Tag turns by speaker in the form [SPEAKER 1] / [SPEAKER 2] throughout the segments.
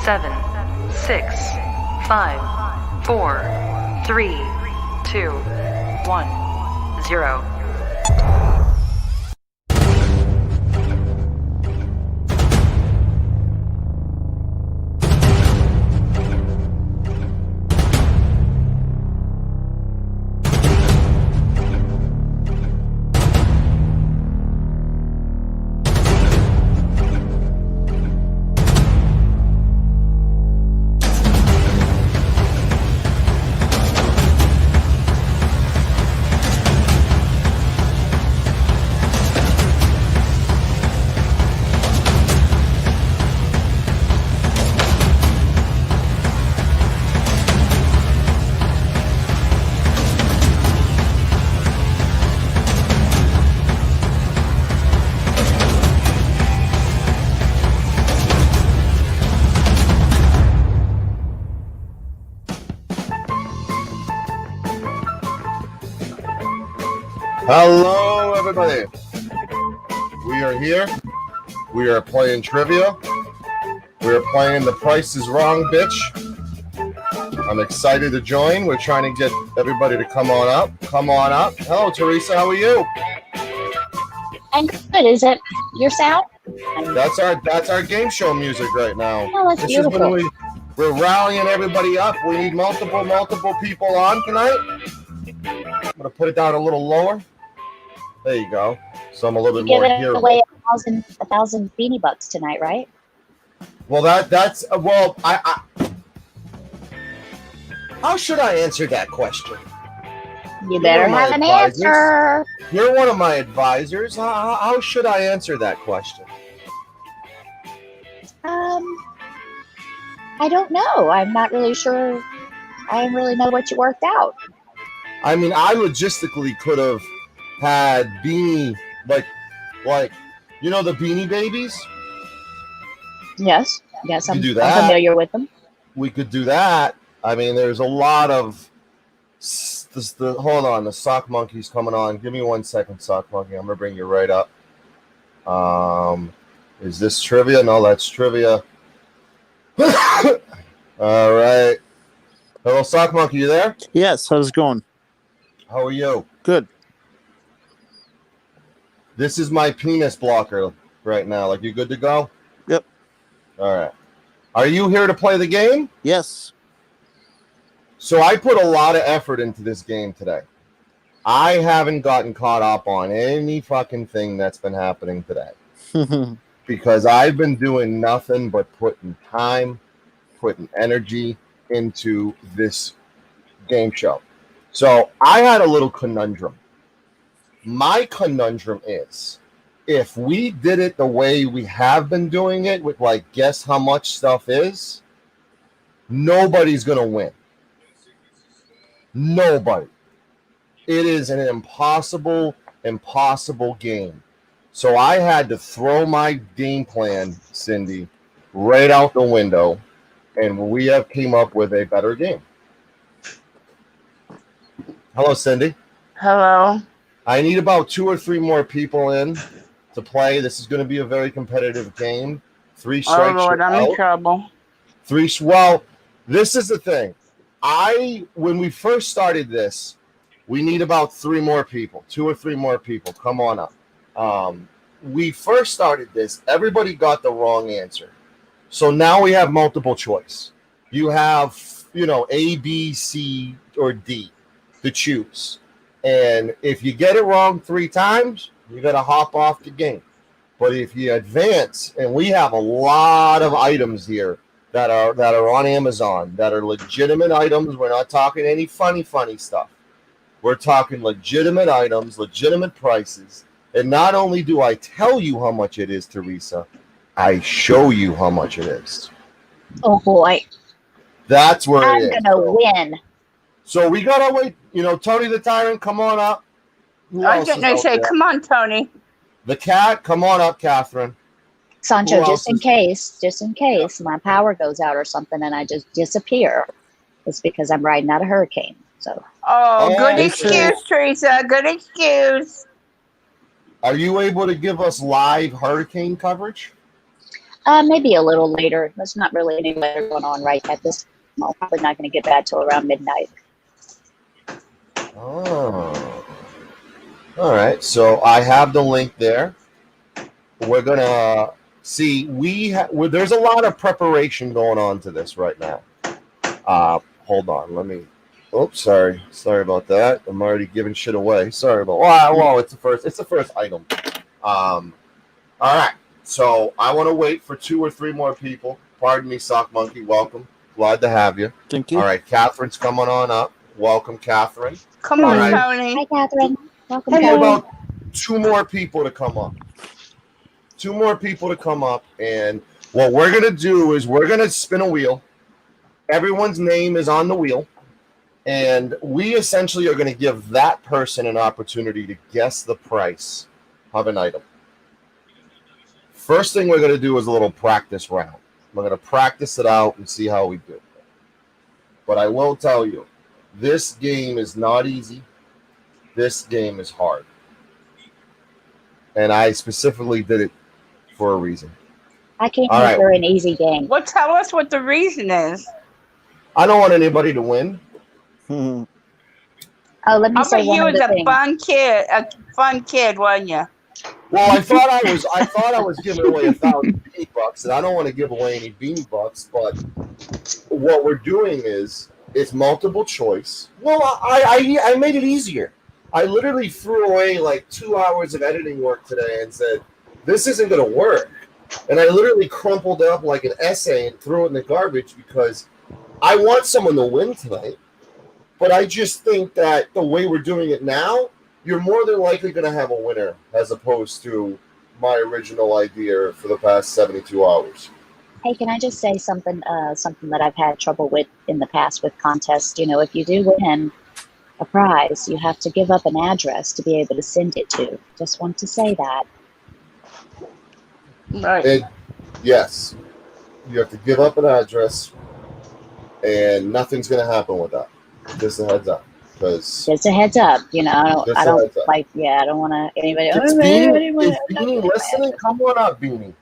[SPEAKER 1] 7, 6, 5, 4, 3, 2, 1, 0.
[SPEAKER 2] Hello, everybody. We are here. We are playing trivia. We are playing The Price is Wrong, bitch. I'm excited to join. We're trying to get everybody to come on up. Come on up. Hello, Teresa. How are you?
[SPEAKER 3] I'm good. Is it your sound?
[SPEAKER 2] That's our game show music right now.
[SPEAKER 3] Oh, that's beautiful.
[SPEAKER 2] Is when we're rallying everybody up. We need multiple people on tonight. I'm gonna put it down a little lower. There you go. So I'm a little bit more
[SPEAKER 3] hearable. Giving away a thousand beanie bucks tonight, right?
[SPEAKER 2] Well, I how should I answer that question?
[SPEAKER 3] You better have an answer.
[SPEAKER 2] You're one of my advisors. How should I answer that question?
[SPEAKER 3] I don't know. I'm not really sure. I don't really know what you worked out.
[SPEAKER 2] I mean, I logistically could have had beanie, like you know the Beanie Babies?
[SPEAKER 3] Yes, I'm familiar with them.
[SPEAKER 2] We could do that. I mean, there's a lot of hold on, the Sock Monkey's coming on. Give me 1 second, Sock Monkey. I'm gonna bring you right up. Is this trivia? No, that's trivia. All right. Hello, Sock Monkey. You there?
[SPEAKER 4] Yes. How's it going?
[SPEAKER 2] How are you?
[SPEAKER 4] Good.
[SPEAKER 2] This is my penis blocker right now. Like, you good to go?
[SPEAKER 4] Yep.
[SPEAKER 2] All right. Are you here to play the game?
[SPEAKER 4] Yes.
[SPEAKER 2] So I put a lot of effort into this game today. I haven't gotten caught up on any fucking thing that's been happening today. Because I've been doing nothing but putting time, putting energy into this game show. So I had a little conundrum. My conundrum is, if we did it the way we have been doing it, with like guess how much stuff is, nobody's going to win. Nobody. It is an impossible game. So I had to throw my game plan, Cindy, right out the window, and we have came up with a better game. Hello, Cindy.
[SPEAKER 5] Hello.
[SPEAKER 2] I need about 2 or 3 more people in to play. This is going to be a very competitive game. 3 strikes.
[SPEAKER 5] Oh, Lord, I'm in trouble.
[SPEAKER 2] Well, this is the thing. When we first started this, we need about 3 more people, 2 or 3 more people. Come on up. We first started this. Everybody got the wrong answer. So now we have multiple choice. You have, A, B, C, or D to choose. And if you get it wrong 3 times, you got to hop off the game. But if you advance, and we have a lot of items here that are on Amazon that are legitimate items. We're not talking any funny stuff. We're talking legitimate items, legitimate prices. And not only do I tell you how much it is, Teresa, I show you how much it is.
[SPEAKER 3] Oh boy.
[SPEAKER 2] That's where
[SPEAKER 3] I'm
[SPEAKER 2] it is.
[SPEAKER 3] I'm gonna win.
[SPEAKER 2] So we gotta wait. Tony the Tyrant, come on up.
[SPEAKER 5] I was going to say, come on, Tony.
[SPEAKER 2] The cat, come on up, Catherine.
[SPEAKER 3] Sancho, just in case my power goes out or something and I just disappear, it's because I'm riding out a hurricane. So.
[SPEAKER 5] Oh, good excuse, Teresa. Good excuse.
[SPEAKER 2] Are you able to give us live hurricane coverage?
[SPEAKER 3] Maybe a little later. There's not really any weather going on right at this moment. Probably not going to get back till around midnight.
[SPEAKER 2] Oh. All right. So I have the link there. We're gonna see. There's a lot of preparation going on to this right now. Hold on. Let me. Oops. Sorry about that. I'm already giving shit away. Sorry about. Well, it's the first item. All right. So I want to wait for 2 or 3 more people. Pardon me, Sock Monkey. Welcome. Glad to have you.
[SPEAKER 4] Thank you.
[SPEAKER 2] All right, Catherine's coming on up. Welcome, Catherine.
[SPEAKER 5] Come on,
[SPEAKER 2] Right.
[SPEAKER 5] Tony.
[SPEAKER 3] Hi, Catherine. Welcome.
[SPEAKER 2] We need
[SPEAKER 3] Catherine.
[SPEAKER 2] about 2 more people to come up. 2 more people to come up, and what we're gonna do is we're gonna spin a wheel. Everyone's name is on the wheel, and we essentially are gonna give that person an opportunity to guess the price of an item. First thing we're gonna do is a little practice round. We're gonna practice it out and see how we do. But I will tell you, this game is not easy. This game is hard. And I specifically did it for a reason.
[SPEAKER 3] I came
[SPEAKER 2] All
[SPEAKER 3] here
[SPEAKER 2] right.
[SPEAKER 3] for an easy game.
[SPEAKER 5] Well, tell us what the reason is.
[SPEAKER 2] I don't want anybody to win.
[SPEAKER 4] Mhm.
[SPEAKER 3] Oh, let me
[SPEAKER 5] I
[SPEAKER 3] say
[SPEAKER 5] bet
[SPEAKER 3] one
[SPEAKER 5] you was
[SPEAKER 3] other
[SPEAKER 5] a
[SPEAKER 3] thing.
[SPEAKER 5] fun kid, wasn't you?
[SPEAKER 2] Well, I thought I was giving away 1,000 beanie bucks, and I don't want to give away any beanie bucks. But what we're doing is it's multiple choice. Well, I made it easier. I literally threw away like 2 hours of editing work today and said, this isn't going to work. And I literally crumpled up like an essay and threw it in the garbage because I want someone to win tonight. But I just think that the way we're doing it now, you're more than likely going to have a winner as opposed to my original idea for the past 72 hours.
[SPEAKER 3] Hey, can I just say something that I've had trouble with in the past with contests? You know, if you do win a prize, you have to give up an address to be able to send it to. Just want to say that.
[SPEAKER 5] Right.
[SPEAKER 2] Yes, you have to give up an address, and nothing's going to happen with that. Just a heads up.
[SPEAKER 3] Just a heads up, you know, I don't like, I don't want to, anybody.
[SPEAKER 2] Is Beanie listening? Come on up, Beanie.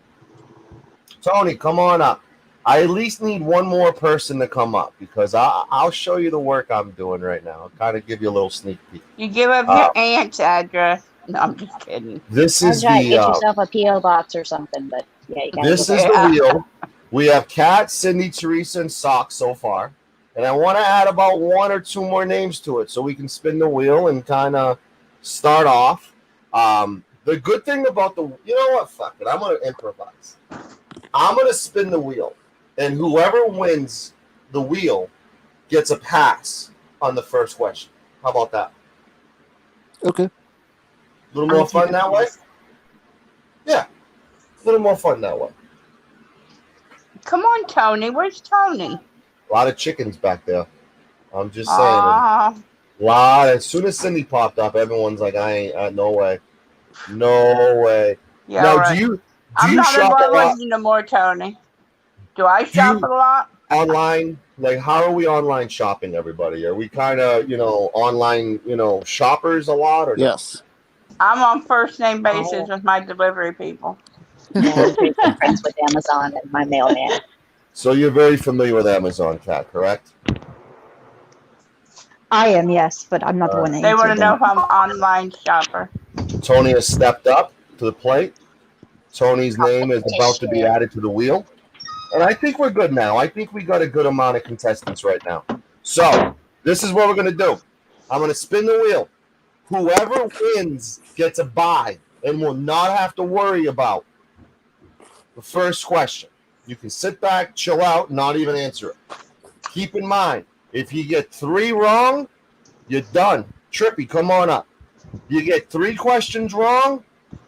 [SPEAKER 2] Tony, come on up. I at least need one more person to come up because I'll show you the work I'm doing right now. I'll kind of give you a little sneak peek.
[SPEAKER 5] You give up your aunt's address. No, I'm just kidding.
[SPEAKER 2] This is
[SPEAKER 3] get yourself a P.O. box or something, but yeah, you gotta
[SPEAKER 2] this is the wheel. We have Kat, Cindy, Teresa, and Sock so far. And I want to add about 1 or 2 more names to it so we can spin the wheel and kind of start off. The good thing about you know what? Fuck it. I'm going to improvise. I'm going to spin the wheel. And whoever wins the wheel gets a pass on the first question. How about that?
[SPEAKER 4] Okay.
[SPEAKER 2] A little more fun that way? Yeah. A little more fun that way.
[SPEAKER 5] Come on, Tony. Where's Tony?
[SPEAKER 2] A lot of chickens back there. I'm just saying. As soon as Cindy popped up, everyone's like, I ain't, no way. No way.
[SPEAKER 5] Yeah,
[SPEAKER 2] now,
[SPEAKER 5] right.
[SPEAKER 2] do you
[SPEAKER 5] I'm not
[SPEAKER 2] shop a lot?
[SPEAKER 5] involved no more, Tony. Do I shop a lot?
[SPEAKER 2] Online? Like, how are we online shopping, everybody? Are we kind of, online, shoppers a lot? Or
[SPEAKER 4] yes.
[SPEAKER 5] I'm on first name basis with my delivery people.
[SPEAKER 3] I'm pretty good friends with Amazon and my mailman.
[SPEAKER 2] So you're very familiar with Amazon, Kat, correct?
[SPEAKER 6] I am, yes, but I'm not the one.
[SPEAKER 5] They want to know if I'm an online shopper.
[SPEAKER 2] Tony has stepped up to the plate. Tony's name is about to be added to the wheel. And I think we're good now. I think we got a good amount of contestants right now. So this is what we're going to do. I'm going to spin the wheel. Whoever wins gets a bye and will not have to worry about the first question. You can sit back, chill out, not even answer it. Keep in mind, if you get 3 wrong, you're done. Trippy, come on up. You get 3 questions wrong,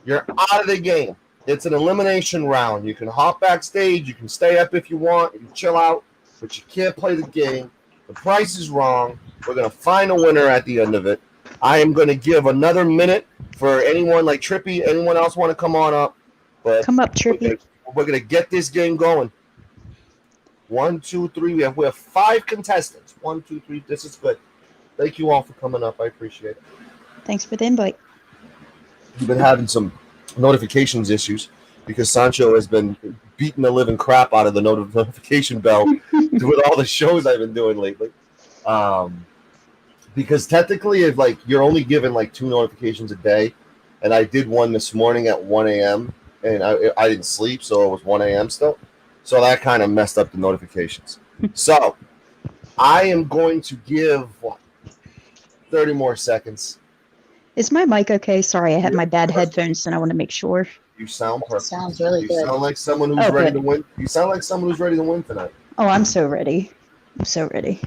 [SPEAKER 2] you're out of the game. It's an elimination round. You can hop backstage, you can stay up if you want, you can chill out, but you can't play the game. The price is wrong. We're going to find a winner at the end of it. I am going to give another minute for anyone like Trippy, anyone else want to come on up. But
[SPEAKER 6] come up, Trippy.
[SPEAKER 2] We're going to get this game going. 1, 2, 3. We have 5 contestants. 1, 2, 3. This is good. Thank you all for coming up. I appreciate it.
[SPEAKER 6] Thanks for the invite.
[SPEAKER 2] We've been having some notifications issues because Sancho has been beating the living crap out of the notification bell with all the shows I've been doing lately. Because technically, if like you're only given like 2 notifications a day, and I did one this morning at 1 a.m. and I didn't sleep, so it was 1 a.m. still. So that kind of messed up the notifications. So I am going to give 30 more seconds.
[SPEAKER 6] Is my mic okay? Sorry, I had my bad headphones and I want to make sure.
[SPEAKER 2] You sound perfect.
[SPEAKER 3] Sounds really
[SPEAKER 2] You
[SPEAKER 3] good.
[SPEAKER 2] sound like someone who's ready to win. You sound like someone who's ready to win tonight.
[SPEAKER 6] Oh, I'm so ready. I'm so ready.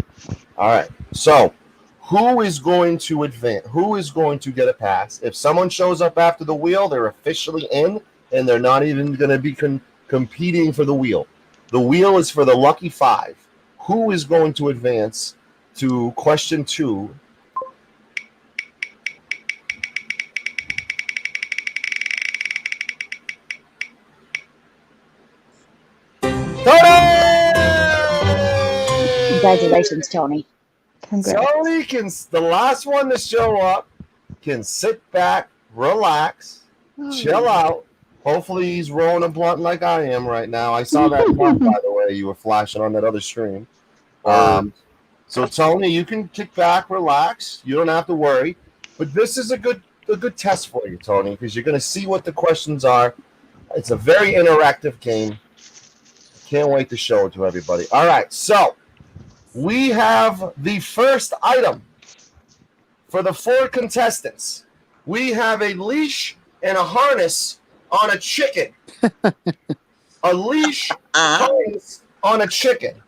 [SPEAKER 2] All right. So who is going to advance? Who is going to get a pass? If someone shows up after the wheel, they're officially in, and they're not even going to be competing for the wheel. The wheel is for the lucky 5. Who is going to advance to question 2?
[SPEAKER 3] Congratulations, Tony.
[SPEAKER 6] Congrats.
[SPEAKER 2] Tony can, the last one to show up, can sit back, relax, chill out. Hopefully he's rolling a blunt like I am right now. I saw that blunt, by the way, you were flashing on that other stream. So Tony, you can kick back, relax. You don't have to worry. But this is a good test for you, Tony, because you're going to see what the questions are. It's a very interactive game. Can't wait to show it to everybody. All right, so we have the first item for the 4 contestants. We have a leash and a harness on a chicken. A leash harness on a chicken.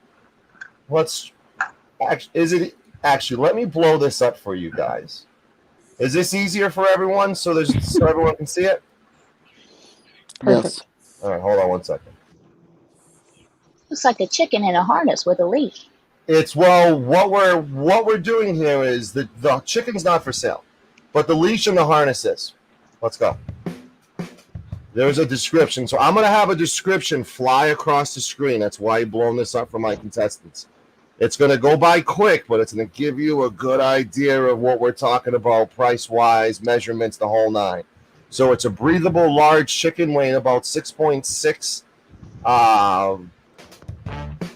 [SPEAKER 2] Actually, let me blow this up for you guys. Is this easier for everyone so everyone can see it?
[SPEAKER 4] Yes.
[SPEAKER 2] All right, hold on one second.
[SPEAKER 3] Looks like a chicken in a harness with a leash.
[SPEAKER 2] It's what we're doing here is the chicken's not for sale, but the leash and the harness is. Let's go. There's a description, so I'm gonna have a description fly across the screen. That's why I'm blowing this up for my contestants. It's gonna go by quick, but it's gonna give you a good idea of what we're talking about, price-wise, measurements, the whole 9. So it's a breathable, large chicken weighing about 6.6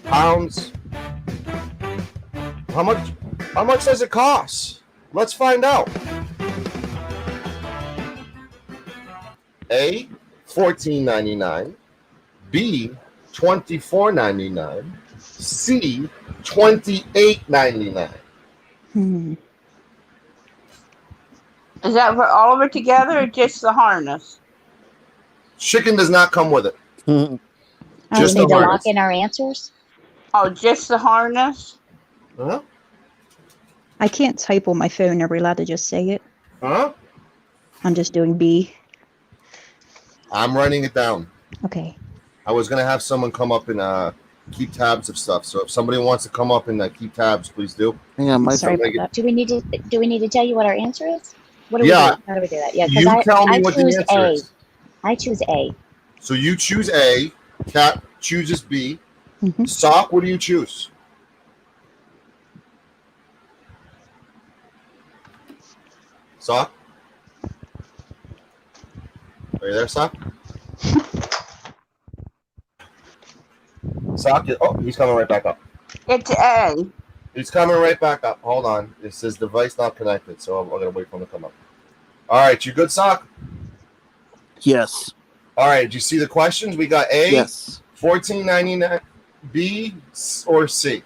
[SPEAKER 2] pounds. How much does it cost? Let's find out. A, $14.99. B, $24.99. C, $28.99.
[SPEAKER 5] Is that for all of it together or just the harness?
[SPEAKER 2] Chicken does not come with it.
[SPEAKER 3] Do
[SPEAKER 2] Just
[SPEAKER 3] we need
[SPEAKER 2] the
[SPEAKER 3] to lock
[SPEAKER 2] harness.
[SPEAKER 3] in our answers?
[SPEAKER 5] Oh, just the harness?
[SPEAKER 2] Huh?
[SPEAKER 6] I can't type on my phone. Are we allowed to just say it?
[SPEAKER 2] Huh?
[SPEAKER 6] I'm just doing B.
[SPEAKER 2] I'm writing it down.
[SPEAKER 6] Okay.
[SPEAKER 2] I was gonna have someone come up and keep tabs of stuff. So if somebody wants to come up and keep tabs, please do.
[SPEAKER 4] Yeah, my
[SPEAKER 6] Sorry
[SPEAKER 2] phone-
[SPEAKER 6] about that.
[SPEAKER 3] Do we need to tell you what our answer is? What do
[SPEAKER 2] Yeah.
[SPEAKER 3] we do? How do we do that? Yeah,
[SPEAKER 2] You
[SPEAKER 3] because
[SPEAKER 2] tell me
[SPEAKER 3] I
[SPEAKER 2] what the
[SPEAKER 3] choose
[SPEAKER 2] answer
[SPEAKER 3] A.
[SPEAKER 2] is.
[SPEAKER 3] I choose A.
[SPEAKER 2] So you choose A. Kat chooses B.
[SPEAKER 6] Mhm.
[SPEAKER 2] Sock, what do you choose? Sock? Are you there, Sock? Sock? Oh, he's coming right back up.
[SPEAKER 5] It's A.
[SPEAKER 2] He's coming right back up. Hold on. It says device not connected, so I'm going to wait for him to come up. All right, you good, Sock?
[SPEAKER 4] Yes.
[SPEAKER 2] All right, did you see the questions? We got A,
[SPEAKER 4] Yes.
[SPEAKER 2] $14.99, B, or C?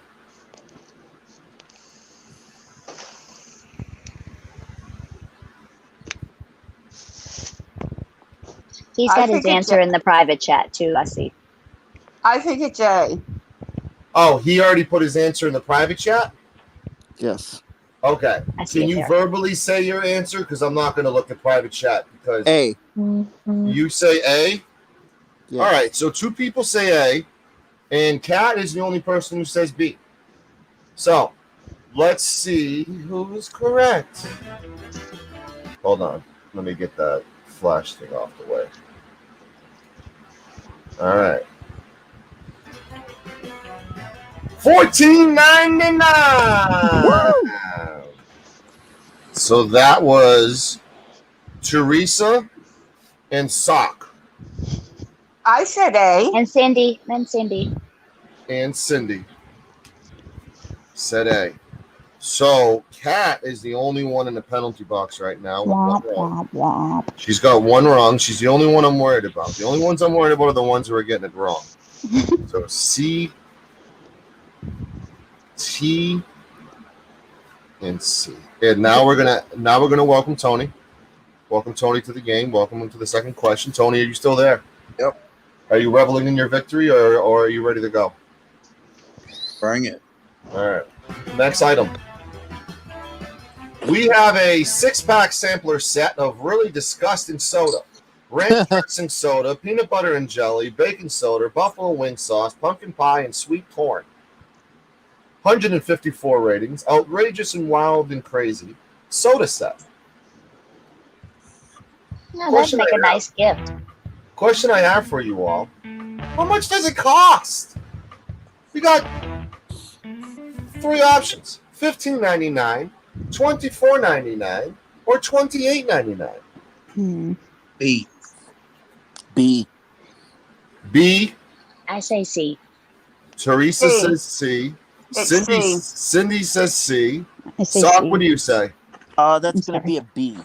[SPEAKER 3] He's
[SPEAKER 5] I
[SPEAKER 3] got
[SPEAKER 5] think
[SPEAKER 3] his answer in the private chat too. I see.
[SPEAKER 5] I think it's A.
[SPEAKER 2] Oh, he already put his answer in the private chat?
[SPEAKER 4] Yes.
[SPEAKER 2] Okay.
[SPEAKER 3] I see
[SPEAKER 2] Can
[SPEAKER 3] it
[SPEAKER 2] you
[SPEAKER 3] there.
[SPEAKER 2] verbally say your answer? Because I'm not going to look at private chat because
[SPEAKER 4] A.
[SPEAKER 2] you say A.
[SPEAKER 4] Yes.
[SPEAKER 2] All right. So 2 people say A, and Kat is the only person who says B. So let's see who is correct. Hold on. Let me get that flash thing off the way. All right. $14.99. So that was Teresa and Sock.
[SPEAKER 5] I said A.
[SPEAKER 3] And Cindy. Then Cindy.
[SPEAKER 2] And Cindy said A. So Kat is the only one in the penalty box right now. With one
[SPEAKER 6] Womp,
[SPEAKER 2] wrong.
[SPEAKER 6] womp, womp.
[SPEAKER 2] She's got one wrong. She's the only one I'm worried about. The only ones I'm worried about are the ones who are getting it wrong. So C, T, and C. And now we're gonna welcome Tony. Welcome Tony to the game. Welcome him to the second question. Tony, are you still there?
[SPEAKER 7] Yep.
[SPEAKER 2] Are you reveling in your victory, or are you ready to go?
[SPEAKER 7] Bring it.
[SPEAKER 2] All right. Next item. We have a 6-pack sampler set of really disgusting soda. Ranch dressing soda, peanut butter and jelly, baking soda, buffalo wing sauce, pumpkin pie, and sweet corn. 154 ratings. Outrageous and wild and crazy. Soda set.
[SPEAKER 3] No, that'd make a nice gift.
[SPEAKER 2] Question I have for you all. How much does it cost? We got 3 options. $15.99, $24.99, or $28.99.
[SPEAKER 7] B.
[SPEAKER 4] B.
[SPEAKER 2] B.
[SPEAKER 3] I say C.
[SPEAKER 2] Teresa
[SPEAKER 5] C.
[SPEAKER 2] says C.
[SPEAKER 5] It's
[SPEAKER 2] Cindy
[SPEAKER 5] C.
[SPEAKER 2] Cindy says C.
[SPEAKER 6] I say
[SPEAKER 2] Sock,
[SPEAKER 6] C.
[SPEAKER 2] what do you say?
[SPEAKER 4] That's
[SPEAKER 6] I'm
[SPEAKER 4] going to be a B.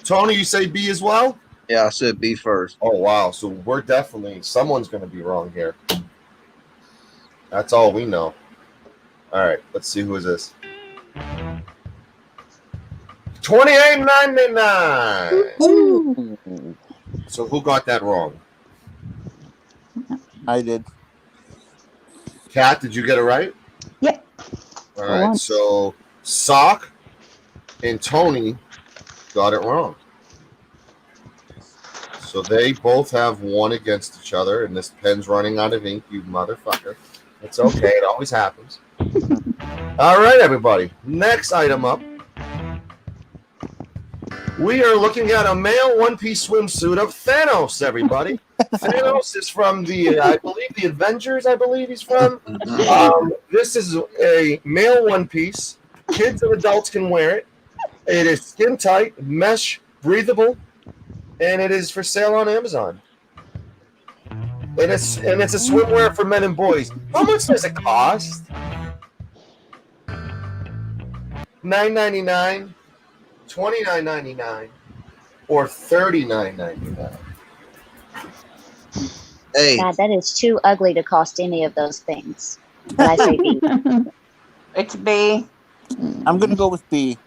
[SPEAKER 2] Tony, you say B as well?
[SPEAKER 7] Yeah, I said B first.
[SPEAKER 2] Oh, wow. So we're definitely, someone's going to be wrong here. That's all we know. All right, let's see who is this. $28.99.
[SPEAKER 4] Ooh.
[SPEAKER 2] So who got that wrong?
[SPEAKER 4] I did.
[SPEAKER 2] Kat, did you get it right?
[SPEAKER 6] Yep.
[SPEAKER 2] All right,
[SPEAKER 6] once.
[SPEAKER 2] so Sock and Tony got it wrong. So they both have one against each other, and this pen's running out of ink, you motherfucker. It's okay, it always happens. All right, everybody. Next item up. We are looking at a male one-piece swimsuit of Thanos, everybody. Thanos is from I believe, the Avengers, I believe he's from. This is a male one-piece. Kids and adults can wear it. It is skin tight, mesh, breathable, and it is for sale on Amazon. And it's a swimwear for men and boys. How much does it cost? $9.99, $29.99, or $39.99.
[SPEAKER 7] A.
[SPEAKER 3] God, that is too ugly to cost any of those things. But I say B.
[SPEAKER 5] It's B.
[SPEAKER 4] I'm going to go with B.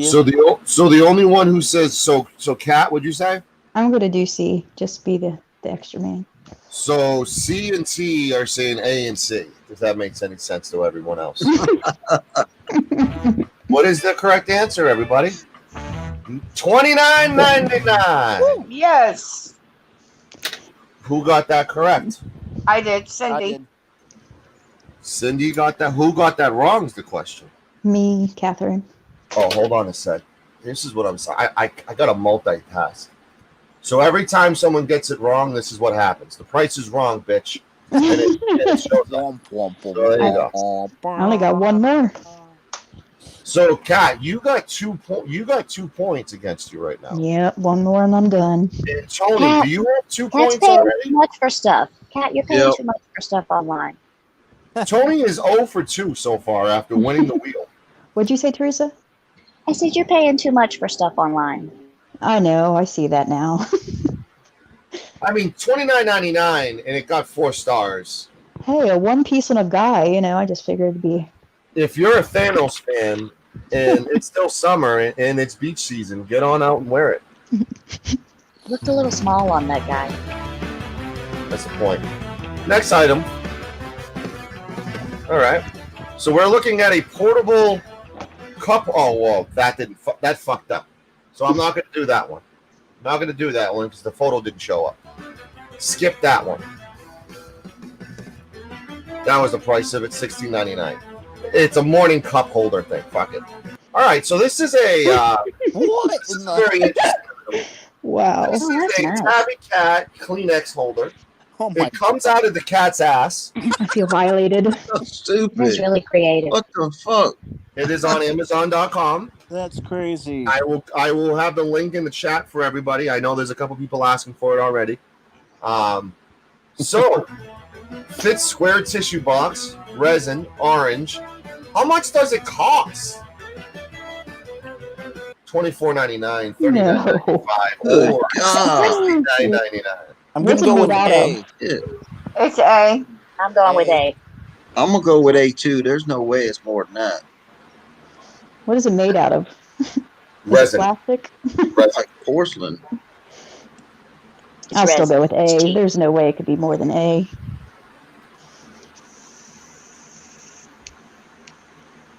[SPEAKER 2] So the only one who says so Kat, what'd you say?
[SPEAKER 6] I'm gonna do C. Just be the extra man.
[SPEAKER 2] So C and T are saying A and C. If that makes any sense to everyone else. What is the correct answer, everybody? $29.99.
[SPEAKER 5] Yes.
[SPEAKER 2] Who got that correct?
[SPEAKER 5] I did.
[SPEAKER 4] I
[SPEAKER 5] Cindy.
[SPEAKER 4] did.
[SPEAKER 2] Cindy got that. Who got that wrong is the question.
[SPEAKER 6] Me, Catherine.
[SPEAKER 2] Oh, hold on a sec. This is what I'm saying. I got a multitask. So every time someone gets it wrong, this is what happens. The price is wrong, bitch. And it shows up.
[SPEAKER 4] Womp, womp, womp,
[SPEAKER 2] So there you go.
[SPEAKER 4] womp,
[SPEAKER 6] I only got one more.
[SPEAKER 2] So, Kat, you got 2 points against you right now.
[SPEAKER 6] Yep, one more and I'm done.
[SPEAKER 2] And Tony,
[SPEAKER 3] Kat,
[SPEAKER 2] do you have 2
[SPEAKER 3] Kat's
[SPEAKER 2] points
[SPEAKER 3] paying
[SPEAKER 2] already?
[SPEAKER 3] too much for stuff. Kat, you're paying
[SPEAKER 7] Yep.
[SPEAKER 3] too much for stuff online.
[SPEAKER 2] Tony is 0 for 2 so far after winning the wheel.
[SPEAKER 6] What'd you say, Teresa?
[SPEAKER 3] I said you're paying too much for stuff online.
[SPEAKER 6] I know, I see that now.
[SPEAKER 2] I mean, $29.99, and it got 4 stars.
[SPEAKER 6] Hey, a one piece and a guy, I just figured it'd be.
[SPEAKER 2] If you're a Thanos fan and it's still summer and it's beach season, get on out and wear it.
[SPEAKER 3] Looked a little small on that guy.
[SPEAKER 2] That's the point. Next item. All right. So we're looking at a portable cup. Oh, whoa, that fucked up. So I'm not going to do that one. I'm not going to do that one because the photo didn't show up. Skip that one. That was the price of it, $16.99. It's a morning cup holder thing. Fuck it. All right, so this is a
[SPEAKER 4] What?
[SPEAKER 2] this is very interesting.
[SPEAKER 6] Wow.
[SPEAKER 2] This
[SPEAKER 3] Oh,
[SPEAKER 2] is
[SPEAKER 3] that's
[SPEAKER 2] a
[SPEAKER 3] nice.
[SPEAKER 2] Tabby Cat Kleenex holder.
[SPEAKER 4] Oh my
[SPEAKER 2] It comes out of the cat's ass.
[SPEAKER 6] I feel violated.
[SPEAKER 7] That's stupid.
[SPEAKER 3] That's really creative.
[SPEAKER 7] What the fuck?
[SPEAKER 2] It is on Amazon.com.
[SPEAKER 4] That's crazy.
[SPEAKER 2] I will have the link in the chat for everybody. I know there's a couple people asking for it already. So fits square tissue box, resin, orange. How much does it cost? $24.99, $39.95,
[SPEAKER 7] Good
[SPEAKER 2] or
[SPEAKER 7] God.
[SPEAKER 2] $69.99.
[SPEAKER 4] I'm
[SPEAKER 6] What's
[SPEAKER 4] gonna
[SPEAKER 6] it
[SPEAKER 4] go
[SPEAKER 6] made
[SPEAKER 4] with
[SPEAKER 6] out
[SPEAKER 4] A.
[SPEAKER 6] of?
[SPEAKER 7] Shit.
[SPEAKER 5] It's A.
[SPEAKER 3] I'm going with A.
[SPEAKER 7] I'm gonna go with A2. There's no way it's more than that.
[SPEAKER 6] What is it made out of? Is it
[SPEAKER 2] Resin.
[SPEAKER 6] plastic?
[SPEAKER 7] Like porcelain.
[SPEAKER 3] It's
[SPEAKER 6] I'll still
[SPEAKER 3] resin.
[SPEAKER 6] go with
[SPEAKER 3] It's
[SPEAKER 6] A.
[SPEAKER 3] cheap.
[SPEAKER 6] There's no way it could be more than A.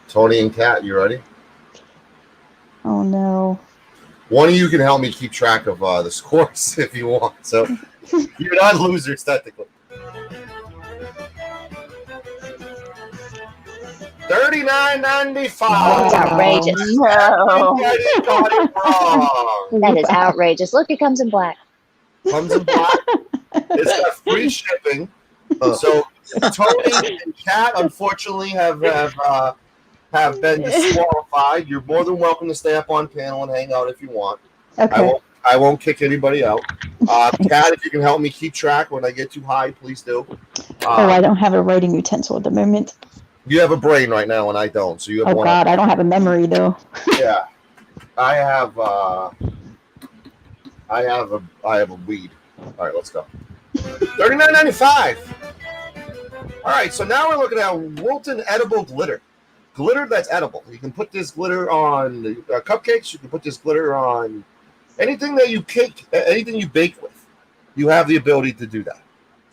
[SPEAKER 2] Tony and Kat, you ready?
[SPEAKER 6] Oh no.
[SPEAKER 2] One of you can help me keep track of the scores if you want. So you're not losers technically. $39.95.
[SPEAKER 3] That's outrageous.
[SPEAKER 5] No.
[SPEAKER 2] Everybody got it wrong.
[SPEAKER 3] That is outrageous. Look, it comes in black.
[SPEAKER 2] Comes in black. It's got free shipping. So Tony and Kat, unfortunately, have been disqualified. You're more than welcome to stay up on panel and hang out if you want.
[SPEAKER 6] Okay.
[SPEAKER 2] I won't kick anybody out. Kat, if you can help me keep track when I get too high, please do.
[SPEAKER 6] Oh, I don't have a writing utensil at the moment.
[SPEAKER 2] You have a brain right now, and I don't. So you have
[SPEAKER 6] Oh
[SPEAKER 2] one.
[SPEAKER 6] God, I don't have a memory though.
[SPEAKER 2] Yeah, I have a weed. All right, let's go. $39.95. All right, so now we're looking at Wilton edible glitter. Glitter that's edible. You can put this glitter on cupcakes. You can put this glitter on anything that you anything you bake with. You have the ability to do that.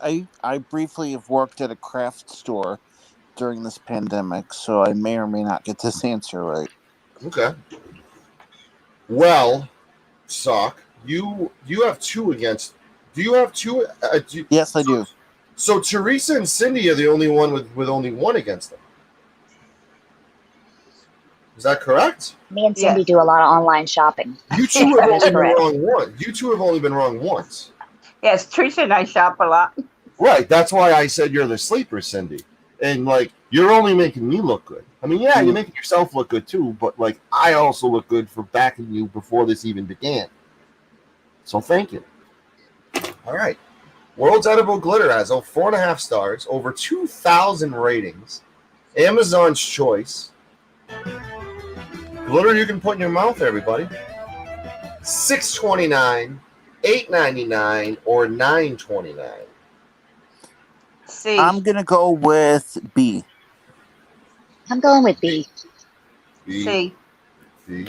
[SPEAKER 4] I briefly have worked at a craft store during this pandemic, so I may or may not get this answer right.
[SPEAKER 2] Okay. Well, Sock, you have two against. Do you have two?
[SPEAKER 4] Yes, I do.
[SPEAKER 2] So Teresa and Cindy are the only one with only one against them. Is that correct?
[SPEAKER 3] Me and Cindy
[SPEAKER 5] Yes.
[SPEAKER 3] do a lot of online shopping.
[SPEAKER 2] You two have
[SPEAKER 3] That's
[SPEAKER 2] only been
[SPEAKER 3] correct.
[SPEAKER 2] wrong once. You two have only been wrong once.
[SPEAKER 5] Yes, Teresa and I shop a lot.
[SPEAKER 2] Right. That's why I said you're the sleeper, Cindy. And like you're only making me look good. I mean, yeah, you're making yourself look good too, but like I also look good for backing you before this even began. So thank you. All right. World's Edible Glitter has 4.5 stars, over 2,000 ratings. Amazon's Choice. Glitter you can put in your mouth, everybody. $6.29, $8.99, or $9.29.
[SPEAKER 5] C.
[SPEAKER 4] I'm gonna go with B.
[SPEAKER 3] I'm going with B.
[SPEAKER 2] B,
[SPEAKER 5] C.
[SPEAKER 2] C.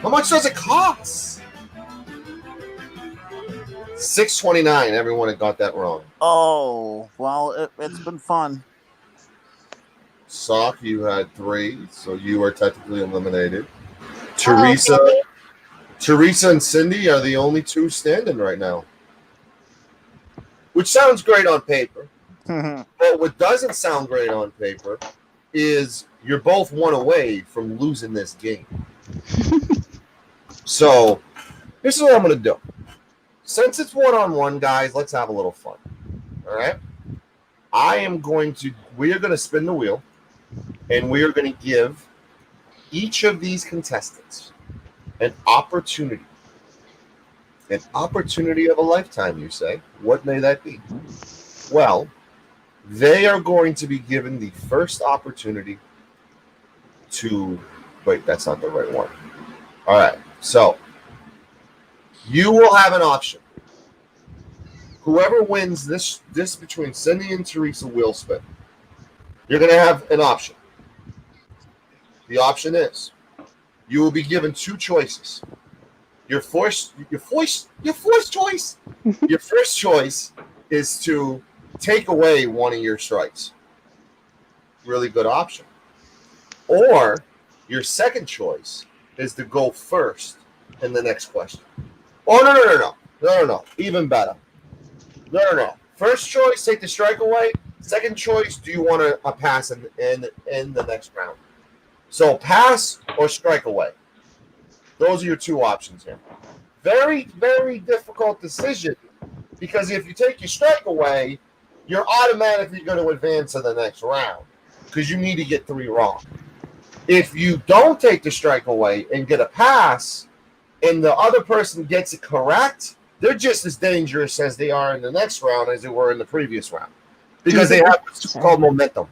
[SPEAKER 2] How much does it cost? $6.29. Everyone had got that wrong.
[SPEAKER 4] Oh, well, it's been fun.
[SPEAKER 2] Sock, you had 3, so you are technically eliminated.
[SPEAKER 3] Oh,
[SPEAKER 2] Teresa and Cindy are the only two standing right now. Which sounds great on paper. But what doesn't sound great on paper is you're both one away from losing this game. So, this is what I'm going to do. Since it's one-on-one, guys, let's have a little fun. All right? We are going to spin the wheel, and we are going to give each of these contestants an opportunity. An opportunity of a lifetime, you say. What may that be? Well, they are going to be given the first opportunity to... Wait, that's not the right one. All right. So, you will have an option. Whoever wins this between Cindy and Teresa will spin. You're going to have an option. The option is you will be given 2 choices. Your first choice. Your first choice is to take away one of your strikes. Really good option. Or your second choice is to go first in the next question. Oh, no. Even better. No. First choice, take the strike away. Second choice, do you want a pass in the next round? So pass or strike away. Those are your 2 options here. Very, very difficult decision because if you take your strike away, you're automatically going to advance to the next round because you need to get 3 wrong. If you don't take the strike away and get a pass, and the other person gets it correct, they're just as dangerous as they are in the next round as they were in the previous round because they have what's called momentum.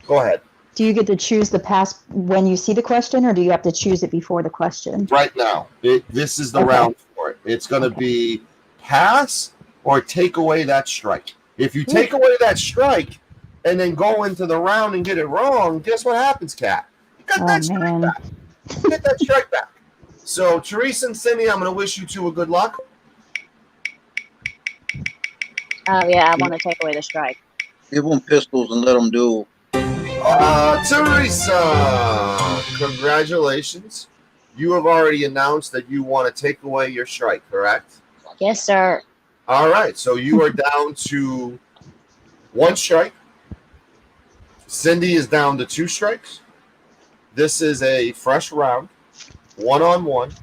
[SPEAKER 2] Go ahead.
[SPEAKER 6] Do you get to choose the pass when you see the question, or do you have to choose it before the question?
[SPEAKER 2] Right now, this is the round for it. It's going to be pass or take away that strike. If you take away that strike and then go into the round and get it wrong, guess what happens, Kat? You got that strike back. You get that strike back. So, Teresa and Cindy, I'm going to wish you two a good luck.
[SPEAKER 3] Oh, yeah, I want to take away the strike.
[SPEAKER 7] Give them pistols and let them duel.
[SPEAKER 2] Teresa, congratulations. You have already announced that you want to take away your strike, correct?
[SPEAKER 3] Yes, sir.
[SPEAKER 2] All right, so you are down to 1 strike. Cindy is down to 2 strikes. This is a fresh round, 1-on-1.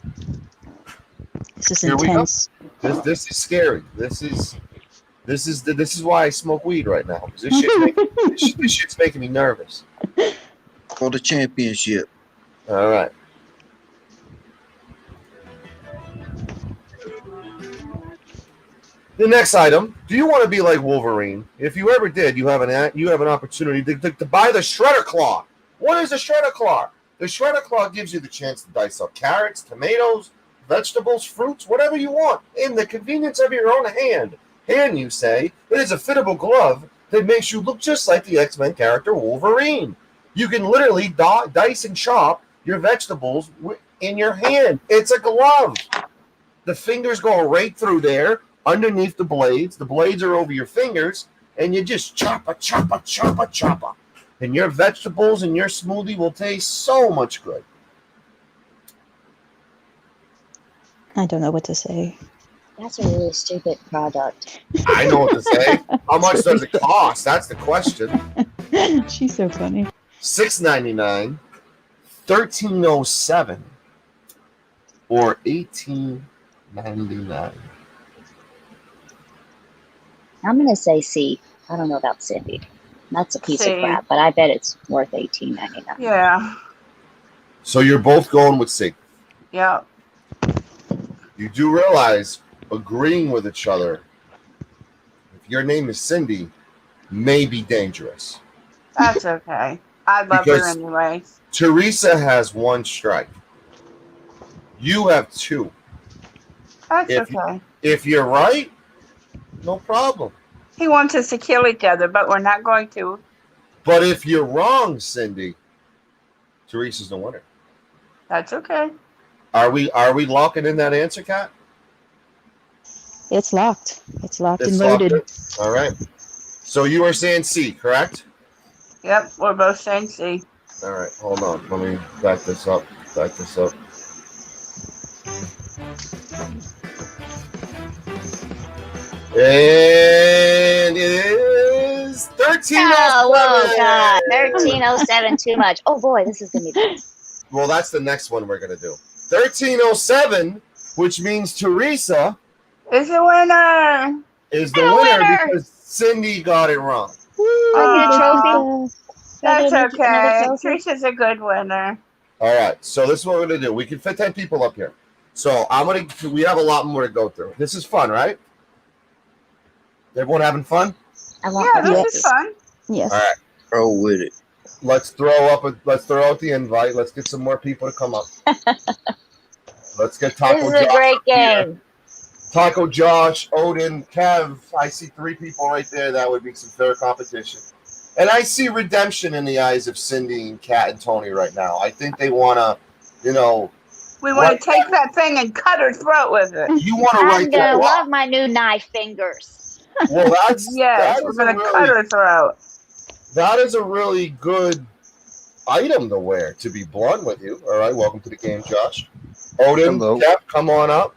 [SPEAKER 6] This is
[SPEAKER 2] Here
[SPEAKER 6] intense.
[SPEAKER 2] This is scary. This is why I smoke weed right now. This shit's making me nervous.
[SPEAKER 7] For the championship.
[SPEAKER 2] All right. The next item. Do you want to be like Wolverine? If you ever did, you have an opportunity to buy the Shredder Claw. What is a Shredder Claw? The Shredder Claw gives you the chance to dice up carrots, tomatoes, vegetables, fruits, whatever you want, in the convenience of your own hand. And you say, it is a fittable glove that makes you look just like the X-Men character Wolverine. You can literally dice and chop your vegetables in your hand. It's a glove. The fingers go right through there, underneath the blades. The blades are over your fingers, and you just choppa, choppa, choppa, choppa. And your vegetables and your smoothie will taste so much good.
[SPEAKER 6] I don't know what to say.
[SPEAKER 3] That's a really stupid product.
[SPEAKER 2] I know what to say. How much does it cost? That's the question.
[SPEAKER 6] She's so funny.
[SPEAKER 2] $6.99, $13.07, or $18.99.
[SPEAKER 3] I'm going to say C. I don't know about Cindy. That's a piece
[SPEAKER 5] C.
[SPEAKER 3] of crap, but I bet it's worth $18.99.
[SPEAKER 5] Yeah.
[SPEAKER 2] So you're both going with C.
[SPEAKER 5] Yeah.
[SPEAKER 2] You do realize agreeing with each other, if your name is Cindy, may be dangerous.
[SPEAKER 5] That's okay. I love her anyway.
[SPEAKER 2] Teresa has 1 strike. You have 2.
[SPEAKER 5] That's okay.
[SPEAKER 2] If you're right, no problem.
[SPEAKER 5] He wants us to kill each other, but we're not going to.
[SPEAKER 2] But if you're wrong, Cindy, Teresa's the winner.
[SPEAKER 5] That's okay.
[SPEAKER 2] Are we locking in that answer, Kat?
[SPEAKER 6] It's locked. It's locked and
[SPEAKER 2] locked
[SPEAKER 6] loaded.
[SPEAKER 2] in? All right. So you are saying C, correct?
[SPEAKER 5] Yep, we're both saying C.
[SPEAKER 2] All right. Hold on. Let me back this up. And it is 1307.
[SPEAKER 3] Oh, God. 1307, too much. Oh, boy, this is going to be bad.
[SPEAKER 2] Well, that's the next one we're going to do. 1307, which means Teresa
[SPEAKER 5] is the winner.
[SPEAKER 2] Is the winner because Cindy got it wrong.
[SPEAKER 3] I get a trophy.
[SPEAKER 5] That's okay. Teresa's a good winner.
[SPEAKER 2] All right, so this is what we're going to do. We can fit 10 people up here. So we have a lot more to go through. This is fun, right? Everyone having fun?
[SPEAKER 5] Yeah, this is fun.
[SPEAKER 6] Yes.
[SPEAKER 2] All right.
[SPEAKER 7] Roll with it.
[SPEAKER 2] Let's throw out the invite. Let's get some more people to come up. Let's get Taco Josh.
[SPEAKER 3] This is a great game.
[SPEAKER 2] Taco Josh, Odin, Kev. I see 3 people right there. That would be some fair competition. And I see redemption in the eyes of Cindy and Kat and Tony right now. I think they want to,
[SPEAKER 5] we want to take that thing and cut her throat with it.
[SPEAKER 2] You want to
[SPEAKER 3] I'm going to love my new knife fingers.
[SPEAKER 2] Well,
[SPEAKER 5] we're going to cut her throat.
[SPEAKER 2] That is a really good item to wear, to be blunt with you. All right, welcome to the game, Josh. Odin, Kev, come on up.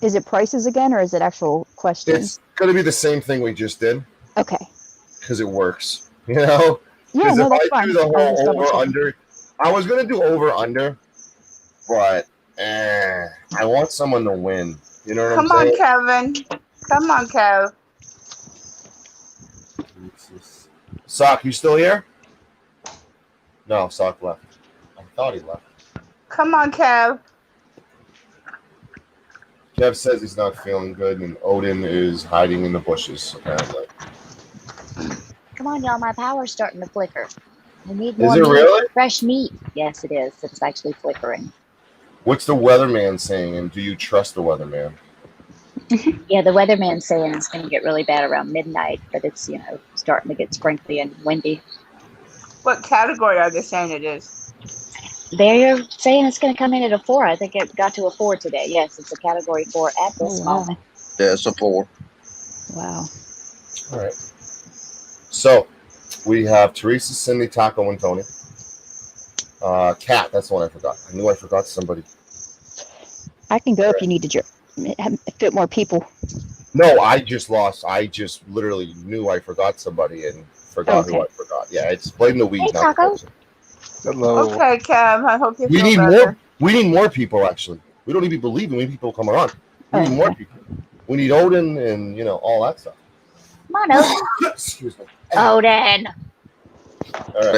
[SPEAKER 6] Is it prices again, or is it actual questions?
[SPEAKER 2] It's going to be the same thing we just did.
[SPEAKER 6] Okay.
[SPEAKER 2] Because it works, Yeah, no,
[SPEAKER 6] that's
[SPEAKER 2] if I do the whole over-under, I was going to do over-under, but I want someone to win. You know what I'm saying?
[SPEAKER 5] Come on, Kevin. Come on, Kev.
[SPEAKER 2] Sock, you still here? No, Sock left. I thought he left.
[SPEAKER 5] Come on, Kev.
[SPEAKER 2] Kev says he's not feeling good, and Odin is hiding in the bushes, apparently.
[SPEAKER 3] Come on, y'all. My power's starting to flicker. I need
[SPEAKER 2] Is
[SPEAKER 3] more
[SPEAKER 2] it
[SPEAKER 3] meat.
[SPEAKER 2] really?
[SPEAKER 3] Fresh meat. Yes, it is. It's actually flickering.
[SPEAKER 2] What's the weatherman saying, and do you trust the weatherman?
[SPEAKER 3] Yeah, the weatherman's saying it's going to get really bad around midnight, but it's, starting to get sprinkly and windy.
[SPEAKER 5] What category are they saying it is?
[SPEAKER 3] They're saying it's going to come in at a 4. I think it got to a 4 today. Yes, it's a category 4 at this moment.
[SPEAKER 7] Yeah, it's a 4.
[SPEAKER 6] Wow.
[SPEAKER 2] All right. So we have Teresa, Cindy, Taco, and Tony. Kat, that's the one I forgot. I knew I forgot somebody.
[SPEAKER 6] I can go if you need to fit more people.
[SPEAKER 2] No, I just lost. I just literally knew I forgot somebody and forgot who I forgot. Yeah, it's blame the weed,
[SPEAKER 3] Hey,
[SPEAKER 2] not the
[SPEAKER 3] Taco.
[SPEAKER 2] person.
[SPEAKER 8] Hello.
[SPEAKER 5] Okay, Kev. I hope you
[SPEAKER 2] We
[SPEAKER 5] feel
[SPEAKER 2] need
[SPEAKER 5] better.
[SPEAKER 2] more. We need more people. Actually, we don't need people leaving. We need people coming on. We need more people. We need Odin and all that stuff.
[SPEAKER 3] Come on, Odin.
[SPEAKER 2] Excuse me.
[SPEAKER 3] Odin.
[SPEAKER 2] All right.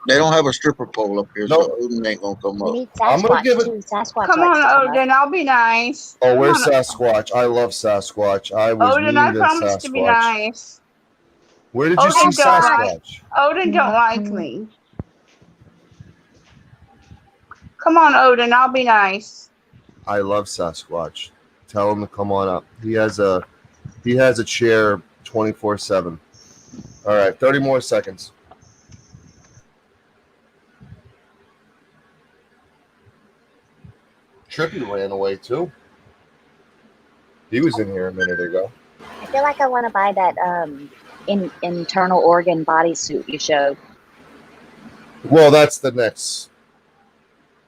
[SPEAKER 7] They don't have a stripper pole up here, so Odin ain't gonna come
[SPEAKER 3] We
[SPEAKER 7] up.
[SPEAKER 3] need
[SPEAKER 2] I'm gonna
[SPEAKER 3] Sasquatch,
[SPEAKER 2] give it-
[SPEAKER 3] too. Sasquatch
[SPEAKER 5] Come
[SPEAKER 3] likes to
[SPEAKER 5] on,
[SPEAKER 3] come
[SPEAKER 5] Odin.
[SPEAKER 3] up.
[SPEAKER 5] I'll be nice.
[SPEAKER 2] Oh, where's
[SPEAKER 5] Come on,
[SPEAKER 2] Sasquatch? I love Sasquatch. I was
[SPEAKER 5] Odin,
[SPEAKER 2] mean
[SPEAKER 5] I
[SPEAKER 2] to
[SPEAKER 5] promise to be
[SPEAKER 2] Sasquatch.
[SPEAKER 5] nice.
[SPEAKER 2] Where did you
[SPEAKER 5] Odin
[SPEAKER 2] see
[SPEAKER 5] don't
[SPEAKER 2] Sasquatch?
[SPEAKER 5] Odin don't like me. Come on, Odin. I'll be nice.
[SPEAKER 2] I love Sasquatch. Tell him to come on up. He has a chair 24/7. All right, 30 more seconds. Trippy ran away too. He was in here a minute ago.
[SPEAKER 3] I feel like I want to buy that internal organ bodysuit you showed.
[SPEAKER 2] Well, that's the next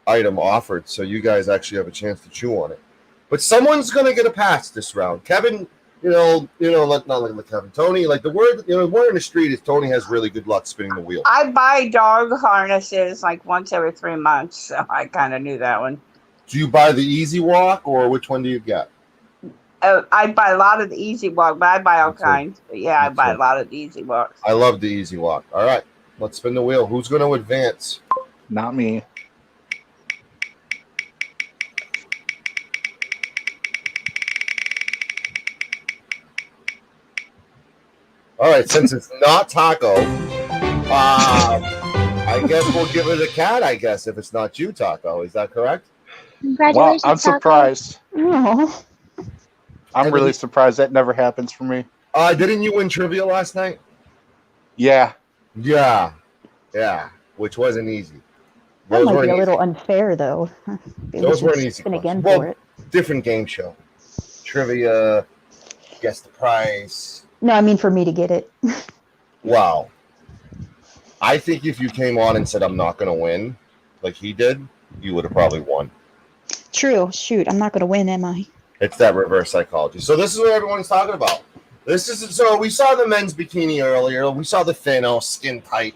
[SPEAKER 2] item offered, so you guys actually have a chance to chew on it. But someone's gonna get a pass this round. Kevin, not like Kevin. Tony, like the word in the street is Tony has really good luck spinning the wheel.
[SPEAKER 5] I buy dog harnesses like once every 3 months, so I kind of knew that one.
[SPEAKER 2] Do you buy the Easy Walk or which one do you get?
[SPEAKER 5] I buy a lot of the Easy Walk, but I buy all
[SPEAKER 2] Me too.
[SPEAKER 5] kinds. But yeah, I
[SPEAKER 2] Me
[SPEAKER 5] buy
[SPEAKER 2] too.
[SPEAKER 5] a lot of the Easy Walks.
[SPEAKER 2] I love the Easy Walk. All right, let's spin the wheel. Who's going to advance?
[SPEAKER 8] Not me.
[SPEAKER 2] All right, since it's not Taco, I guess we'll give it a Cat, I guess, if it's not you, Taco. Is that correct?
[SPEAKER 8] Wow,
[SPEAKER 3] Congratulations,
[SPEAKER 8] I'm
[SPEAKER 3] Taco.
[SPEAKER 8] surprised.
[SPEAKER 6] Oh.
[SPEAKER 8] I'm really surprised that never happens for me.
[SPEAKER 2] Didn't you win trivia last night?
[SPEAKER 8] Yeah.
[SPEAKER 2] Yeah, which wasn't easy.
[SPEAKER 6] That might be
[SPEAKER 2] weren't
[SPEAKER 6] a little
[SPEAKER 2] easy.
[SPEAKER 6] unfair, though. Maybe
[SPEAKER 2] Those
[SPEAKER 6] we
[SPEAKER 2] weren't
[SPEAKER 6] should
[SPEAKER 2] easy
[SPEAKER 6] spin again
[SPEAKER 2] questions.
[SPEAKER 6] for
[SPEAKER 2] Well,
[SPEAKER 6] it.
[SPEAKER 2] different game show. Trivia, guess the prize.
[SPEAKER 6] No, I mean for me to get it.
[SPEAKER 2] Wow. I think if you came on and said, I'm not going to win, like he did, you would have probably won.
[SPEAKER 6] True. Shoot, I'm not going to win, am I?
[SPEAKER 2] It's that reverse psychology. So this is what everyone's talking about. So we saw the men's bikini earlier. We saw the Thanos skin tight.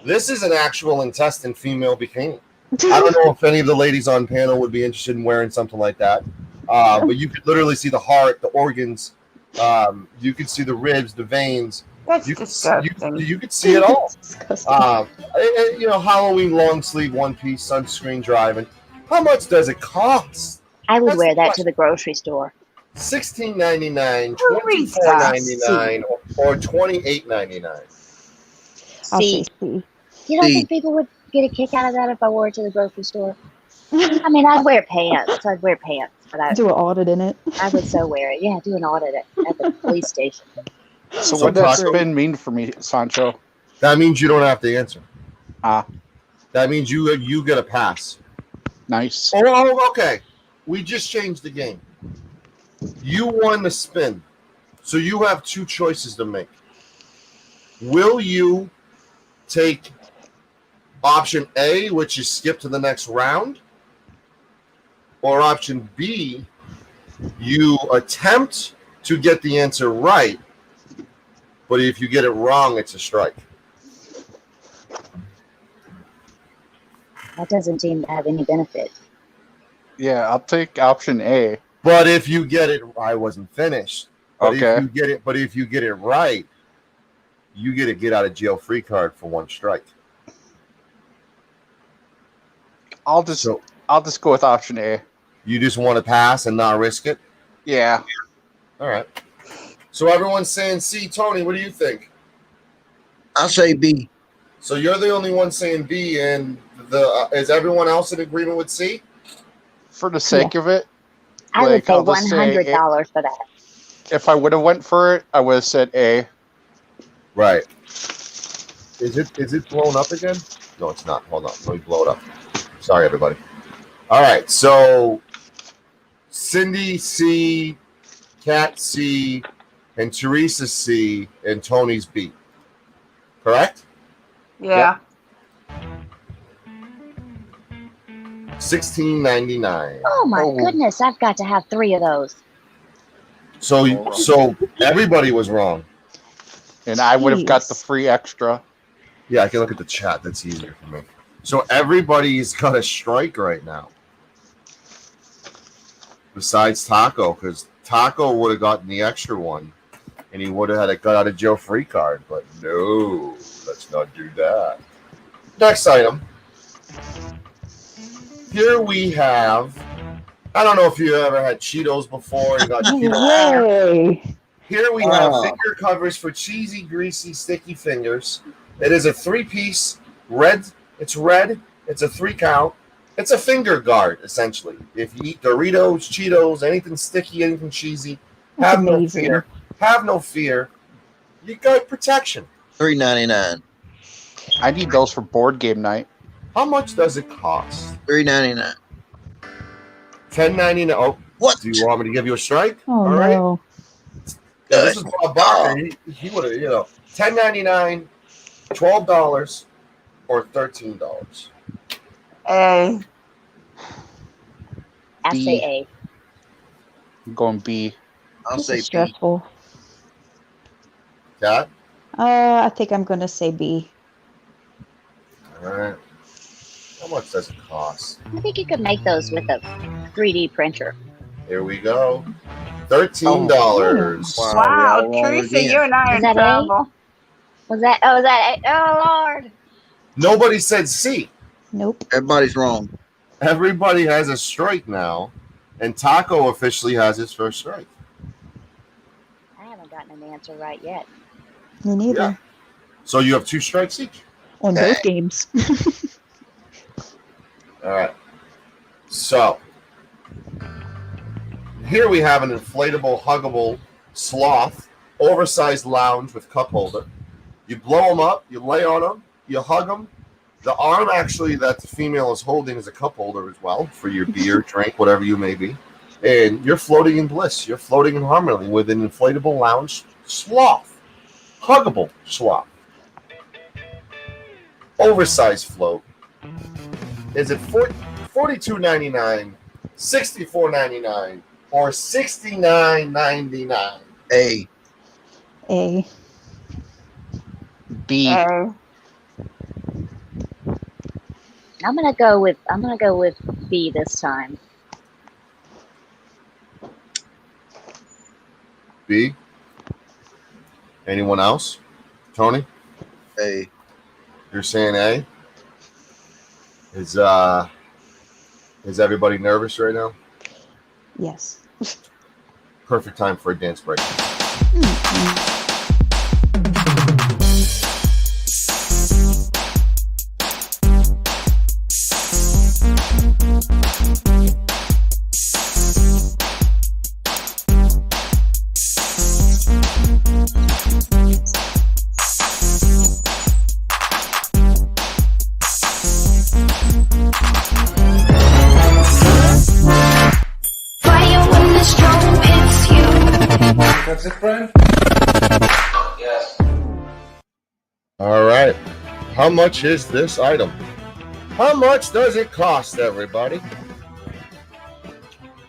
[SPEAKER 2] This is an actual intestine female bikini. I don't know if any of the ladies on panel would be interested in wearing something like that. But you could literally see the heart, the organs. You could see the ribs, the veins.
[SPEAKER 5] That's
[SPEAKER 2] You
[SPEAKER 5] disgusting.
[SPEAKER 2] could see it all.
[SPEAKER 6] Disgusting.
[SPEAKER 2] Halloween long sleeve one piece sunscreen driving. How much does it cost?
[SPEAKER 3] I would
[SPEAKER 2] That's
[SPEAKER 3] wear
[SPEAKER 2] the
[SPEAKER 3] that
[SPEAKER 2] question.
[SPEAKER 3] to the grocery store.
[SPEAKER 2] $16.99,
[SPEAKER 5] Holy
[SPEAKER 2] $24.99, or $28.99.
[SPEAKER 6] I'll
[SPEAKER 3] See,
[SPEAKER 6] say C.
[SPEAKER 3] you don't
[SPEAKER 7] See.
[SPEAKER 3] think people would get a kick out of that if I wore it to the grocery store? I mean, I'd wear pants. But
[SPEAKER 6] Do an audit in it.
[SPEAKER 3] I would so wear it. Yeah, do an audit at the police station.
[SPEAKER 8] So
[SPEAKER 2] So
[SPEAKER 8] what does
[SPEAKER 2] Taco-
[SPEAKER 8] spin mean for me, Sancho?
[SPEAKER 2] That means you don't have to answer.
[SPEAKER 8] Ah,
[SPEAKER 2] That means you get a pass.
[SPEAKER 8] nice.
[SPEAKER 2] Oh, okay. We just changed the game. You won the spin. So you have two choices to make. Will you take option A, which is skip to the next round? Or option B, you attempt to get the answer right, but if you get it wrong, it's a strike.
[SPEAKER 3] That doesn't seem to have any benefit.
[SPEAKER 8] Yeah, I'll take option A.
[SPEAKER 2] But if you get it, I wasn't finished. But
[SPEAKER 8] Okay.
[SPEAKER 2] if you get it right, you get a get out of jail free card for one strike.
[SPEAKER 8] I'll just go with option A.
[SPEAKER 2] You just want to pass and not risk it?
[SPEAKER 8] Yeah.
[SPEAKER 2] All right. So everyone's saying C. Tony, what do you think?
[SPEAKER 7] I'll say B.
[SPEAKER 2] So you're the only one saying B, and is everyone else in agreement with C?
[SPEAKER 8] For the sake of it,
[SPEAKER 3] I would pay
[SPEAKER 8] I'll just say
[SPEAKER 3] $100 for that.
[SPEAKER 8] if I would have went for it, I would have said A.
[SPEAKER 2] Right. Is it blown up again? No, it's not. Hold on. Let me blow it up. Sorry, everybody. All right. So Cindy C, Kat C, and Teresa C, and Tony's B. Correct?
[SPEAKER 5] Yeah.
[SPEAKER 2] $16.99.
[SPEAKER 3] Oh my goodness, I've got to have 3 of those.
[SPEAKER 2] So everybody was wrong.
[SPEAKER 8] And I would have got the free extra.
[SPEAKER 2] Yeah, I can look at the chat. That's easier for me. So everybody's got a strike right now. Besides Taco, because Taco would have gotten the extra one, and he would have had a got out of jail free card. But no, let's not do that. Next item. Here we have. I don't know if you ever had Cheetos before. You got Cheetos.
[SPEAKER 6] Yay.
[SPEAKER 2] Here we have finger covers for cheesy, greasy, sticky fingers. It is a 3-piece red. It's red. It's a 3 count. It's a finger guard, essentially. If you eat Doritos, Cheetos, anything sticky, anything cheesy,
[SPEAKER 6] That's
[SPEAKER 2] have no
[SPEAKER 6] amazing.
[SPEAKER 2] fear. Have no fear. You got protection.
[SPEAKER 7] $3.99.
[SPEAKER 8] I need those for board game night.
[SPEAKER 2] How much does it cost?
[SPEAKER 7] $3.99.
[SPEAKER 2] $10.99. Oh,
[SPEAKER 7] What?
[SPEAKER 2] do you want me to give you a strike?
[SPEAKER 6] Oh,
[SPEAKER 2] All right.
[SPEAKER 6] no.
[SPEAKER 2] Yeah, this is Bob Barker. He would have, $10.99, $12, or $13.
[SPEAKER 5] A.
[SPEAKER 3] I
[SPEAKER 8] B.
[SPEAKER 3] say A.
[SPEAKER 8] I'm going B.
[SPEAKER 7] I'll
[SPEAKER 6] This
[SPEAKER 7] say
[SPEAKER 6] is stressful.
[SPEAKER 2] Cat?
[SPEAKER 6] I think I'm going to say B.
[SPEAKER 2] All right. How much does it cost?
[SPEAKER 3] I think you could make those with a 3D printer.
[SPEAKER 2] Here we go. $13.
[SPEAKER 5] Wow,
[SPEAKER 7] we all wrong
[SPEAKER 5] Teresa,
[SPEAKER 7] again.
[SPEAKER 5] you and I are
[SPEAKER 3] Is
[SPEAKER 5] in
[SPEAKER 3] that A?
[SPEAKER 5] trouble.
[SPEAKER 3] Was that A? Oh, Lord.
[SPEAKER 2] Nobody said C.
[SPEAKER 6] Nope.
[SPEAKER 7] Everybody's wrong.
[SPEAKER 2] Everybody has a strike now, and Taco officially has his first strike.
[SPEAKER 3] I haven't gotten an answer right yet.
[SPEAKER 6] Me neither.
[SPEAKER 2] Yeah. So you have 2 strikes each.
[SPEAKER 6] On both games.
[SPEAKER 2] All right. So here we have an inflatable, huggable sloth, oversized lounge with cup holder. You blow them up, you lay on them, you hug them. The arm actually that the female is holding is a cup holder as well for your beer, drink, whatever you may be. And you're floating in bliss. You're floating in harmony with an inflatable lounge sloth. Huggable sloth. Oversized float. Is it $42.99, $64.99, or $69.99?
[SPEAKER 7] A.
[SPEAKER 6] A.
[SPEAKER 8] B.
[SPEAKER 5] A.
[SPEAKER 3] I'm gonna go with B this time.
[SPEAKER 2] B. Anyone else? Tony?
[SPEAKER 7] A.
[SPEAKER 2] You're saying A? Is everybody nervous right now?
[SPEAKER 6] Yes.
[SPEAKER 2] Perfect time for a dance break. All right. How much is this item? How much does it cost, everybody?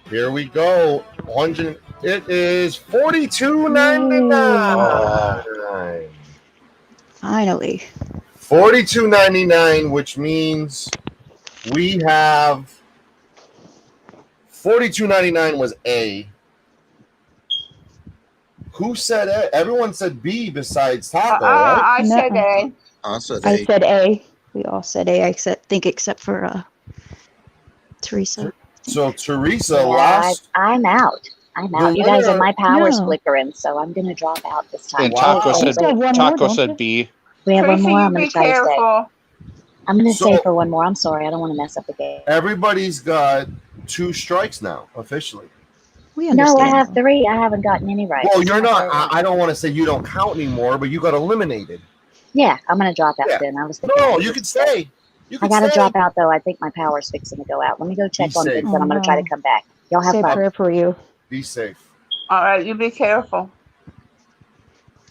[SPEAKER 2] Here we go. It is $42.99.
[SPEAKER 6] Finally.
[SPEAKER 2] $42.99, which means we have $42.99 was A. Who said A? Everyone said B besides Taco, right?
[SPEAKER 5] I said A.
[SPEAKER 7] I said
[SPEAKER 6] I
[SPEAKER 7] A.
[SPEAKER 6] said A. We all said A, except for Teresa.
[SPEAKER 2] So Teresa,
[SPEAKER 3] Yeah,
[SPEAKER 2] last.
[SPEAKER 3] I'm out. I'm
[SPEAKER 2] The
[SPEAKER 3] out. You guys,
[SPEAKER 2] winner-
[SPEAKER 3] my power's
[SPEAKER 6] No.
[SPEAKER 3] flickering, so I'm gonna drop out this time.
[SPEAKER 8] And
[SPEAKER 2] Wow.
[SPEAKER 8] Taco
[SPEAKER 3] Wait,
[SPEAKER 8] said
[SPEAKER 6] You have one more,
[SPEAKER 8] Taco
[SPEAKER 6] don't you?
[SPEAKER 8] said B.
[SPEAKER 3] we have one
[SPEAKER 5] Teresa,
[SPEAKER 3] more.
[SPEAKER 5] you
[SPEAKER 3] I'm gonna
[SPEAKER 5] be
[SPEAKER 3] try to stay.
[SPEAKER 5] careful.
[SPEAKER 3] I'm gonna
[SPEAKER 2] So-
[SPEAKER 3] stay for one more. I'm sorry, I don't want to mess up the game.
[SPEAKER 2] Everybody's got 2 strikes now, officially.
[SPEAKER 6] We
[SPEAKER 3] No,
[SPEAKER 6] understand.
[SPEAKER 3] I have
[SPEAKER 6] though.
[SPEAKER 3] 3. I haven't gotten any right.
[SPEAKER 2] Well, you're not. I don't want to say you don't count anymore, but you got eliminated.
[SPEAKER 3] Yeah, I'm gonna drop out
[SPEAKER 2] Yeah.
[SPEAKER 3] then. I was thinking
[SPEAKER 2] No,
[SPEAKER 3] I
[SPEAKER 2] you
[SPEAKER 3] could
[SPEAKER 2] can stay. You
[SPEAKER 3] I
[SPEAKER 2] can
[SPEAKER 3] gotta
[SPEAKER 2] stay.
[SPEAKER 3] drop out though. I think my power's fixing to go out. Let me go check
[SPEAKER 2] Be
[SPEAKER 3] on
[SPEAKER 2] safe.
[SPEAKER 3] things, and I'm gonna try to come back. Y'all have
[SPEAKER 6] Say a
[SPEAKER 3] fun.
[SPEAKER 6] prayer for you.
[SPEAKER 2] Be safe.
[SPEAKER 5] All right, you be careful.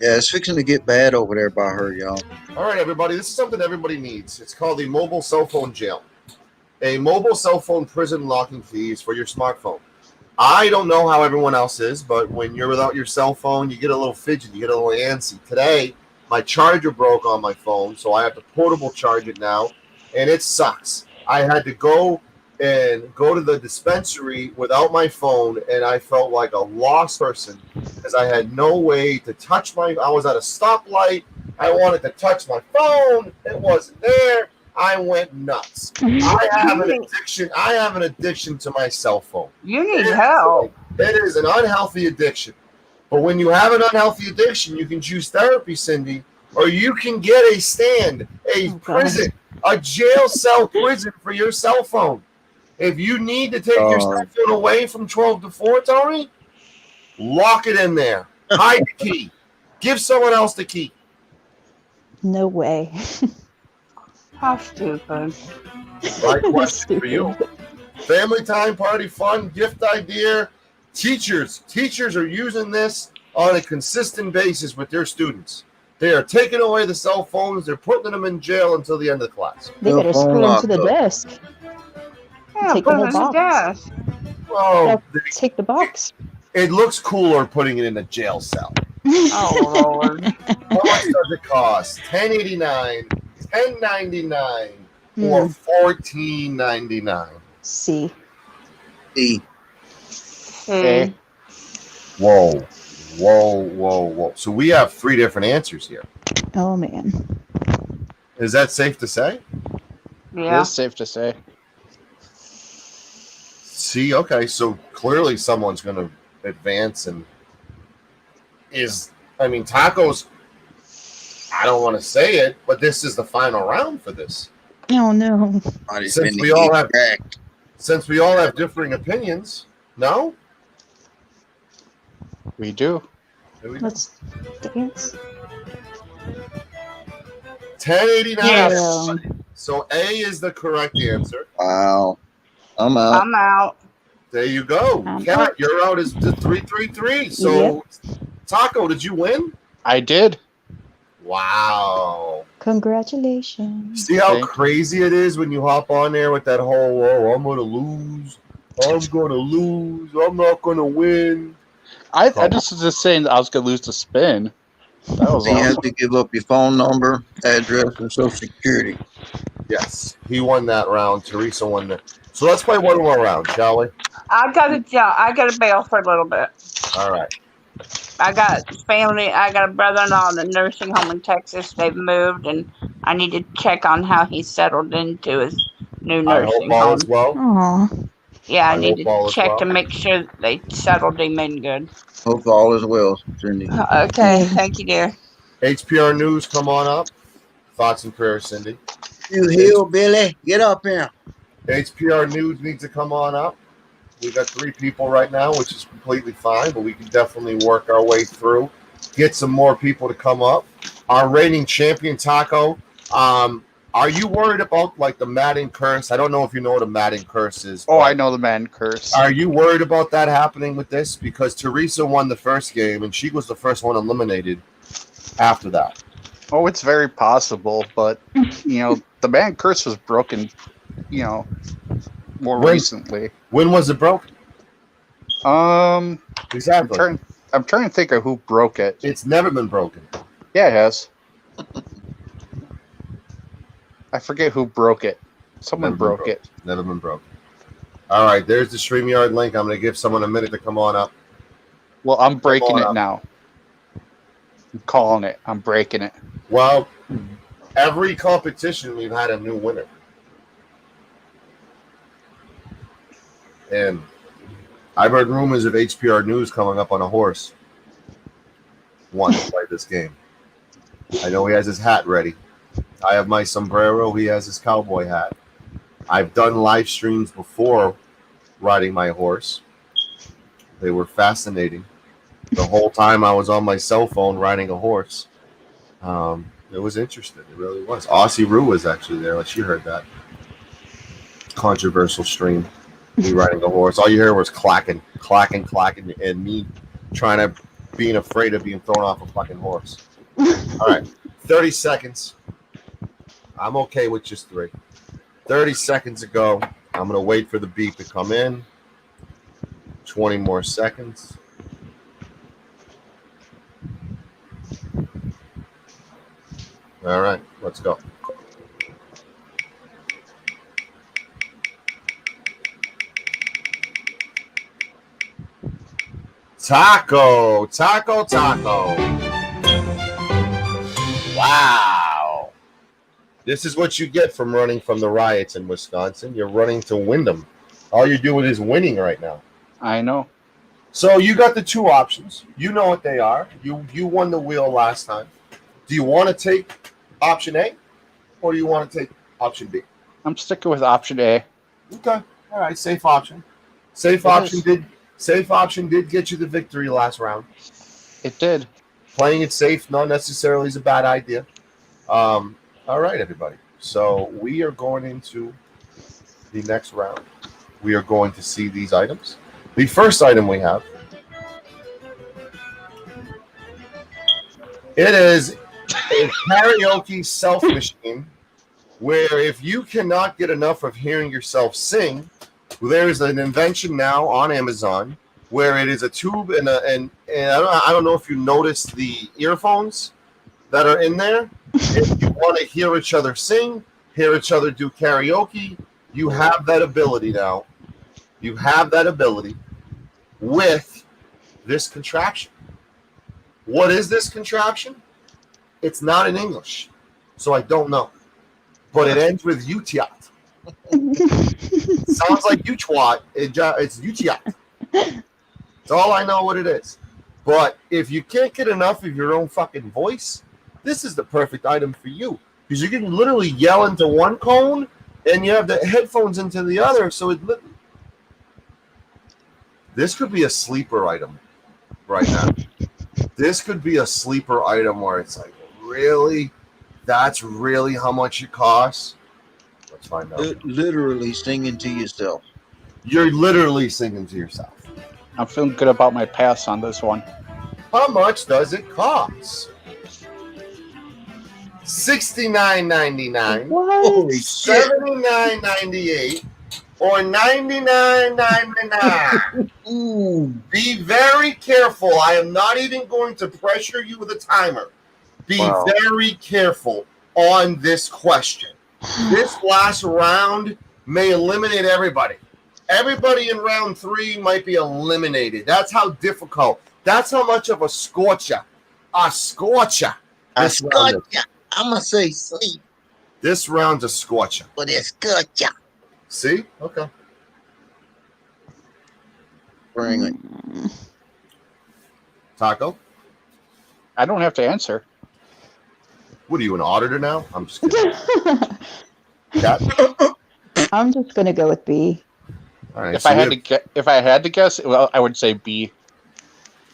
[SPEAKER 7] Yeah, it's fixing to get bad over there by her, y'all.
[SPEAKER 2] All right, everybody. This is something everybody needs. It's called a mobile cell phone jail. A mobile cell phone prison locking fees for your smartphone. I don't know how everyone else is, but when you're without your cell phone, you get a little fidgety, you get a little antsy. Today, my charger broke on my phone, so I have to portable charge it now, and it sucks. I had to go to the dispensary without my phone, and I felt like a lost person because I had no way to touch I was at a stoplight. I wanted to touch my phone. It wasn't there. I went nuts. I have an addiction. I have an addiction to my cell phone.
[SPEAKER 5] You need help.
[SPEAKER 2] It is an unhealthy addiction. But when you have an unhealthy addiction, you can choose therapy, Cindy, or you can get a stand, a prison, a jail cell prison for your cell phone. If you need to take your cell phone away from 12 to 4, Tony, lock it in there. Hide the key. Give someone else the key.
[SPEAKER 6] No way.
[SPEAKER 5] How stupid.
[SPEAKER 2] My question for you. Family time, party, fun, gift idea. Teachers are using this on a consistent basis with their students. They are taking away the cell phones. They're putting them in jail until the end of the class.
[SPEAKER 6] They
[SPEAKER 7] No
[SPEAKER 6] better
[SPEAKER 7] phone
[SPEAKER 6] screw them to the
[SPEAKER 7] locked up.
[SPEAKER 6] desk.
[SPEAKER 5] Yeah,
[SPEAKER 6] Take
[SPEAKER 5] put
[SPEAKER 6] the
[SPEAKER 5] it
[SPEAKER 6] whole
[SPEAKER 5] in the desk.
[SPEAKER 2] Oh,
[SPEAKER 6] Take the box.
[SPEAKER 2] it looks cooler putting it in a jail cell.
[SPEAKER 5] Oh, Lord.
[SPEAKER 2] How much does it cost? $10.89, $10.99, or $14.99?
[SPEAKER 6] C.
[SPEAKER 7] E.
[SPEAKER 5] See?
[SPEAKER 2] Whoa. So we have 3 different answers here.
[SPEAKER 6] Oh man.
[SPEAKER 2] Is that safe to say?
[SPEAKER 5] Yeah.
[SPEAKER 8] It is safe to say.
[SPEAKER 2] See, okay, so clearly someone's going to advance and Tacos, I don't want to say it, but this is the final round for this.
[SPEAKER 6] Oh no.
[SPEAKER 2] Since we all have differing opinions, no?
[SPEAKER 8] We do.
[SPEAKER 2] Here we go.
[SPEAKER 6] Let's dance.
[SPEAKER 2] $10.89.
[SPEAKER 6] Yeah.
[SPEAKER 2] So A is the correct answer.
[SPEAKER 7] Wow. I'm out.
[SPEAKER 5] I'm out.
[SPEAKER 2] There you go. Kat, you're out as the 333. So, Taco, did you win?
[SPEAKER 8] I did.
[SPEAKER 2] Wow.
[SPEAKER 6] Congratulations.
[SPEAKER 2] See how
[SPEAKER 8] Thank you.
[SPEAKER 2] crazy it is when you hop on there with that whole, oh, I'm going to lose. I'm going to lose. I'm not going to win.
[SPEAKER 8] I just was just saying that I was going to lose the spin. That was
[SPEAKER 7] You have
[SPEAKER 8] awesome.
[SPEAKER 7] to give up your phone number, address, and social security.
[SPEAKER 2] Yes, he won that round. Teresa won that. So let's play one more round, shall we?
[SPEAKER 5] I got to bail for a little bit.
[SPEAKER 2] All right.
[SPEAKER 5] I got family. I got a brother-in-law in a nursing home in Texas. They've moved, and I need to check on how he's settled into his new
[SPEAKER 2] I hope
[SPEAKER 5] nursing
[SPEAKER 2] all
[SPEAKER 5] home.
[SPEAKER 2] is well.
[SPEAKER 6] Aw.
[SPEAKER 5] Yeah, I
[SPEAKER 2] I
[SPEAKER 5] need
[SPEAKER 2] hope all
[SPEAKER 5] to
[SPEAKER 2] is
[SPEAKER 5] check
[SPEAKER 2] well.
[SPEAKER 5] to make sure they settled him in good.
[SPEAKER 7] Hope all is well, Cindy.
[SPEAKER 5] Okay, thank you, dear.
[SPEAKER 2] HPR News, come on up. Thoughts and prayers, Cindy.
[SPEAKER 7] You hillbilly, get up here.
[SPEAKER 2] HPR News needs to come on up. We got 3 people right now, which is completely fine, but we can definitely work our way through. Get some more people to come up. Our reigning champion, Taco. Are you worried about like the Madden curse? I don't know if you know what a Madden curse is.
[SPEAKER 8] Oh, I know the man curse.
[SPEAKER 2] Are you worried about that happening with this? Because Teresa won the first game, and she was the first one eliminated after that.
[SPEAKER 8] Oh, it's very possible, but the man curse was broken, more recently.
[SPEAKER 2] When was it broken? Exactly.
[SPEAKER 8] I'm trying to think of who broke it.
[SPEAKER 2] It's never been broken.
[SPEAKER 8] Yeah, it has. I forget who broke it. Someone broke it.
[SPEAKER 2] Never been broken. All right, there's the StreamYard link. I'm going to give someone a minute to come on up.
[SPEAKER 8] Well, I'm breaking it now. I'm calling it. I'm breaking it.
[SPEAKER 2] Well, every competition we've had a new winner. And I've heard rumors of HPR News coming up on a horse. Want to play this game. I know he has his hat ready. I have my sombrero. He has his cowboy hat. I've done live streams before riding my horse. They were fascinating. The whole time I was on my cell phone riding a horse. It was interesting. It really was. Aussie Rue was actually there. Like, she heard that. Controversial stream. Me riding a horse. All you heard was clacking, and me being afraid of being thrown off a fucking horse. All right. 30 seconds. I'm okay with just 3. 30 seconds ago. I'm going to wait for the beep to come in. 20 more seconds. All right, let's go. Taco. Wow. This is what you get from running from the riots in Wisconsin. You're running to win them. All you're doing is winning right now.
[SPEAKER 8] I know.
[SPEAKER 2] So you got the 2 options. You know what they are. You won the wheel last time. Do you want to take option A, or do you want to take option B?
[SPEAKER 8] I'm sticking with option A.
[SPEAKER 2] Okay. All right. Safe option. Safe option did get you the victory last round.
[SPEAKER 8] It did.
[SPEAKER 2] Playing it safe not necessarily is a bad idea. All right, everybody. So we are going into the next round. We are going to see these items. The first item we have, it is a karaoke self machine, where if you cannot get enough of hearing yourself sing, there is an invention now on Amazon where it is a tube and I don't know if you noticed the earphones that are in there. If you want to hear each other sing, hear each other do karaoke, you have that ability now. You have that ability with this contraption. What is this contraption? It's not in English, so I don't know. But it ends with utiat. Sounds like utwat. It's utiat. That's all I know what it is. But if you can't get enough of your own fucking voice, this is the perfect item for you. Because you can literally yell into one cone, and you have the headphones into the other, so this could be a sleeper item right now. This could be a sleeper item where it's like, really? That's really how much it costs? Let's find out.
[SPEAKER 7] Literally singing to yourself.
[SPEAKER 2] You're literally singing to yourself.
[SPEAKER 8] I'm feeling good about my pass on this one.
[SPEAKER 2] How much does it cost? $69.99,
[SPEAKER 7] Holy shit.
[SPEAKER 2] $79.98, or $99.99.
[SPEAKER 7] Ooh.
[SPEAKER 2] Be very careful. I am not even going to pressure you with a timer. Be very careful on this question. This last round may eliminate everybody. Everybody in round 3 might be eliminated. That's how difficult. That's how much of a scorcher. A scorcher.
[SPEAKER 7] I scorcher. I'm going to say sleep,
[SPEAKER 2] This round's a scorcher.
[SPEAKER 7] but it's scorcher.
[SPEAKER 2] See? Okay.
[SPEAKER 7] Bring it.
[SPEAKER 2] Taco?
[SPEAKER 8] I don't have to answer.
[SPEAKER 2] What are you, an auditor now? I'm just kidding. Cat?
[SPEAKER 6] I'm just gonna go with B.
[SPEAKER 2] All right.
[SPEAKER 8] If I had to guess, well, I would say B.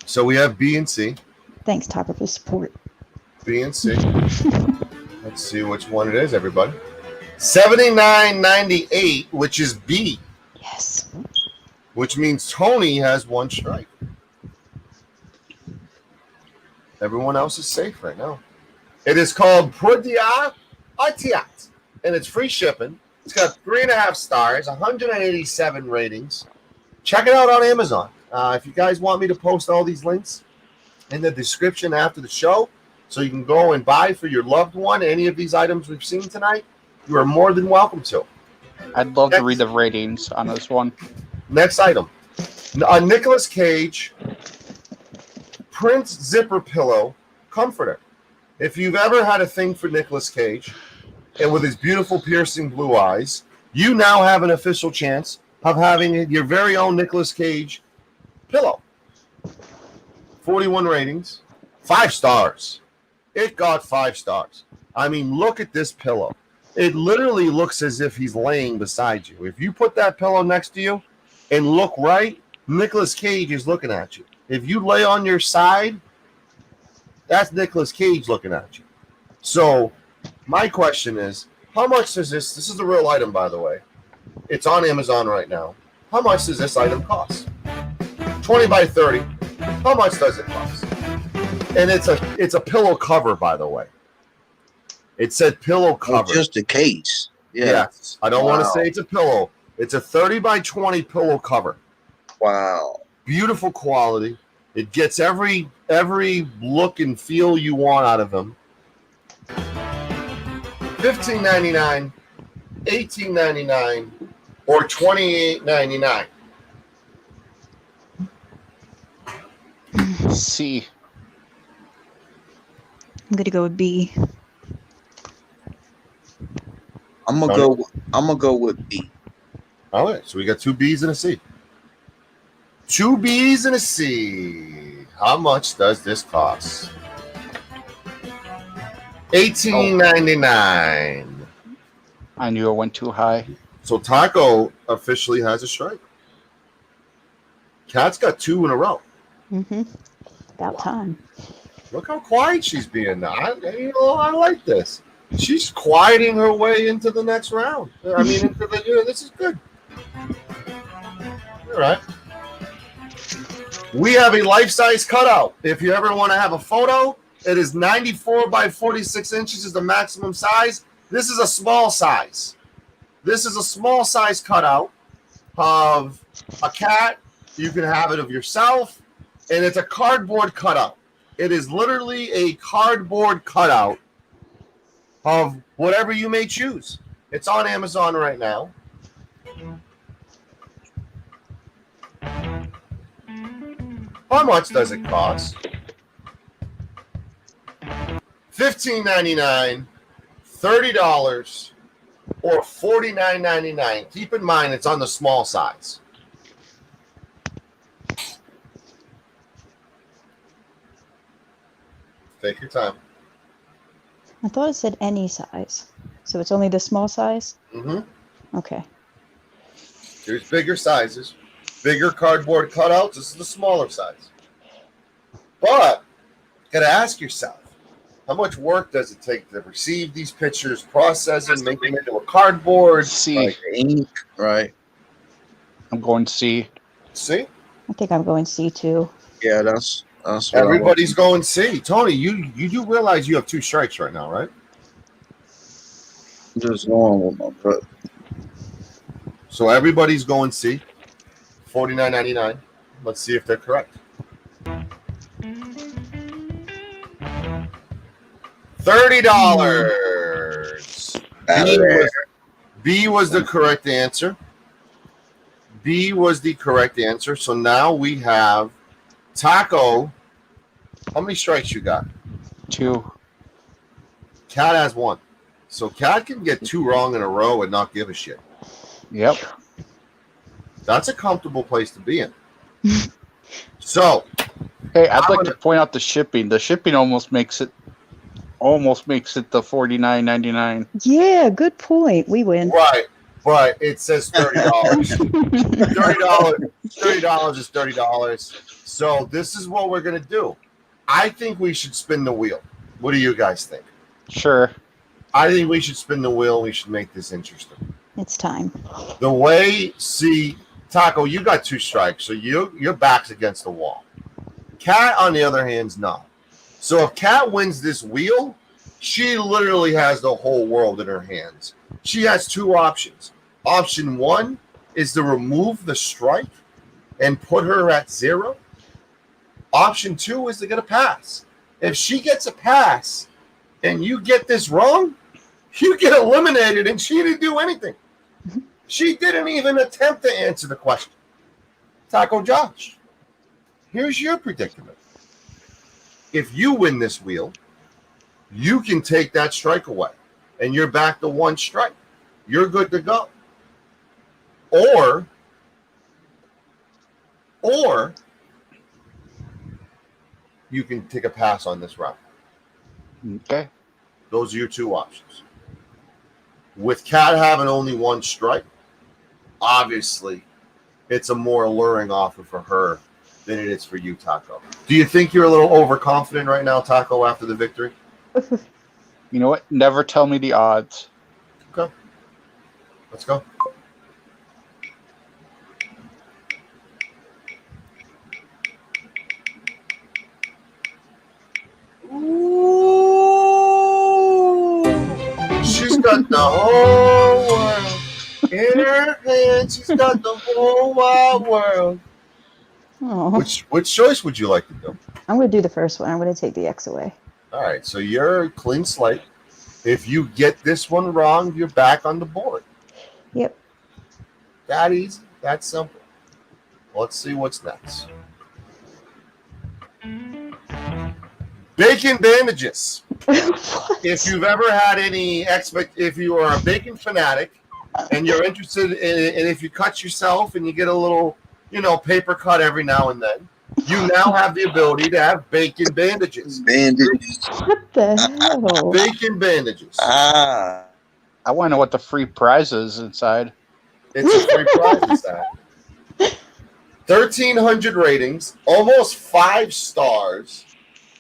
[SPEAKER 2] So we have B and C.
[SPEAKER 6] Thanks, Topper, for support.
[SPEAKER 2] B and C. Let's see which one it is, everybody. $79.98, which is B,
[SPEAKER 6] Yes.
[SPEAKER 2] which means Tony has 1 strike. Everyone else is safe right now. It is called Prudia Atiat, and it's free shipping. It's got 3.5 stars, 187 ratings. Check it out on Amazon. If you guys want me to post all these links in the description after the show, so you can go and buy for your loved one any of these items we've seen tonight, you are more than welcome to.
[SPEAKER 8] I'd love to read the ratings on this one.
[SPEAKER 2] Next item. A Nicolas Cage Prince zipper pillow comforter. If you've ever had a thing for Nicolas Cage, and with his beautiful piercing blue eyes, you now have an official chance of having your very own Nicolas Cage pillow. 41 ratings, 5 stars. It got 5 stars. I mean, look at this pillow. It literally looks as if he's laying beside you. If you put that pillow next to you and look right, Nicolas Cage is looking at you. If you lay on your side, that's Nicolas Cage looking at you. So my question is, how much does this is a real item, by the way. It's on Amazon right now. How much does this item cost? 20 by 30. How much does it cost? And it's a pillow cover, by the way. It said pillow cover.
[SPEAKER 7] Oh, just a case. Yeah.
[SPEAKER 2] Yes. I don't want to say it's a pillow. It's a 30 by 20 pillow cover.
[SPEAKER 7] Wow.
[SPEAKER 2] Beautiful quality. It gets every look and feel you want out of them. $15.99, $18.99, or $28.99.
[SPEAKER 8] C.
[SPEAKER 6] I'm gonna go with B.
[SPEAKER 7] I'm gonna go with B.
[SPEAKER 2] All right, so we got 2 B's and a C. 2 B's and a C. How much does this cost? $18.99.
[SPEAKER 8] I knew it went too high.
[SPEAKER 2] So Taco officially has a strike. Kat's got 2 in a row.
[SPEAKER 6] Mm-hmm. About time.
[SPEAKER 2] Look how quiet she's being now. I like this. She's quieting her way into the next round. I mean, into the this is good. All right. We have a life-size cutout. If you ever want to have a photo, it is 94 by 46 inches is the maximum size. This is a small size. This is a small size cutout of a cat. You can have it of yourself, and it's a cardboard cutout. It is literally a cardboard cutout of whatever you may choose. It's on Amazon right now. How much does it cost? $15.99, $30, or $49.99. Keep in mind it's on the small size. Take your time.
[SPEAKER 6] I thought it said any size. So it's only the small size?
[SPEAKER 2] Mm-hmm.
[SPEAKER 6] Okay.
[SPEAKER 2] There's bigger sizes. Bigger cardboard cutouts. This is the smaller size. But you got to ask yourself, how much work does it take to receive these pictures, process them, make them into a cardboard?
[SPEAKER 8] C.
[SPEAKER 7] Like ink, right?
[SPEAKER 8] I'm going C.
[SPEAKER 2] See?
[SPEAKER 6] I think I'm going C too.
[SPEAKER 7] Yeah, that's what
[SPEAKER 2] Everybody's going C. Tony, you do realize you have 2 strikes right now, right?
[SPEAKER 7] I'm just going with my brother.
[SPEAKER 2] So everybody's going C. $49.99. Let's see if they're correct. $30. B was the correct answer. B was the correct answer. So now we have Taco. How many strikes you got?
[SPEAKER 8] 2.
[SPEAKER 2] Cat has 1. So Cat can get 2 wrong in a row and not give a shit.
[SPEAKER 8] Yep.
[SPEAKER 2] That's a comfortable place to be in. So,
[SPEAKER 8] Hey, I'd like to point out the shipping. The shipping almost makes it the $49.99.
[SPEAKER 6] Yeah, good point. We win.
[SPEAKER 2] right, but it says $30. $30 is $30. So this is what we're gonna do. I think we should spin the wheel. What do you guys think?
[SPEAKER 8] Sure.
[SPEAKER 2] I think we should spin the wheel. We should make this interesting.
[SPEAKER 6] It's time.
[SPEAKER 2] The way, see, Taco, you got 2 strikes, so your back's against the wall. Cat, on the other hand, is not. So if Cat wins this wheel, she literally has the whole world in her hands. She has 2 options. Option 1 is to remove the strike and put her at 0. Option 2 is to get a pass. If she gets a pass and you get this wrong, you get eliminated, and she didn't do anything. She didn't even attempt to answer the question. Taco Josh, here's your predicament. If you win this wheel, you can take that strike away, and you're back to 1 strike. You're good to go. Or you can take a pass on this round.
[SPEAKER 8] Okay.
[SPEAKER 2] Those are your 2 options. With Kat having only 1 strike, obviously, it's a more alluring offer for her than it is for you, Taco. Do you think you're a little overconfident right now, Taco, after the victory?
[SPEAKER 8] You know what? Never tell me the odds.
[SPEAKER 2] Okay. Let's go. Ooh, she's got the whole world in her hand. She's got the whole wide world.
[SPEAKER 6] Oh,
[SPEAKER 2] Which choice would you like to do?
[SPEAKER 6] I'm going to do the first one. I'm going to take the X away.
[SPEAKER 2] All right, so you're a clean slate. If you get this one wrong, you're back on the board.
[SPEAKER 6] Yep.
[SPEAKER 2] That easy. That simple. Let's see what's next. Bacon bandages.
[SPEAKER 6] What?
[SPEAKER 2] If you've ever had any if you are a bacon fanatic and you're interested in, and if you cut yourself and you get a little, paper cut every now and then, you now have the ability to have bacon bandages.
[SPEAKER 7] Bandages.
[SPEAKER 6] What the hell?
[SPEAKER 2] Bacon bandages.
[SPEAKER 7] Ah.
[SPEAKER 8] I want to know what the free prize is inside.
[SPEAKER 2] It's a free prize inside. 1,300 ratings, almost 5 stars.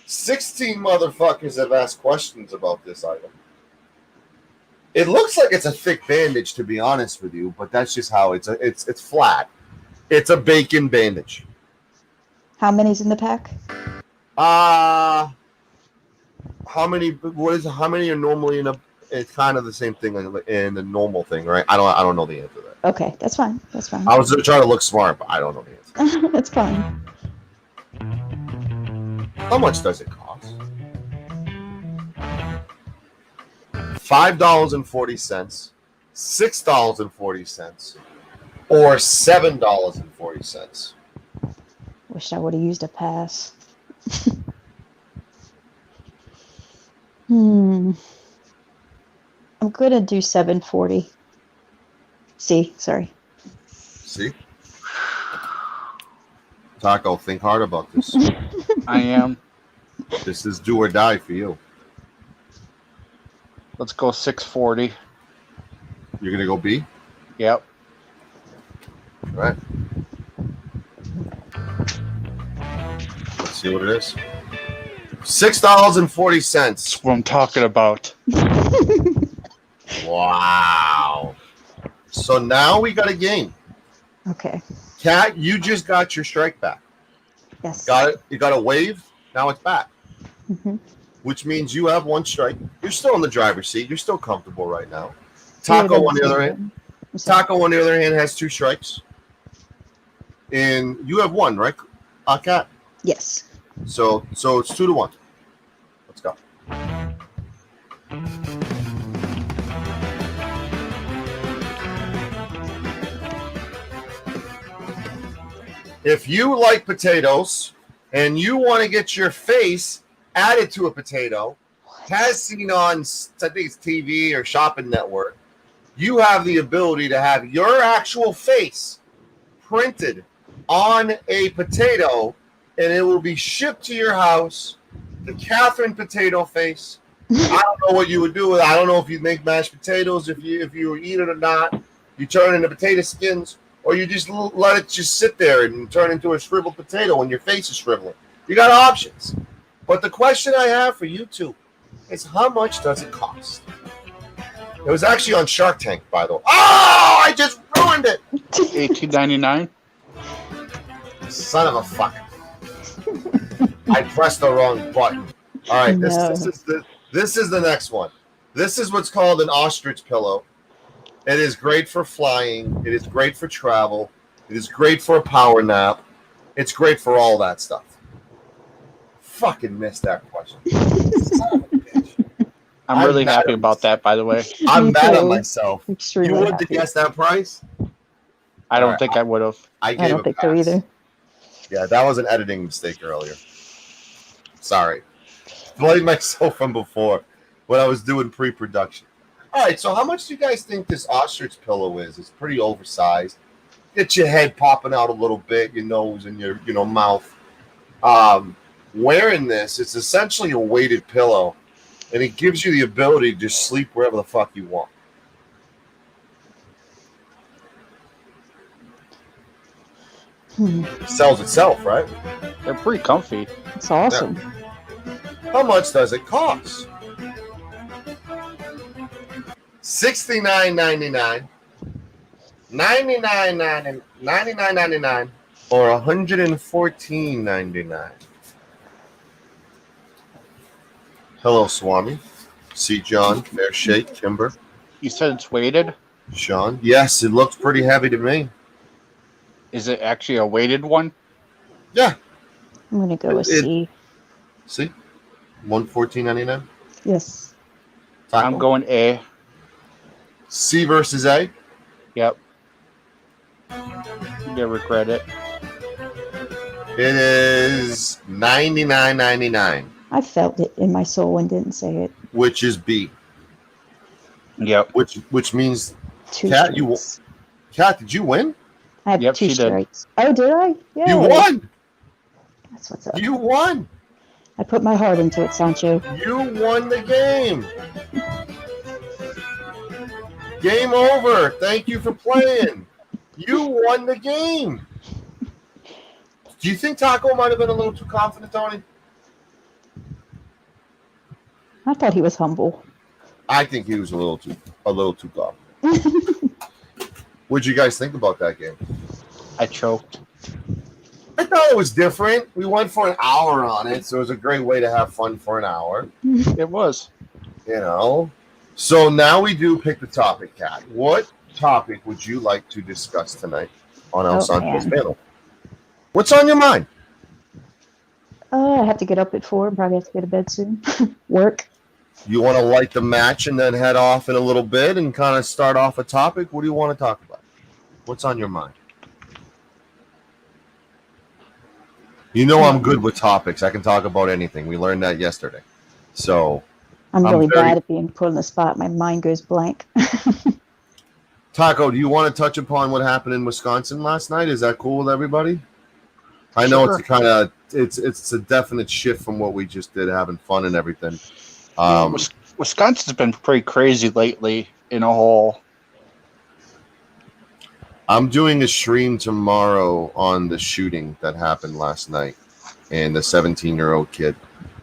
[SPEAKER 2] 16 motherfuckers have asked questions about this item. It looks like it's a thick bandage, to be honest with you, but that's just how it's flat. It's a bacon bandage.
[SPEAKER 6] How many's in the pack?
[SPEAKER 2] How many are normally in a? It's kind of the same thing in the normal thing, right? I don't know the answer to that.
[SPEAKER 6] Okay, that's fine. That's fine.
[SPEAKER 2] I was trying to look smart, but I don't know the answer.
[SPEAKER 6] That's fine.
[SPEAKER 2] How much does it cost? $5.40, $6.40, or $7.40.
[SPEAKER 6] Wish I would have used a pass. I'm gonna do 740. Sorry.
[SPEAKER 2] See? Taco, think hard about this.
[SPEAKER 8] I am.
[SPEAKER 2] This is do or die for you.
[SPEAKER 8] Let's go 640.
[SPEAKER 2] You're gonna go B?
[SPEAKER 8] Yep.
[SPEAKER 2] All right. Let's see what it is. $6.40.
[SPEAKER 8] That's what I'm talking about.
[SPEAKER 2] Wow. So now we got a game.
[SPEAKER 6] Okay.
[SPEAKER 2] Kat, you just got your strike back.
[SPEAKER 6] Yes.
[SPEAKER 2] Got it? You got a wave. Now it's back.
[SPEAKER 6] Mm-hmm.
[SPEAKER 2] Which means you have 1 strike. You're still in the driver's seat. You're still comfortable right now. Taco, on the other hand, has 2 strikes. And you have 1, right, Kat?
[SPEAKER 6] Yes.
[SPEAKER 2] So it's 2-1. Let's go. If you like potatoes and you want to get your face added to a potato, as seen on, I think it's TV or Shopping Network, you have the ability to have your actual face printed on a potato, and it will be shipped to your house. The Catherine potato face. I don't know what you would do with it. I don't know if you make mashed potatoes, if you eat it or not. You turn it into potato skins, or you just let it just sit there and turn into a shriveled potato when your face is shriveling. You got options. But the question I have for you two is, how much does it cost? It was actually on Shark Tank, by the way. Oh, I just ruined it.
[SPEAKER 8] $18.99.
[SPEAKER 2] Son of a fuck. I pressed the wrong button. All right, this is the next one. This is what's called an ostrich pillow. It is great for flying. It is great for travel. It is great for a power nap. It's great for all that stuff. Fucking missed that question. Son of a bitch.
[SPEAKER 8] I'm really happy about that, by the way.
[SPEAKER 2] I'm
[SPEAKER 6] Me
[SPEAKER 2] mad at
[SPEAKER 6] too.
[SPEAKER 2] myself.
[SPEAKER 6] Extremely
[SPEAKER 2] You would
[SPEAKER 6] happy.
[SPEAKER 2] have guessed that price?
[SPEAKER 8] I don't think I would have.
[SPEAKER 2] I
[SPEAKER 6] I don't think so either.
[SPEAKER 2] Yeah, that was an editing mistake earlier. Sorry. Blame myself from before when I was doing pre-production. All right, so how much do you guys think this ostrich pillow is? It's pretty oversized. Get your head popping out a little bit, your nose and your mouth. Wearing this, it's essentially a weighted pillow, and it gives you the ability to just sleep wherever the fuck you want. It sells itself, right?
[SPEAKER 8] They're pretty comfy.
[SPEAKER 6] It's awesome.
[SPEAKER 2] How much does it cost? $69.99, $99.99, or $114.99. Hello, Swami. See John, Fair Shake, Kimber,
[SPEAKER 8] You said it's weighted?
[SPEAKER 2] Sean. Yes, it looks pretty heavy to me.
[SPEAKER 8] Is it actually a weighted one?
[SPEAKER 2] Yeah.
[SPEAKER 6] I'm gonna go with C.
[SPEAKER 2] See? $114.99.
[SPEAKER 6] Yes.
[SPEAKER 2] Taco?
[SPEAKER 8] I'm going A.
[SPEAKER 2] C versus A.
[SPEAKER 8] Yep. You regret it.
[SPEAKER 2] It is $99.99,
[SPEAKER 6] I felt it in my soul and didn't say it.
[SPEAKER 2] which is B.
[SPEAKER 8] Yep.
[SPEAKER 2] Which means,
[SPEAKER 6] Two
[SPEAKER 2] Kat,
[SPEAKER 6] strikes.
[SPEAKER 2] Kat, did you win?
[SPEAKER 6] I have
[SPEAKER 8] Yep,
[SPEAKER 6] two
[SPEAKER 8] she did.
[SPEAKER 6] strikes. Oh, did I? Yeah.
[SPEAKER 2] You won.
[SPEAKER 6] That's what's up.
[SPEAKER 2] You won.
[SPEAKER 6] I put my heart into it, Sancho.
[SPEAKER 2] You won the game. Game over. Thank you for playing. You won the game. Do you think Taco might have been a little too confident, Tony?
[SPEAKER 6] I thought he was humble.
[SPEAKER 2] I think he was a little too confident. What'd you guys think about that game?
[SPEAKER 8] I choked.
[SPEAKER 2] I thought it was different. We went for an hour on it, so it was a great way to have fun for an hour.
[SPEAKER 8] It was.
[SPEAKER 2] You know. So now we do pick the topic, Kat. What topic would you like to discuss tonight on El Santos panel? What's on your mind?
[SPEAKER 6] I have to get up at 4 and probably have to go to bed soon. Work.
[SPEAKER 2] You want to light the match and then head off in a little bit and kind of start off a topic? What do you want to talk about? What's on your mind? You know I'm good with topics. I can talk about anything. We learned that yesterday. So
[SPEAKER 6] I'm really bad at being put on the spot. My mind goes blank.
[SPEAKER 2] Taco, do you want to touch upon what happened in Wisconsin last night? Is that cool with everybody? I know
[SPEAKER 8] Sure.
[SPEAKER 2] it's kind of it's a definite shift from what we just did, having fun and everything.
[SPEAKER 8] Wisconsin's been pretty crazy lately in a whole.
[SPEAKER 2] I'm doing a stream tomorrow on the shooting that happened last night and the 17-year-old kid.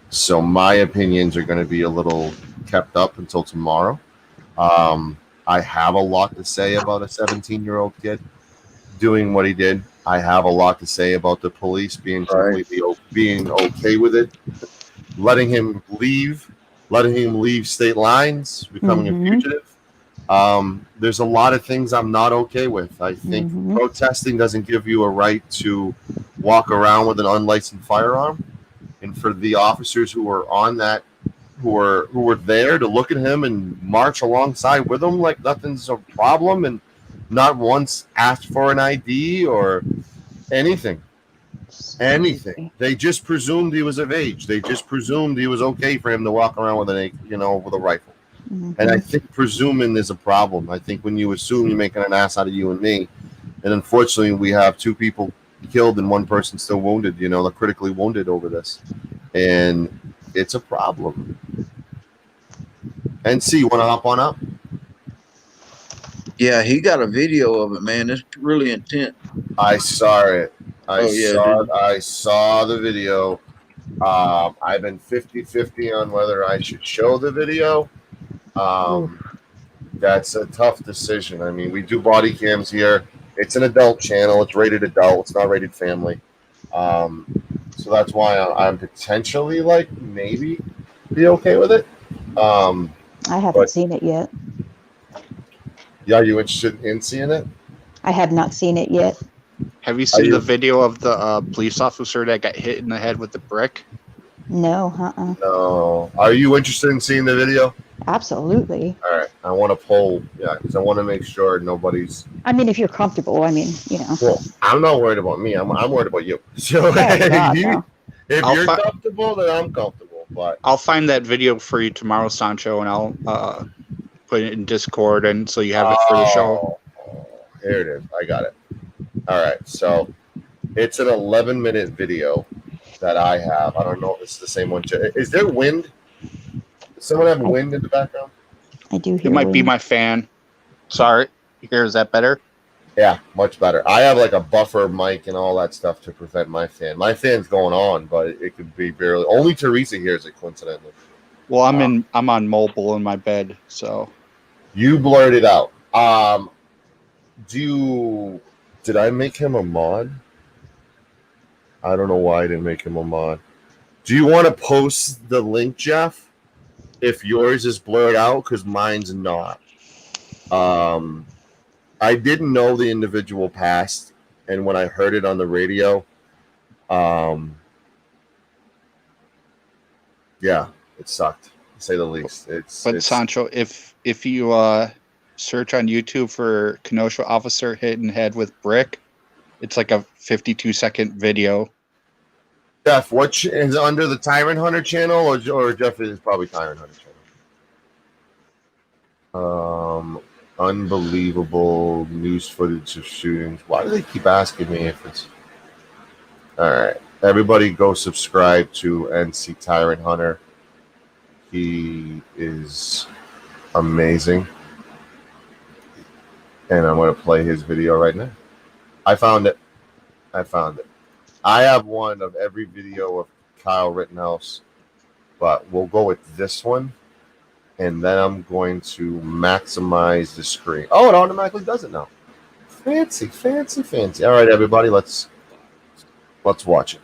[SPEAKER 2] So my opinions are going to be a little kept up until tomorrow. I have a lot to say about a 17-year-old kid doing what he did. I have a lot to say about the police being completely being okay with it, letting him leave state lines, becoming a fugitive. There's a lot of things I'm not okay with. I think protesting doesn't give you a right to walk around with an unlicensed firearm. And for the officers who were on that, who were there to look at him and march alongside with him like nothing's a problem, and not once asked for an ID or anything. They just presumed he was of age. They just presumed he was okay for him to walk around with a rifle. And I think presuming is a problem. I think when you assume, you're making an ass out of you and me. And unfortunately, we have 2 people killed and 1 person still wounded, they're critically wounded over this. And it's a problem. And you want to hop on up?
[SPEAKER 7] Yeah, he got a video of it, man. It's really intense.
[SPEAKER 2] I saw it.
[SPEAKER 7] Dude.
[SPEAKER 2] I saw the video. I've been 50-50 on whether I should show the video. That's a tough decision. I mean, we do body cams here. It's an adult channel. It's rated adult. It's not rated family. So that's why I'm potentially maybe be okay with it.
[SPEAKER 6] I haven't seen it yet.
[SPEAKER 2] Yeah, are you interested in seeing it?
[SPEAKER 6] I have not seen it yet.
[SPEAKER 8] Have you seen the video of the police officer that got hit in the head with the brick?
[SPEAKER 6] No,
[SPEAKER 2] No. Are you interested in seeing the video?
[SPEAKER 6] Absolutely.
[SPEAKER 2] All right. I want to poll, because I want to make sure nobody's.
[SPEAKER 6] I mean, if you're comfortable,
[SPEAKER 2] Well, I'm not worried about me. I'm worried about you. So
[SPEAKER 6] Oh, God, no.
[SPEAKER 2] If
[SPEAKER 8] I'll
[SPEAKER 2] you're
[SPEAKER 8] fi-
[SPEAKER 2] comfortable, then I'm comfortable. But
[SPEAKER 8] I'll find that video for you tomorrow, Sancho, and I'll put it in Discord, and so you have it for the show.
[SPEAKER 2] Here it is. I got it. All right. So it's an 11-minute video that I have. I don't know if it's the same one. Is there wind? Does someone have wind in the background?
[SPEAKER 6] I do hear
[SPEAKER 8] It might be
[SPEAKER 6] wind.
[SPEAKER 8] my fan. Sorry. Here, is that better?
[SPEAKER 2] Yeah, much better. I have like a buffer mic and all that stuff to prevent my fan. My fan's going on, but it could be barely. Only Teresa hears it, coincidentally.
[SPEAKER 8] Well, I'm on mobile in my bed, so
[SPEAKER 2] You blurted out. Did I make him a mod? I don't know why I didn't make him a mod. Do you want to post the link, Jeff? If yours is blurred out, because mine's not. I didn't know the individual passed, and when I heard it on the radio, yeah, it sucked, to say the least.
[SPEAKER 8] But Sancho, if you search on YouTube for Kenosha officer hit in head with brick, it's like a 52-second video.
[SPEAKER 2] Jeff, what is under the Tyrant Hunter channel, or Jeff is probably Tyrant Hunter channel? Unbelievable news footage of shootings. Why do they keep asking me if it's... All right. Everybody go subscribe to NC Tyrant Hunter. He is amazing. And I'm going to play his video right now. I found it. I have one of every video of Kyle Rittenhouse, but we'll go with this one. And then I'm going to maximize the screen. Oh, it automatically does it now. Fancy, fancy, fancy. All right, everybody, let's watch it.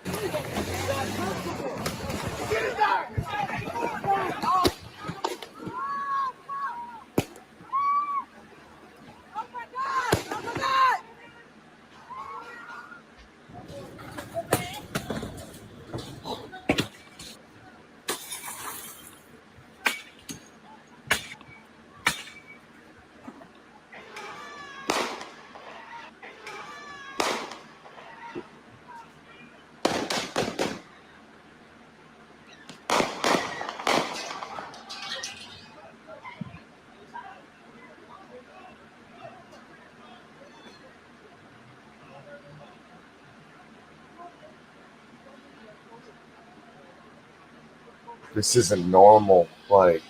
[SPEAKER 2] This isn't normal. Like,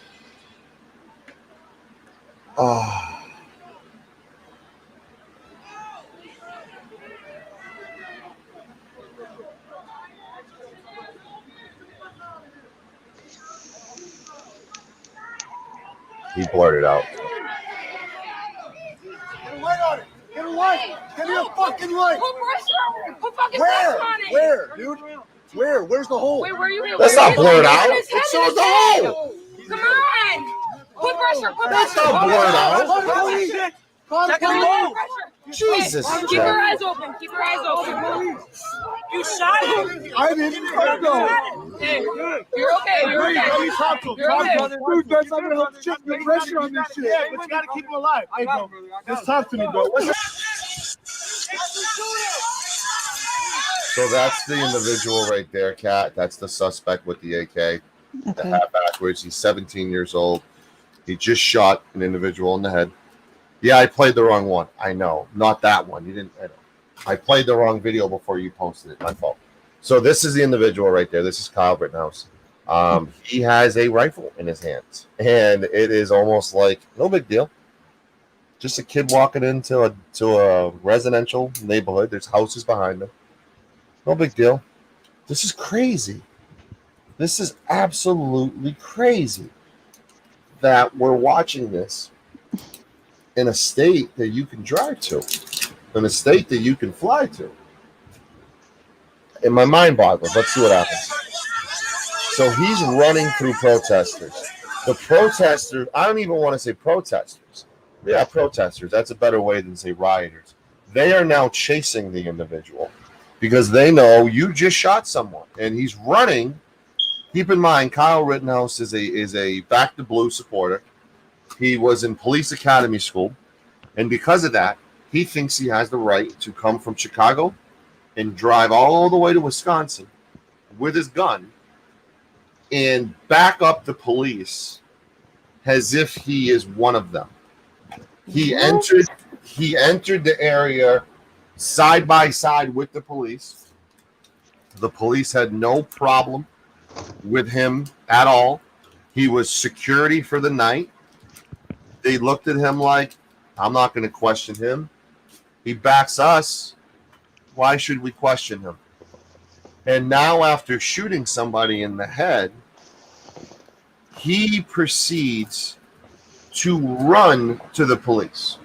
[SPEAKER 2] he blurted out.
[SPEAKER 9] Get a light on it. Get a light. Give me a fucking light.
[SPEAKER 10] Put pressure on it. Put fucking
[SPEAKER 9] Where?
[SPEAKER 10] pressure on it.
[SPEAKER 9] Where, dude? Where? Where's the hole?
[SPEAKER 10] Wait, where are you?
[SPEAKER 2] That's not blurred out. It shows the hole.
[SPEAKER 10] Come on. Put pressure. Put
[SPEAKER 2] That's
[SPEAKER 10] pressure.
[SPEAKER 2] not blurred out.
[SPEAKER 9] Calm.
[SPEAKER 2] Jesus.
[SPEAKER 10] Keep your eyes open. Keep your eyes open. You shot him.
[SPEAKER 9] I didn't know.
[SPEAKER 10] Hey, you're okay. You're okay.
[SPEAKER 9] Let me talk to him.
[SPEAKER 10] You're okay.
[SPEAKER 9] Dude, that's not gonna help shift the pressure on this shit. Yeah, but you gotta keep him alive. Hey, bro. Just talk to me, bro.
[SPEAKER 2] So that's the individual right there, Kat. That's the suspect with the AK. The
[SPEAKER 6] Okay.
[SPEAKER 2] hat backwards. He's 17 years old. He just shot an individual in the head. Yeah, I played the wrong one. I know. Not that one. You didn't. I played the wrong video before you posted it. My fault. So this is the individual right there. This is Kyle Rittenhouse. He has a rifle in his hands, and it is almost like no big deal. Just a kid walking into a residential neighborhood. There's houses behind him. No big deal. This is crazy. This is absolutely crazy that we're watching this in a state that you can drive to, in a state that you can fly to. And my mind boggles. Let's see what happens. So he's running through protesters. The protesters, I don't even want to say protesters. Yeah, protesters. That's a better way than say rioters. They are now chasing the individual because they know you just shot someone and he's running. Keep in mind, Kyle Rittenhouse is a Back to Blue supporter. He was in police academy school, and because of that, he thinks he has the right to come from Chicago and drive all the way to Wisconsin with his gun and back up the police as if he is one of them. He entered the area side by side with the police. The police had no problem with him at all. He was security for the night. They looked at him like, I'm not going to question him. He backs us. Why should we question him? And now, after shooting somebody in the head, he proceeds to run to the police.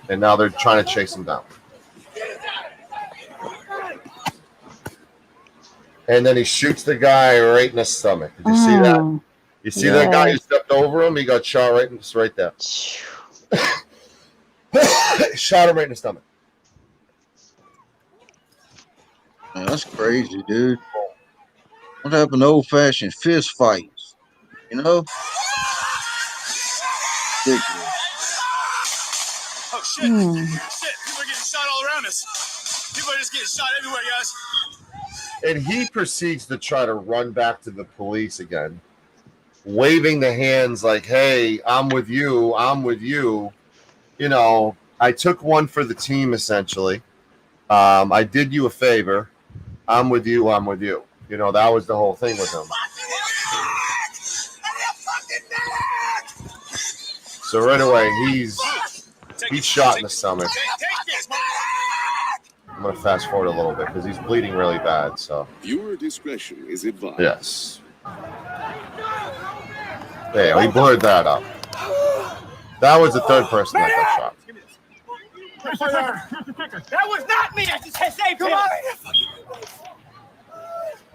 [SPEAKER 2] And now they're trying to chase him down. And then he shoots the guy right in the stomach. Did you see that? You see that guy who stepped over him? He got shot right there. Shot him right in the stomach.
[SPEAKER 7] Man, that's crazy, dude. What happened to old-fashioned fist fights? You know? Ridiculous.
[SPEAKER 9] Oh, shit. Shit. People are getting shot all around us. People are just getting shot everywhere, guys.
[SPEAKER 2] And he proceeds to try to run back to the police again, waving the hands like, hey, I'm with you. I'm with you. You know, I took one for the team, essentially. I did you a favor. I'm with you. I'm with you. You know, that was the whole thing with him. So right away, he's shot in the stomach. I'm going to fast forward a little bit because he's bleeding really bad. So
[SPEAKER 11] viewer discretion is advised.
[SPEAKER 2] Yes. Yeah, we blurred that up. That was the third person that got shot.
[SPEAKER 10] That was not me. I just had saved him.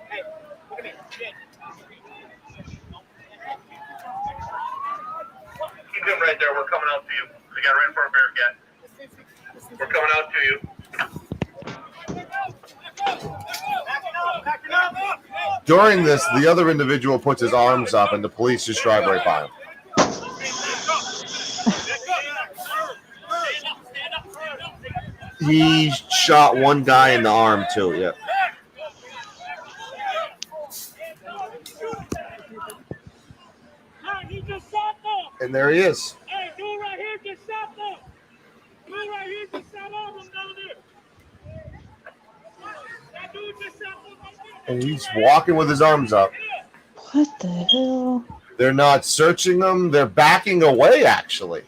[SPEAKER 10] Hey, look at me.
[SPEAKER 12] Keep him right there. We're coming out to you. We got right for a Bearcat. We're coming out to you.
[SPEAKER 2] During this, the other individual puts his arms up and the police just drive right by him. He shot one guy in the arm too, yeah. And there he is.
[SPEAKER 10] Hey, dude right here just shot them. Dude right here just shot all of them down there. That dude just shot them right there.
[SPEAKER 2] And he's walking with his arms up.
[SPEAKER 6] What the hell?
[SPEAKER 2] They're not searching them. They're backing away, actually.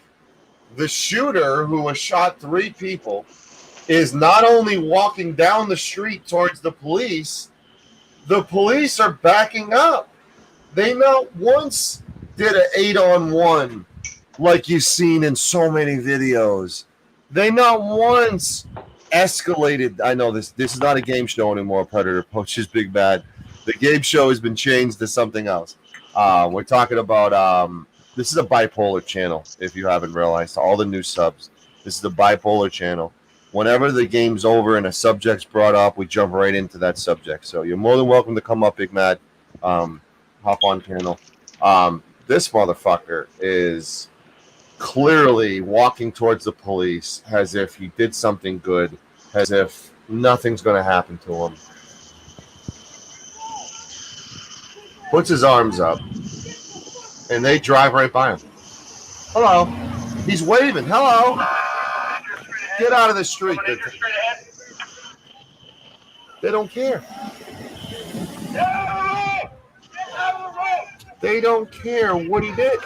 [SPEAKER 2] The shooter, who has shot 3 people, is not only walking down the street towards the police are backing up. They not once did an 8-on-1 like you've seen in so many videos. They not once escalated. I know this is not a game show anymore, Predator Poaches Big Bad. The game show has been changed to something else. We're talking about this is a bipolar channel, if you haven't realized. All the new subs. This is a bipolar channel. Whenever the game's over and a subject's brought up, we jump right into that subject. So you're more than welcome to come up, Big Mad. Hop on channel. This motherfucker is clearly walking towards the police as if he did something good, as if nothing's going to happen to him. Puts his arms up, and they drive right by him. Hello. He's waving. Hello. Get out of the street. They don't care. They don't care what he did.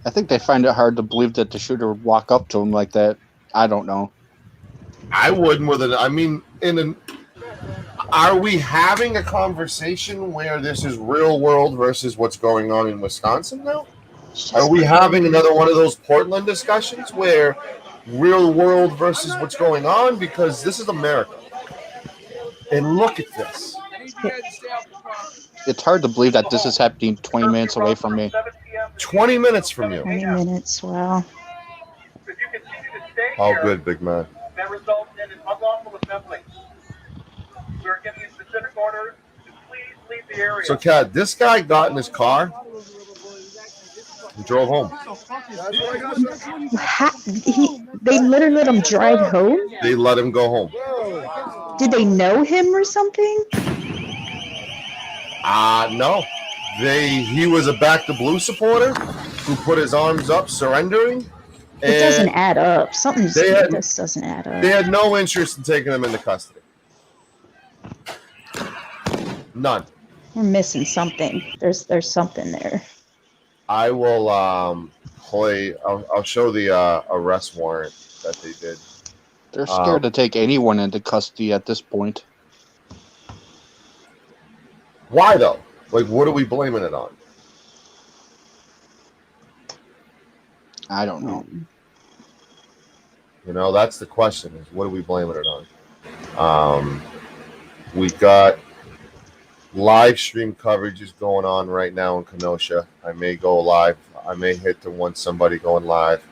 [SPEAKER 8] I think they find it hard to believe that the shooter would walk up to him like that. I don't know.
[SPEAKER 2] I wouldn't with it. I mean, are we having a conversation where this is real world versus what's going on in Wisconsin now? Are we having another one of those Portland discussions where real world versus what's going on? Because this is America. And look at this.
[SPEAKER 8] It's hard to believe that this is happening 20 minutes away from me.
[SPEAKER 2] 20 minutes from you.
[SPEAKER 6] 20 minutes, wow.
[SPEAKER 12] continue to stay
[SPEAKER 2] All
[SPEAKER 12] here
[SPEAKER 2] good, big man.
[SPEAKER 12] that results in an unlawful assembly. We are giving you specific orders to please leave the area.
[SPEAKER 2] So, Kat, this guy got in his car and drove home.
[SPEAKER 6] They literally let him drive home?
[SPEAKER 2] They let him go home.
[SPEAKER 6] Did they know him or something?
[SPEAKER 2] No. He was a Back to Blue supporter who put his arms up, surrendering.
[SPEAKER 6] It doesn't add up. This doesn't add up.
[SPEAKER 2] They had no interest in taking him into custody. None.
[SPEAKER 6] We're missing something. There's something there.
[SPEAKER 2] I will play. I'll show the arrest warrant that they did.
[SPEAKER 8] They're scared to take anyone into custody at this point.
[SPEAKER 2] Why though? Like, what are we blaming it on?
[SPEAKER 8] I don't know.
[SPEAKER 2] You know, that's the question: is what are we blaming it on? We got live stream coverage is going on right now in Kenosha. I may go live. I may hit to one somebody going live.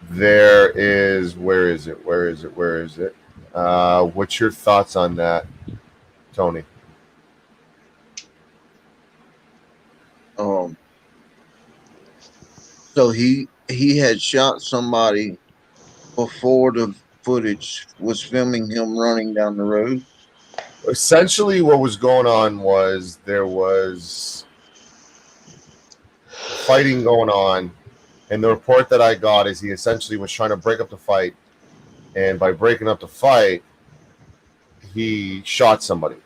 [SPEAKER 2] There is, where is it? What's your thoughts on that, Tony?
[SPEAKER 7] So he had shot somebody before the footage was filming him running down the road.
[SPEAKER 2] Essentially, what was going on was there was fighting going on, and the report that I got is he essentially was trying to break up the fight, and by breaking up the fight, he shot somebody.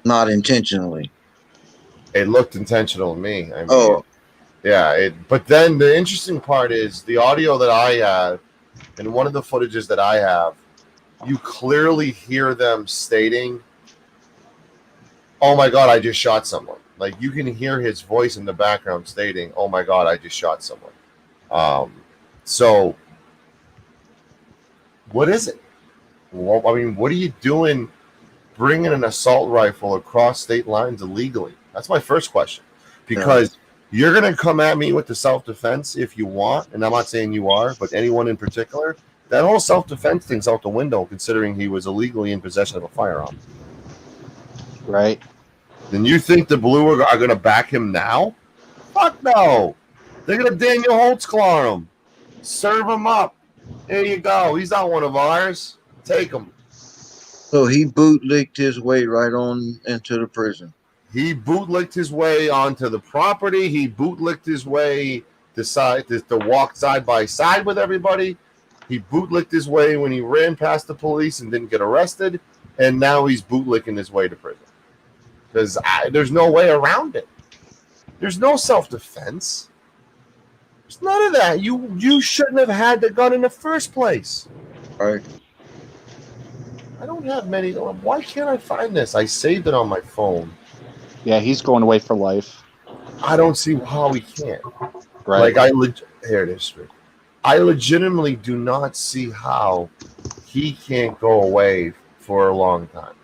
[SPEAKER 7] Not intentionally.
[SPEAKER 2] It looked intentional to me. I mean, yeah. But then the interesting part is the audio that I have, and one of the footages that I have, you clearly hear them stating, "Oh my God, I just shot someone." Like, you can hear his voice in the background stating, "Oh my God, I just shot someone." So what is it? Well, I mean, what are you doing bringing an assault rifle across state lines illegally? That's my first question. Because you're going to come at me with the self-defense if you want, and I'm not saying you are, but anyone in particular, that whole self-defense thing's out the window considering he was illegally in possession of a firearm.
[SPEAKER 8] Right.
[SPEAKER 2] Then you think the Blue are going to back him now? Fuck no. They're going to Daniel Holtzclaw him. Serve him up. There you go. He's not one of ours. Take him.
[SPEAKER 7] So he bootlicked his way right on into the prison.
[SPEAKER 2] He bootlicked his way onto the property. He bootlicked his way to walk side by side with everybody. He bootlicked his way when he ran past the police and didn't get arrested. And now he's bootlicking his way to prison. Because there's no way around it. There's no self-defense. There's none of that. You shouldn't have had the gun in the first place.
[SPEAKER 7] Right.
[SPEAKER 2] I don't have many. Why can't I find this? I saved it on my phone.
[SPEAKER 8] Yeah, he's going away for life.
[SPEAKER 2] I don't see how he can't.
[SPEAKER 8] Right.
[SPEAKER 2] Like, here it is. I legitimately do not see how he can't go away for a long time.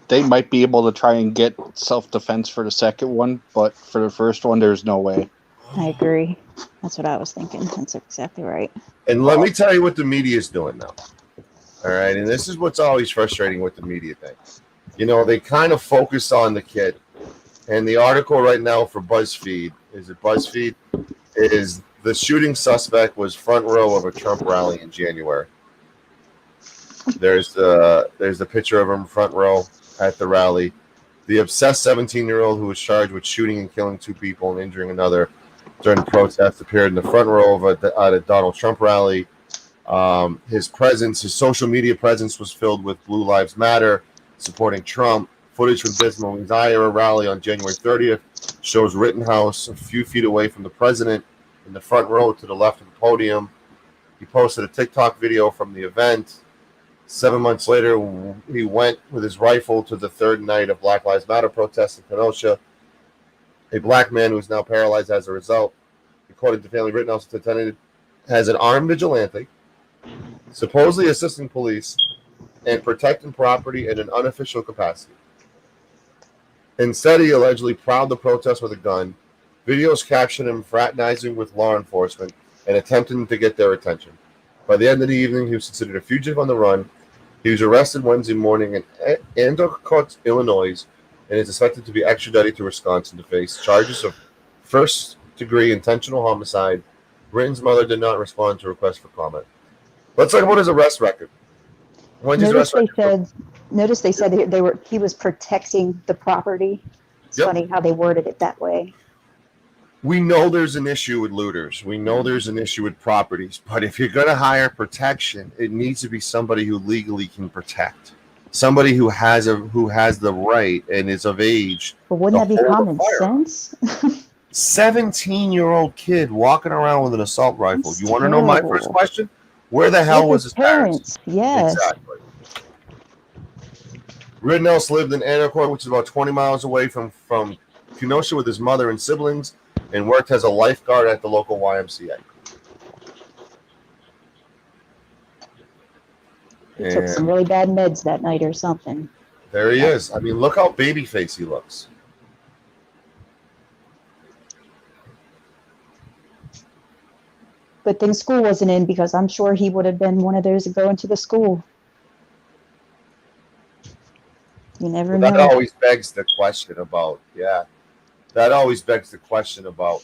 [SPEAKER 8] They might be able to try and get self-defense for the second one, but for the first one, there's no way.
[SPEAKER 6] I agree. That's what I was thinking. That's exactly right.
[SPEAKER 2] And let me tell you what the media is doing now. All right, and this is what's always frustrating with the media thing. You know, they kind of focus on the kid. And the article right now for BuzzFeed, is the shooting suspect was front row of a Trump rally in January. There's the picture of him front row at the rally. The obsessed 17-year-old who was charged with shooting and killing 2 people and injuring another during the protest appeared in the front row at a Donald Trump rally. His social media presence was filled with Blue Lives Matter, supporting Trump. Footage from Des Moines, Iowa rally on January 30th shows Rittenhouse a few feet away from the president in the front row to the left of the podium. He posted a TikTok video from the event. 7 months later, he went with his rifle to the third night of Black Lives Matter protests in Kenosha. A black man who is now paralyzed as a result, according to family, Rittenhouse attended as an armed vigilante, supposedly assisting police and protecting property in an unofficial capacity. Instead, he allegedly prowled the protest with a gun. Videos captured him fraternizing with law enforcement and attempting to get their attention. By the end of the evening, he was considered a fugitive on the run. He was arrested Wednesday morning in Endicott, Illinois, and is expected to be extradited to Wisconsin to face charges of first-degree intentional homicide. Britton's mother did not respond to requests for comment. Let's talk about his arrest record.
[SPEAKER 6] Notice they said he was protecting the property. It's funny how they worded it that way.
[SPEAKER 2] We know there's an issue with looters. We know there's an issue with properties. But if you're going to hire protection, it needs to be somebody who legally can protect. Somebody who has the right and is of age.
[SPEAKER 6] But wouldn't that be common sense?
[SPEAKER 2] 17-year-old kid walking around with an assault rifle.
[SPEAKER 6] That's
[SPEAKER 2] You want to know my first question? Where the hell was his parents?
[SPEAKER 6] Yes.
[SPEAKER 2] Exactly. Rittenhouse lived in Endicott, which is about 20 miles away from Kenosha, with his mother and siblings, and worked as a lifeguard at the local YMCA.
[SPEAKER 6] He took some really bad meds that night or something.
[SPEAKER 2] There he is. I mean, look how baby-faced he looks.
[SPEAKER 6] Good thing school wasn't in, because I'm sure he would have been one of those that go into the school. You never know.
[SPEAKER 2] That always begs the question about,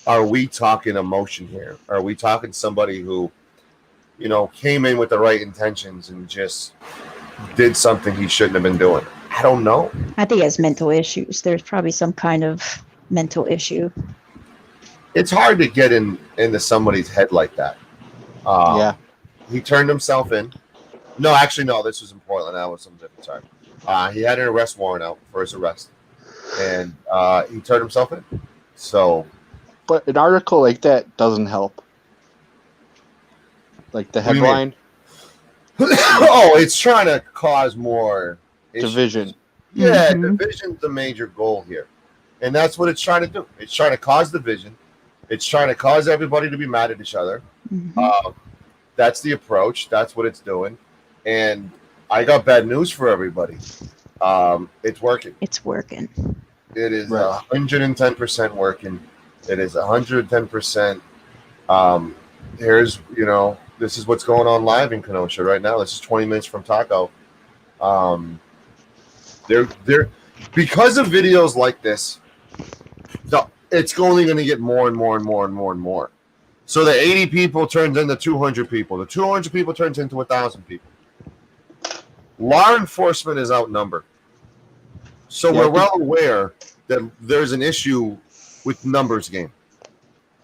[SPEAKER 2] are we talking emotion here? Are we talking somebody who, came in with the right intentions and just did something he shouldn't have been doing? I don't know.
[SPEAKER 6] I think he has mental issues. There's probably some kind of mental issue.
[SPEAKER 2] It's hard to get into somebody's head like that. He turned himself in. No, actually, no. This was in Portland. That was some different time. He had an arrest warrant out for his arrest, and he turned himself in. So,
[SPEAKER 8] but an article like that doesn't help. Like the headline.
[SPEAKER 2] Oh, it's trying to cause more
[SPEAKER 8] division.
[SPEAKER 2] Issues. Yeah, division's the major goal here, and that's what it's trying to do. It's trying to cause division. It's trying to cause everybody to be mad at each other. That's the approach. That's what it's doing. And I got bad news for everybody. It's working.
[SPEAKER 6] It's working.
[SPEAKER 2] It is 110% working. It is 110%. This is what's going on live in Kenosha right now. This is 20 minutes from Taco. They're because of videos like this, it's only going to get more and more and more and more and more. So the 80 people turns into 200 people. The 200 people turns into 1,000 people. Law enforcement is outnumbered. So we're well aware that there's an issue with numbers game.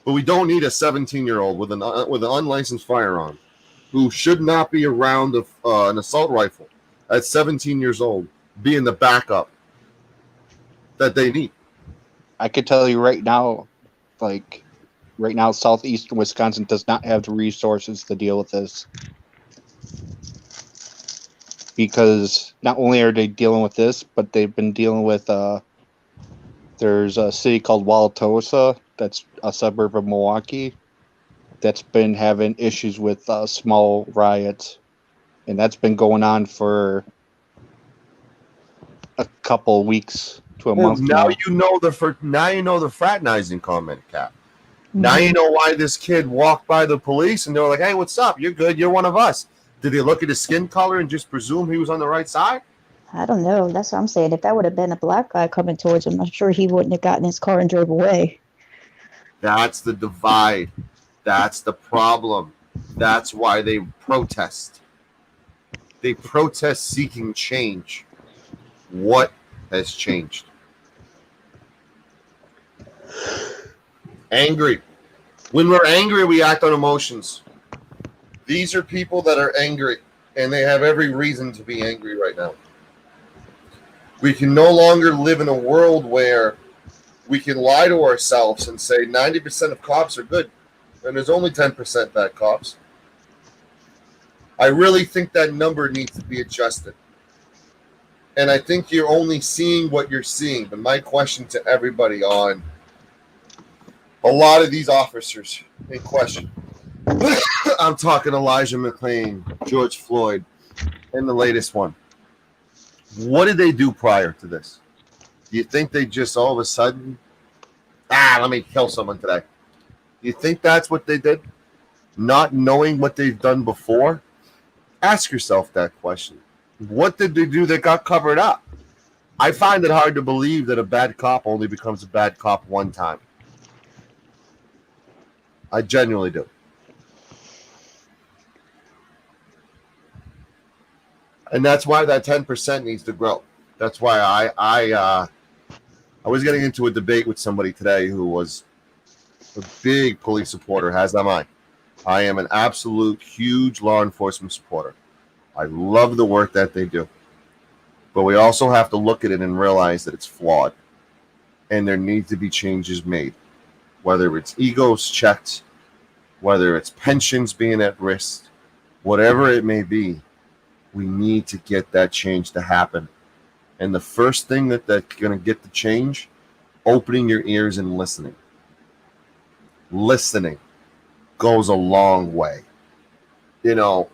[SPEAKER 2] But we don't need a 17-year-old with an unlicensed firearm who should not be around an assault rifle at 17 years old being the backup that they need.
[SPEAKER 8] I could tell you right now, southeastern Wisconsin does not have the resources to deal with this. Because not only are they dealing with this, but they've been dealing with, there's a city called Wauwatosa, that's a suburb of Milwaukee, that's been having issues with small riots. And that's been going on for a couple weeks to a month now.
[SPEAKER 2] Now you know the fraternizing comment, Cap. Now you know why this kid walked by the police and they were like, "Hey, what's up? You're good. You're one of us." Did they look at his skin color and just presume he was on the right side?
[SPEAKER 6] I don't know. That's what I'm saying. If that would have been a black guy coming towards him, I'm sure he wouldn't have gotten his car and drove away.
[SPEAKER 2] That's the divide. That's the problem. That's why they protest. They protest seeking change. What has changed? Angry. When we're angry, we act on emotions. These are people that are angry, and they have every reason to be angry right now. We can no longer live in a world where we can lie to ourselves and say 90% of cops are good, and there's only 10% bad cops. I really think that number needs to be adjusted. And I think you're only seeing what you're seeing. But my question to everybody on a lot of these officers in question, I'm talking Elijah McClain, George Floyd, and the latest one. What did they do prior to this? You think they just all of a sudden, let me kill someone today? You think that's what they did? Not knowing what they've done before? Ask yourself that question. What did they do that got covered up? I find it hard to believe that a bad cop only becomes a bad cop one time. I genuinely do. And that's why that 10% needs to grow. That's why I was getting into a debate with somebody today who was a big police supporter, as am I. I am an absolute huge law enforcement supporter. I love the work that they do. But we also have to look at it and realize that it's flawed. And there needs to be changes made. Whether it's egos checked, whether it's pensions being at risk, whatever it may be, we need to get that change to happen. And the first thing that's going to get the change, opening your ears and listening. Listening goes a long way. You know,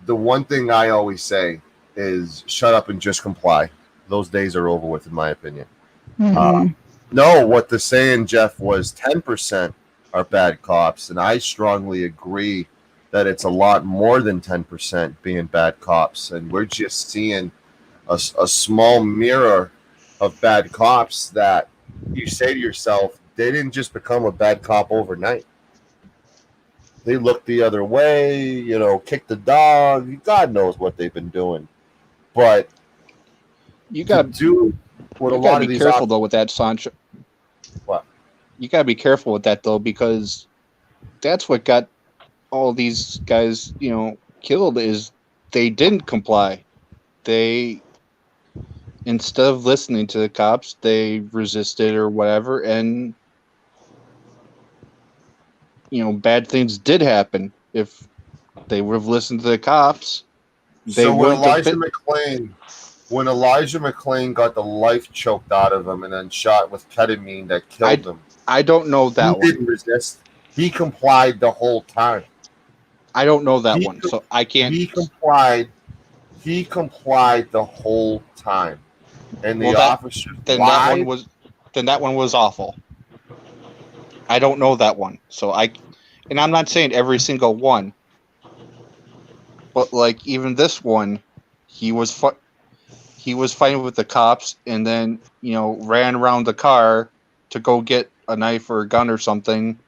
[SPEAKER 2] the one thing I always say is shut up and just comply. Those days are over with, in my opinion. No, what the saying, Jeff, was 10% are bad cops, and I strongly agree that it's a lot more than 10% being bad cops, and we're just seeing a small mirror of bad cops that you say to yourself, they didn't just become a bad cop overnight. They looked the other way, you know, kicked the dog. God knows what they've been doing. But
[SPEAKER 8] you got to
[SPEAKER 2] do what a lot of these
[SPEAKER 8] careful though with that, Sancho.
[SPEAKER 2] What?
[SPEAKER 8] You got to be careful with that though, because that's what got all these guys, you know, killed, is they didn't comply. They, instead of listening to the cops, they resisted or whatever, and you know, bad things did happen. If they would have listened to the cops, they
[SPEAKER 2] so
[SPEAKER 8] wouldn't have been.
[SPEAKER 2] When Elijah McClain got the life choked out of him and then shot with ketamine that killed him,
[SPEAKER 8] I don't know that one.
[SPEAKER 2] He didn't resist. He complied the whole time.
[SPEAKER 8] I don't know that one, so I can't.
[SPEAKER 2] He complied the whole time, and the officer.
[SPEAKER 8] Then that one was awful. I don't know that one, so and I'm not saying every single one, but like even this one, he was fighting with the cops, and then you know ran around the car to go get a knife or a gun or something.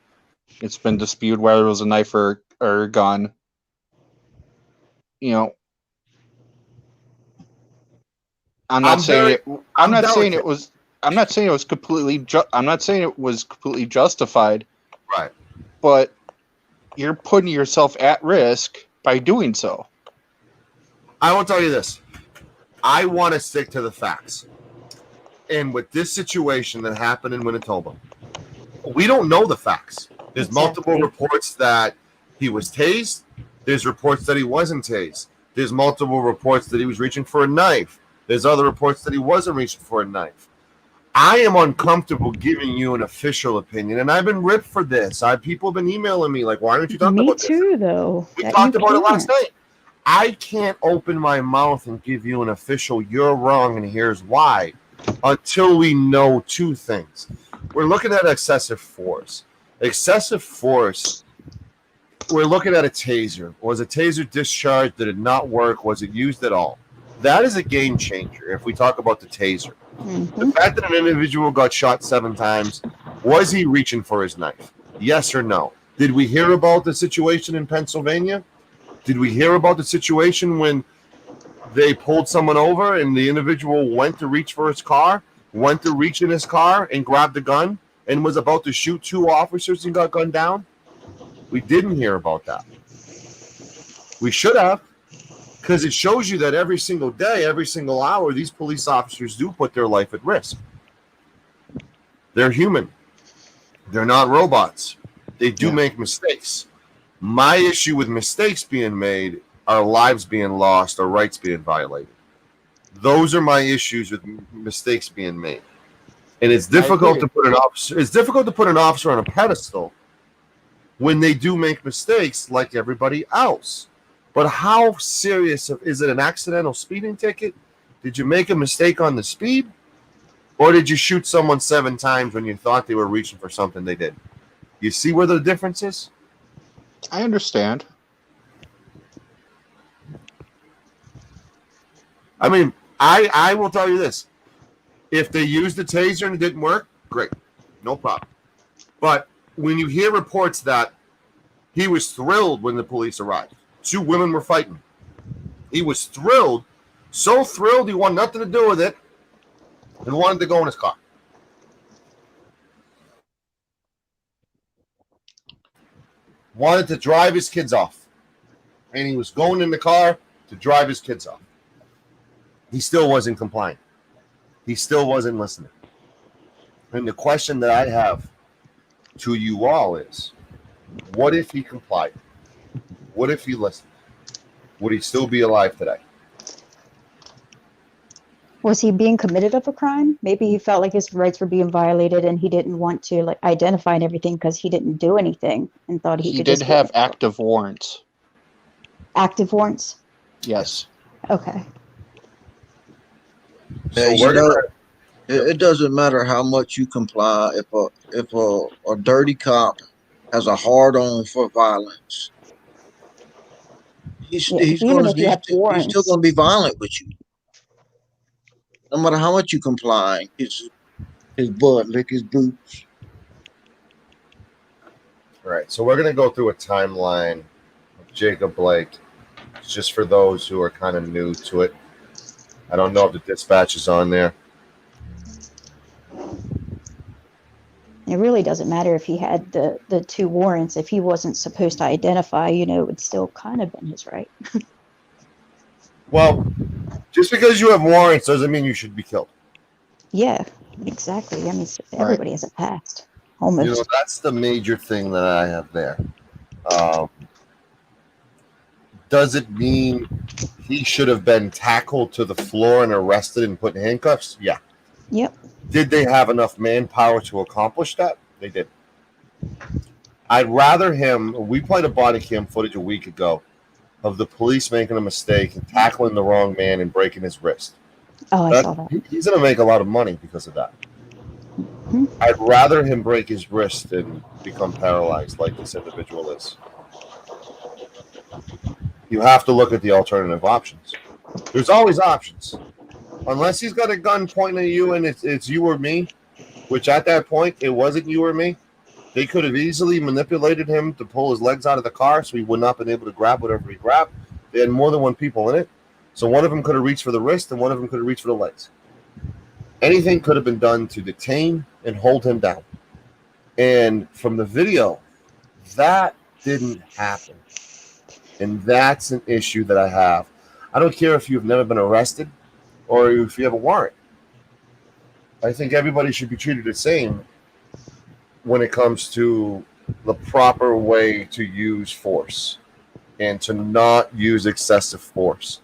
[SPEAKER 8] It's been disputed whether it was a knife or a gun. You know, I'm not saying it was completely justified.
[SPEAKER 2] Right.
[SPEAKER 8] But you're putting yourself at risk by doing so.
[SPEAKER 2] I will tell you this. I want to stick to the facts. And with this situation that happened in Manitoba, we don't know the facts. There's multiple reports that he was tased. There's reports that he wasn't tased. There's multiple reports that he was reaching for a knife. There's other reports that he wasn't reaching for a knife. I am uncomfortable giving you an official opinion, and I've been ripped for this. People have been emailing me like, why aren't you talking about this?
[SPEAKER 6] Me too, though.
[SPEAKER 2] We talked about it last night. I can't open my mouth and give you an official, you're wrong, and here's why, until we know two things. We're looking at excessive force. Excessive force, we're looking at a taser. Was a taser discharged? Did it not work? Was it used at all? That is a game changer if we talk about the taser. Mm-hmm. The fact that an individual got shot 7 times, was he reaching for his knife? Yes or no? Did we hear about the situation in Pennsylvania? Did we hear about the situation when they pulled someone over and the individual went to reach for his car, went to reach in his car and grabbed the gun and was about to shoot 2 officers and got gunned down? We didn't hear about that. We should have, because it shows you that every single day, every single hour, these police officers do put their life at risk. They're human. They're not robots. They do make mistakes. My issue with mistakes being made are lives being lost or rights being violated. Those are my issues with mistakes being made. And it's difficult to put an officer. It's difficult to put an officer on a pedestal when they do make mistakes like everybody else. But how serious is it? An accidental speeding ticket? Did you make a mistake on the speed? Or did you shoot someone 7 times when you thought they were reaching for something they did? You see where the difference is?
[SPEAKER 8] I understand.
[SPEAKER 2] I mean, I will tell you this. If they used the taser and it didn't work, great. No problem. But when you hear reports that he was thrilled when the police arrived, 2 women were fighting. He was thrilled, so thrilled he wanted nothing to do with it and wanted to go in his car. Wanted to drive his kids off. And he was going in the car to drive his kids off. He still wasn't complying. He still wasn't listening. And the question that I have to you all is, what if he complied? What if he listened? Would he still be alive today?
[SPEAKER 6] Was he being committed of a crime? Maybe he felt like his rights were being violated and he didn't want to like identify and everything because he didn't do anything and thought he could
[SPEAKER 8] did
[SPEAKER 6] just
[SPEAKER 8] have active warrants.
[SPEAKER 6] active warrants?
[SPEAKER 8] Yes.
[SPEAKER 6] Okay.
[SPEAKER 2] So
[SPEAKER 7] you know, it doesn't matter how much you comply. If a dirty cop has a hard on for violence, he's still going to be violent with you. No matter how much you comply, his butt lick his boots.
[SPEAKER 2] All right, so we're going to go through a timeline of Jacob Blake, just for those who are kind of new to it. I don't know if the dispatch is on there.
[SPEAKER 6] It really doesn't matter if he had the 2 warrants. If he wasn't supposed to identify, it would still kind of been his right.
[SPEAKER 2] Well, just because you have warrants doesn't mean you should be killed.
[SPEAKER 6] Yeah, exactly. I mean, everybody has a past. Almost.
[SPEAKER 2] That's the major thing that I have there. Does it mean he should have been tackled to the floor and arrested and put in handcuffs? Yeah.
[SPEAKER 6] Yep.
[SPEAKER 2] Did they have enough manpower to accomplish that? They did. I'd rather him. We played a body cam footage a week ago of the police making a mistake and tackling the wrong man and breaking his wrist.
[SPEAKER 6] Oh, I saw that.
[SPEAKER 2] He's going to make a lot of money because of that. Mm-hmm. I'd rather him break his wrist than become paralyzed like this individual is. You have to look at the alternative options. There's always options. Unless he's got a gun pointing at you and it's you or me, which at that point, it wasn't you or me. They could have easily manipulated him to pull his legs out of the car so he would not have been able to grab whatever he grabbed. They had more than one people in it. So one of them could have reached for the wrist and one of them could have reached for the legs. Anything could have been done to detain and hold him down. And from the video, that didn't happen. And that's an issue that I have. I don't care if you've never been arrested or if you have a warrant. I think everybody should be treated the same when it comes to the proper way to use force and to not use excessive force.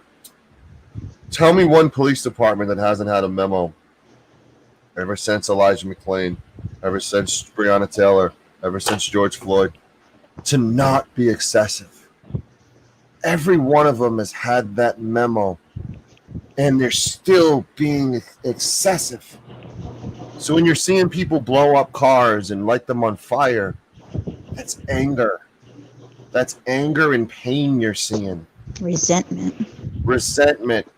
[SPEAKER 2] Tell me one police department that hasn't had a memo ever since Elijah McClain, ever since Breonna Taylor, ever since George Floyd, to not be excessive. Every one of them has had that memo, and they're still being excessive. So when you're seeing people blow up cars and light them on fire, that's anger. That's anger and pain you're seeing. Resentment,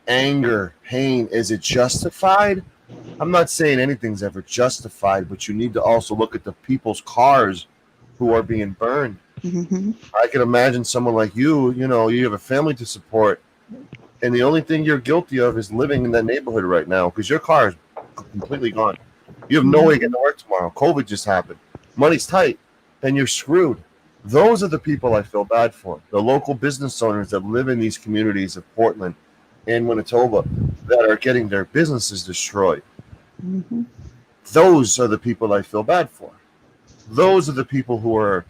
[SPEAKER 2] anger, pain. Is it justified? I'm not saying anything's ever justified, but you need to also look at the people's cars who are being burned. Mm-hmm. I can imagine someone like you have a family to support, and the only thing you're guilty of is living in that neighborhood right now because your car is completely gone. You have no way to get to work tomorrow. COVID just happened. Money's tight, and you're screwed. Those are the people I feel bad for. The local business owners that live in these communities of Portland and Manitoba that are getting their businesses destroyed. Mm-hmm. Those are the people I feel bad for. Those are the people who are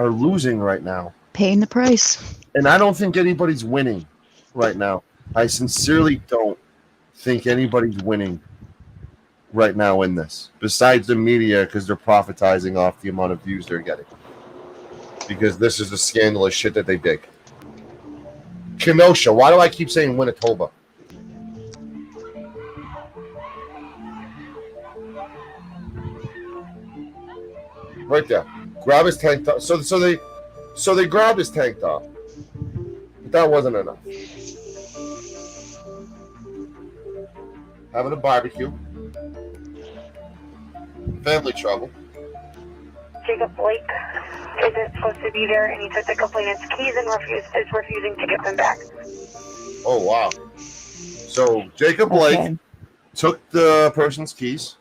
[SPEAKER 2] losing right now.
[SPEAKER 6] Paying the price.
[SPEAKER 2] And I don't think anybody's winning right now. I sincerely don't think anybody's winning right now in this, besides the media, because they're profitizing off the amount of views they're getting. Because this is the scandalous shit that they dig. Kenosha. Why do I keep saying Winnetoba? Right there. Grab his tank top. So they grabbed his tank top. But that wasn't enough. Having a barbecue. Family trouble.
[SPEAKER 13] Jacob Blake isn't supposed to be there, and he took the complainant's keys and is refusing to give them back.
[SPEAKER 2] Oh, wow. So Jacob Blake took the person's keys.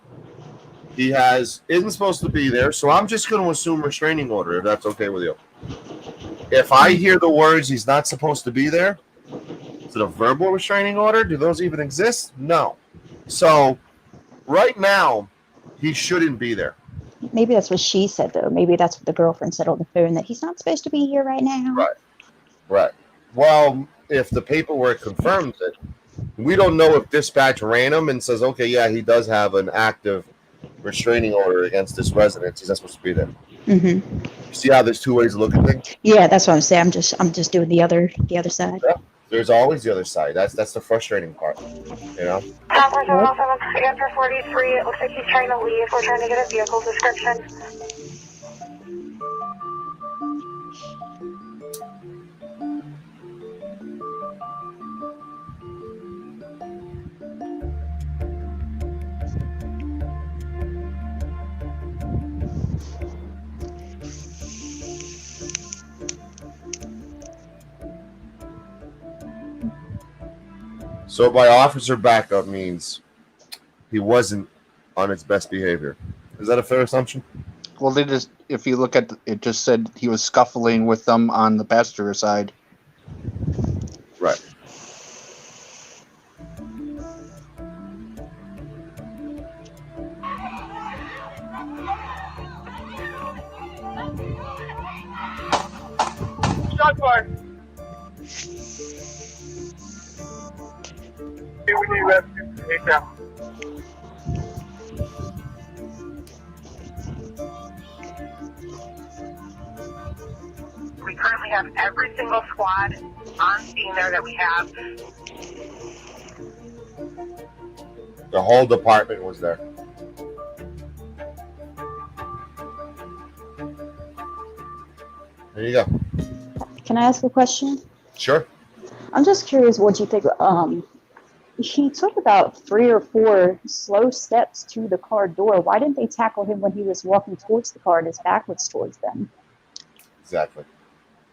[SPEAKER 2] He isn't supposed to be there, so I'm just going to assume restraining order, if that's okay with you. If I hear the words he's not supposed to be there, is it a verbal restraining order? Do those even exist? No. So right now, he shouldn't be there.
[SPEAKER 6] Maybe that's what she said, though. Maybe that's what the girlfriend said on the phone, that he's not supposed to be here right now.
[SPEAKER 2] Right. Well, if the paperwork confirms it, we don't know if dispatch ran him and says, okay, yeah, he does have an active restraining order against this residence. He's not supposed to be there.
[SPEAKER 6] Mm-hmm.
[SPEAKER 2] You see how there's two ways of looking at things?
[SPEAKER 6] Yeah, that's what I'm saying. I'm just doing the other side.
[SPEAKER 2] Yeah. There's always the other side. That's the frustrating part, you know?
[SPEAKER 13] After 43, it looks like he's trying to leave. We're trying to get a vehicle description.
[SPEAKER 2] So by officer backup means he wasn't on his best behavior. Is that a fair assumption?
[SPEAKER 8] Well, if you look at it, just said he was scuffling with them on the passenger side.
[SPEAKER 2] Right.
[SPEAKER 12] Shot fired. Okay, we need rescue. ASAP.
[SPEAKER 13] We currently have every single squad on scene there that we have.
[SPEAKER 2] The whole department was there. There you go.
[SPEAKER 6] Can I ask a question?
[SPEAKER 2] Sure.
[SPEAKER 6] I'm just curious what you think. He took about 3 or 4 slow steps to the car door. Why didn't they tackle him when he was walking towards the car and his back was towards them?
[SPEAKER 2] Exactly.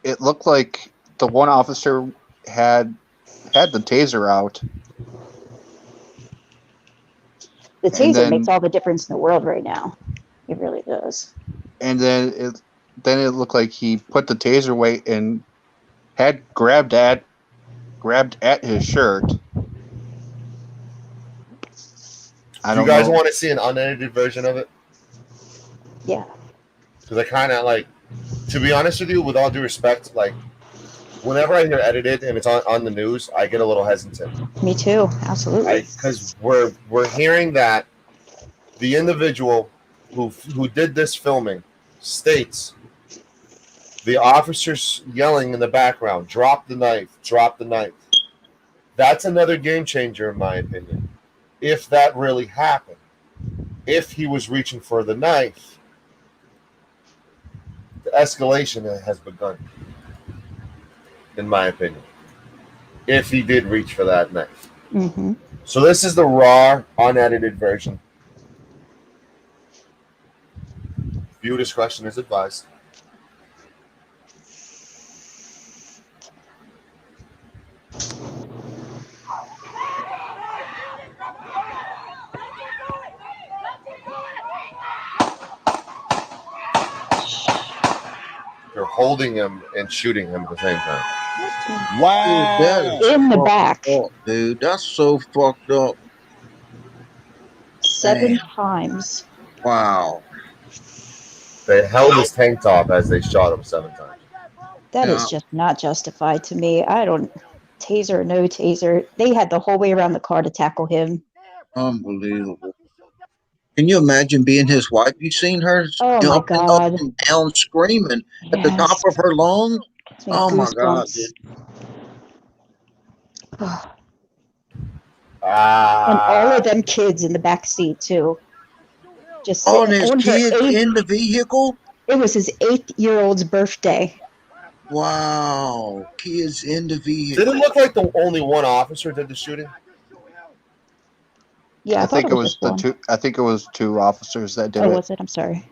[SPEAKER 8] It looked like the one officer had the taser out.
[SPEAKER 6] The taser makes all the difference in the world right now. It really does.
[SPEAKER 8] And then it looked like he put the taser away and had grabbed at his shirt.
[SPEAKER 2] Do you guys want to see an unedited version of it?
[SPEAKER 6] Yeah.
[SPEAKER 2] Because I kind of like, to be honest with you, with all due respect, like, whenever I hear edited and it's on the news, I get a little hesitant.
[SPEAKER 6] Me too. Absolutely.
[SPEAKER 2] Because we're hearing that the individual who did this filming states the officers yelling in the background, "Drop the knife! Drop the knife!" That's another game changer, in my opinion. If that really happened, if he was reaching for the knife, the escalation has begun, in my opinion. If he did reach for that knife.
[SPEAKER 6] Mm-hmm.
[SPEAKER 2] So this is the raw, unedited version. Viewer discretion is advised. They're holding him and shooting him at the same time.
[SPEAKER 7] Wow.
[SPEAKER 6] In the back.
[SPEAKER 7] Dude, that's so fucked up.
[SPEAKER 6] 7 times.
[SPEAKER 7] Wow.
[SPEAKER 2] They held his tank top as they shot him 7 times.
[SPEAKER 6] That is just not justified to me. I don't, taser or no taser, they had the whole way around the car to tackle him.
[SPEAKER 7] Unbelievable. Can you imagine being his wife? You seen her jumping up and down, screaming at the top of her lungs? Oh my God, dude.
[SPEAKER 6] And all of them kids in the back seat too. just
[SPEAKER 7] Oh, and
[SPEAKER 6] sitting
[SPEAKER 7] his
[SPEAKER 6] on her
[SPEAKER 7] kids
[SPEAKER 6] eighth.
[SPEAKER 7] in the vehicle?
[SPEAKER 6] It was his 8-year-old's birthday.
[SPEAKER 7] Wow, kids in the vehicle.
[SPEAKER 2] Did it look like the only one officer did the shooting?
[SPEAKER 6] Yeah, I thought
[SPEAKER 8] think
[SPEAKER 6] it was just one.
[SPEAKER 8] two. I think it was 2 officers that did
[SPEAKER 6] Oh,
[SPEAKER 8] it.
[SPEAKER 6] was it? I'm sorry.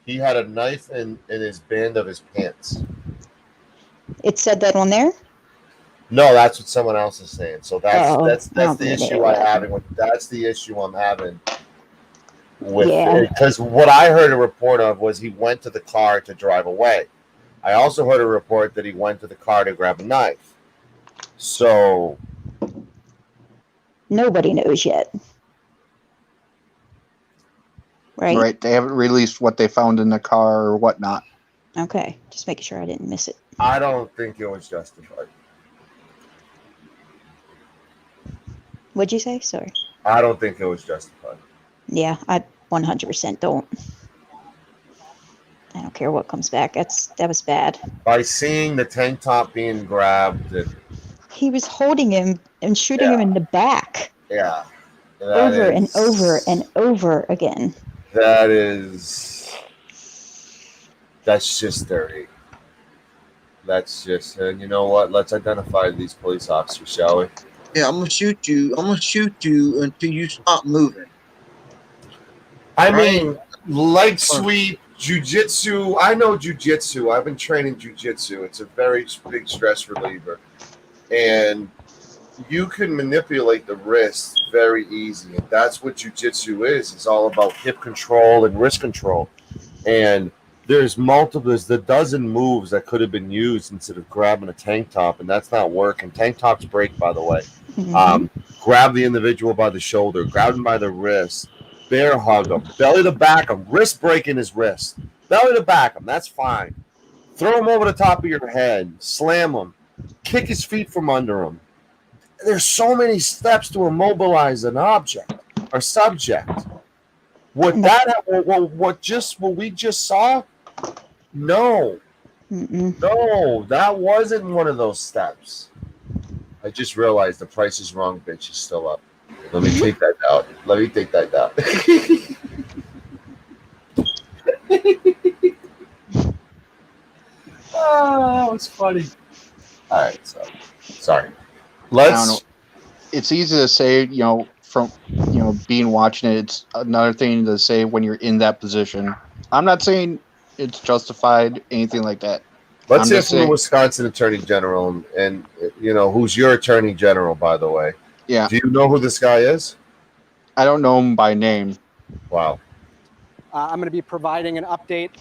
[SPEAKER 2] He had a knife in his band of his pants.
[SPEAKER 6] It said that on there?
[SPEAKER 2] No, that's what someone else is saying. So that's
[SPEAKER 6] Oh,
[SPEAKER 2] that's
[SPEAKER 6] I
[SPEAKER 2] that's
[SPEAKER 6] don't
[SPEAKER 2] the
[SPEAKER 6] believe
[SPEAKER 2] issue
[SPEAKER 6] that.
[SPEAKER 2] that's the issue I'm having with
[SPEAKER 6] Yeah.
[SPEAKER 2] because what I heard a report of was he went to the car to drive away. I also heard a report that he went to the car to grab a knife. So
[SPEAKER 6] Nobody knows yet. Right?
[SPEAKER 8] Right. They haven't released what they found in the car or whatnot.
[SPEAKER 6] Okay. Just making sure I didn't miss it.
[SPEAKER 2] I don't think it was justified.
[SPEAKER 6] What'd you say? Sorry.
[SPEAKER 2] I don't think it was justified.
[SPEAKER 6] Yeah, I 100% don't. I don't care what comes back. That was bad.
[SPEAKER 2] By seeing the tank top being grabbed,
[SPEAKER 6] He was holding him and shooting him in the back.
[SPEAKER 2] Yeah.
[SPEAKER 6] Over and over and over again.
[SPEAKER 2] That's just dirty. That's just, and you know what? Let's identify these police officers, shall we?
[SPEAKER 7] Yeah, I'm gonna shoot you. I'm gonna shoot you until you stop moving.
[SPEAKER 2] I mean, leg sweep, jujitsu. I know jujitsu. I've been training jujitsu. It's a very big stress reliever. And you can manipulate the wrist very easy. And that's what jujitsu is. It's all about hip control and wrist control. And there's the dozen moves that could have been used instead of grabbing a tank top, and that's not working. Tank tops break, by the way. Grab the individual by the shoulder, grab him by the wrist, bear hug him, belly to back him, wrist breaking his wrist, belly to back him. That's fine. Throw him over the top of your head, slam him, kick his feet from under him. There's so many steps to immobilize an object or subject. What we just saw? No. No, that wasn't one of those steps. I just realized the Price is Wrong bitch is still up. Let me take that down. Oh, that was funny. All right, so sorry.
[SPEAKER 8] It's easy to say, from being watching it. It's another thing to say when you're in that position. I'm not saying it's justified, anything like that.
[SPEAKER 2] Let's hear from the Wisconsin Attorney General, and who's your Attorney General, by the way.
[SPEAKER 8] Yeah.
[SPEAKER 2] Do you know who this guy is?
[SPEAKER 8] I don't know him by name.
[SPEAKER 2] Wow.
[SPEAKER 14] I'm going to be providing an update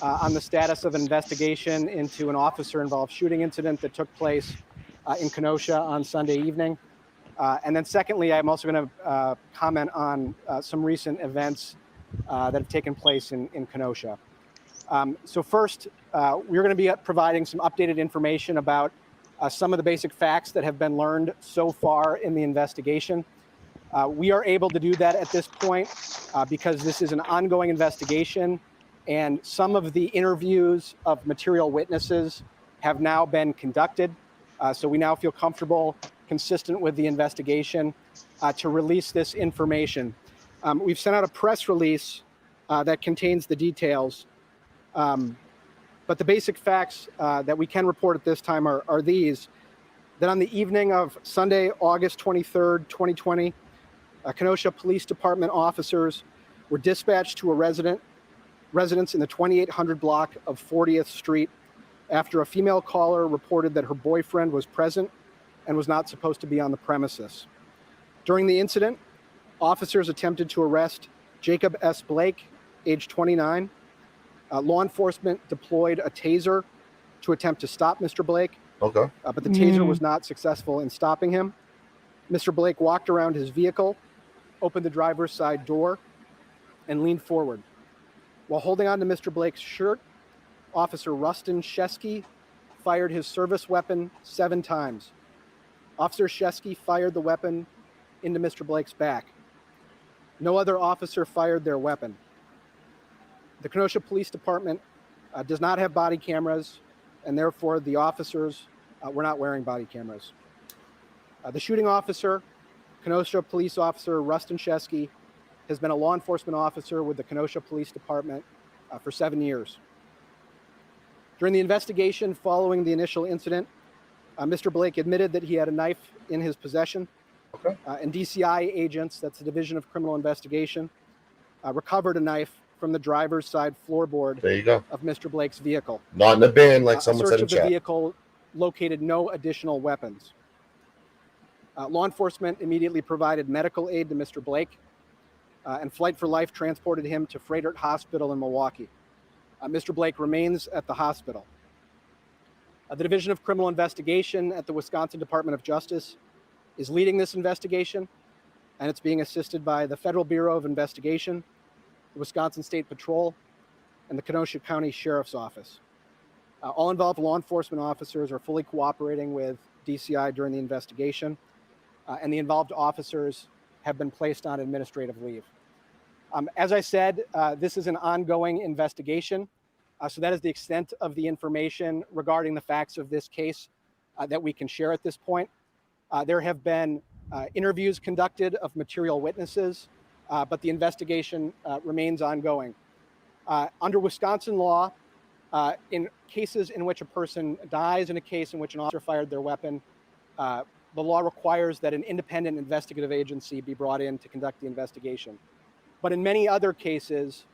[SPEAKER 14] on the status of an investigation into an officer-involved shooting incident that took place in Kenosha on Sunday evening. And then secondly, I'm also going to comment on some recent events that have taken place in Kenosha. So first, we're going to be providing some updated information about some of the basic facts that have been learned so far in the investigation. We are able to do that at this point because this is an ongoing investigation, and some of the interviews of material witnesses have now been conducted. So we now feel comfortable, consistent with the investigation, to release this information. We've sent out a press release that contains the details. But the basic facts that we can report at this time are these: that on the evening of Sunday, August 23rd, 2020, Kenosha Police Department officers were dispatched to a residence in the 2800 block of 40th Street after a female caller reported that her boyfriend was present and was not supposed to be on the premises. During the incident, officers attempted to arrest Jacob S. Blake, age 29. Law enforcement deployed a taser to attempt to stop Mr. Blake.
[SPEAKER 2] Okay.
[SPEAKER 14] But the taser was not successful in stopping him. Mr. Blake walked around his vehicle, opened the driver's side door, and leaned forward. While holding on to Mr. Blake's shirt, Officer Rustin Shesky fired his service weapon 7 times. Officer Shesky fired the weapon into Mr. Blake's back. No other officer fired their weapon. The Kenosha Police Department does not have body cameras, and therefore the officers were not wearing body cameras. The shooting officer, Kenosha police officer Rustin Chesky, has been a law enforcement officer with the Kenosha Police Department for 7 years. During the investigation following the initial incident, Mr. Blake admitted that he had a knife in his possession.
[SPEAKER 2] Okay.
[SPEAKER 14] And DCI agents, that's the Division of Criminal Investigation, recovered a knife from the driver's side floorboard
[SPEAKER 2] There you go.
[SPEAKER 14] of Mr. Blake's vehicle.
[SPEAKER 2] Not in the bin, like someone
[SPEAKER 14] a
[SPEAKER 2] said
[SPEAKER 14] search
[SPEAKER 2] in
[SPEAKER 14] of the
[SPEAKER 2] chat.
[SPEAKER 14] vehicle located no additional weapons. Law enforcement immediately provided medical aid to Mr. Blake, and Flight for Life transported him to Frederick Hospital in Milwaukee. Mr. Blake remains at the hospital. The Division of Criminal Investigation at the Wisconsin Department of Justice is leading this investigation, and it's being assisted by the Federal Bureau of Investigation, the Wisconsin State Patrol, and the Kenosha County Sheriff's Office. All involved law enforcement officers are fully cooperating with DCI during the investigation, and the involved officers have been placed on administrative leave. As I said, this is an ongoing investigation, so that is the extent of the information regarding the facts of this case that we can share at this point. There have been interviews conducted of material witnesses, but the investigation remains ongoing. Under Wisconsin law, in cases in which a person dies in a case in which an officer fired their weapon, the law requires that an independent investigative agency be brought in to conduct the investigation. But in many other cases,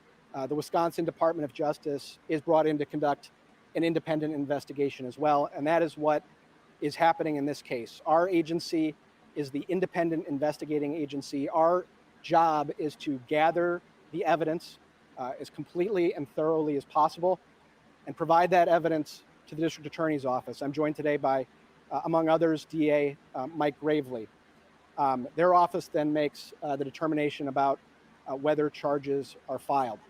[SPEAKER 14] the Wisconsin Department of Justice is brought in to conduct an independent investigation as well, and that is what is happening in this case. Our agency is the independent investigating agency. Our job is to gather the evidence as completely and thoroughly as possible and provide that evidence to the district attorney's office. I'm joined today by, among others, DA Mike Gravely. Their office then makes the determination about whether charges are filed.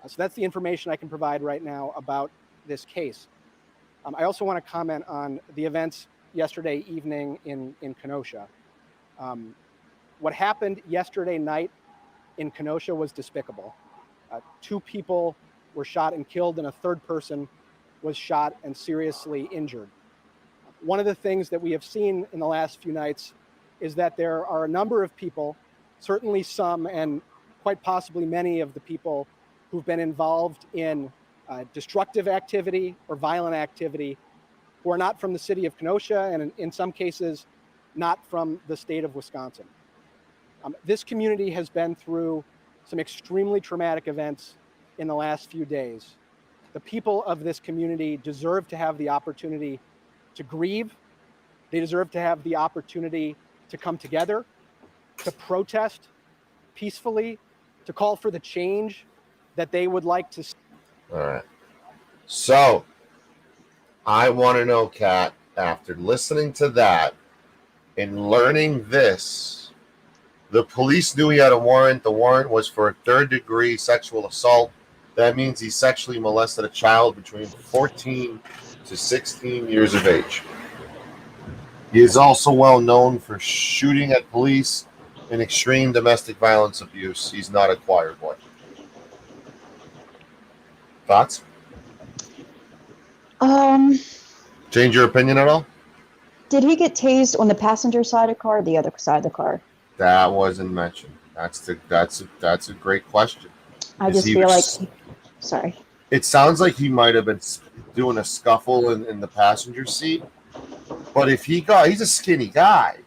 [SPEAKER 14] So that's the information I can provide right now about this case. I also want to comment on the events yesterday evening in Kenosha. What happened yesterday night in Kenosha was despicable. 2 people were shot and killed, and a third person was shot and seriously injured. One of the things that we have seen in the last few nights is that there are a number of people, certainly some and quite possibly many of the people who've been involved in destructive activity or violent activity who are not from the city of Kenosha and in some cases not from the state of Wisconsin. This community has been through some extremely traumatic events in the last few days. The people of this community deserve to have the opportunity to grieve. They deserve to have the opportunity to come together, to protest peacefully, to call for the change that they would like to see.
[SPEAKER 2] All right. So, I want to know, Kat, after listening to that and learning this, the police knew he had a warrant. The warrant was for a 3rd-degree sexual assault. That means he sexually molested a child between 14 to 16 years of age. He is also well known for shooting at police and extreme domestic violence abuse. He's not a choir boy. Thoughts? Change your opinion at all?
[SPEAKER 6] Did he get tased on the passenger side of the car or the other side of the car?
[SPEAKER 2] That wasn't mentioned. That's a great question.
[SPEAKER 6] I just feel like, sorry.
[SPEAKER 2] It sounds like he might have been doing a scuffle in the passenger seat. But if he's a skinny guy.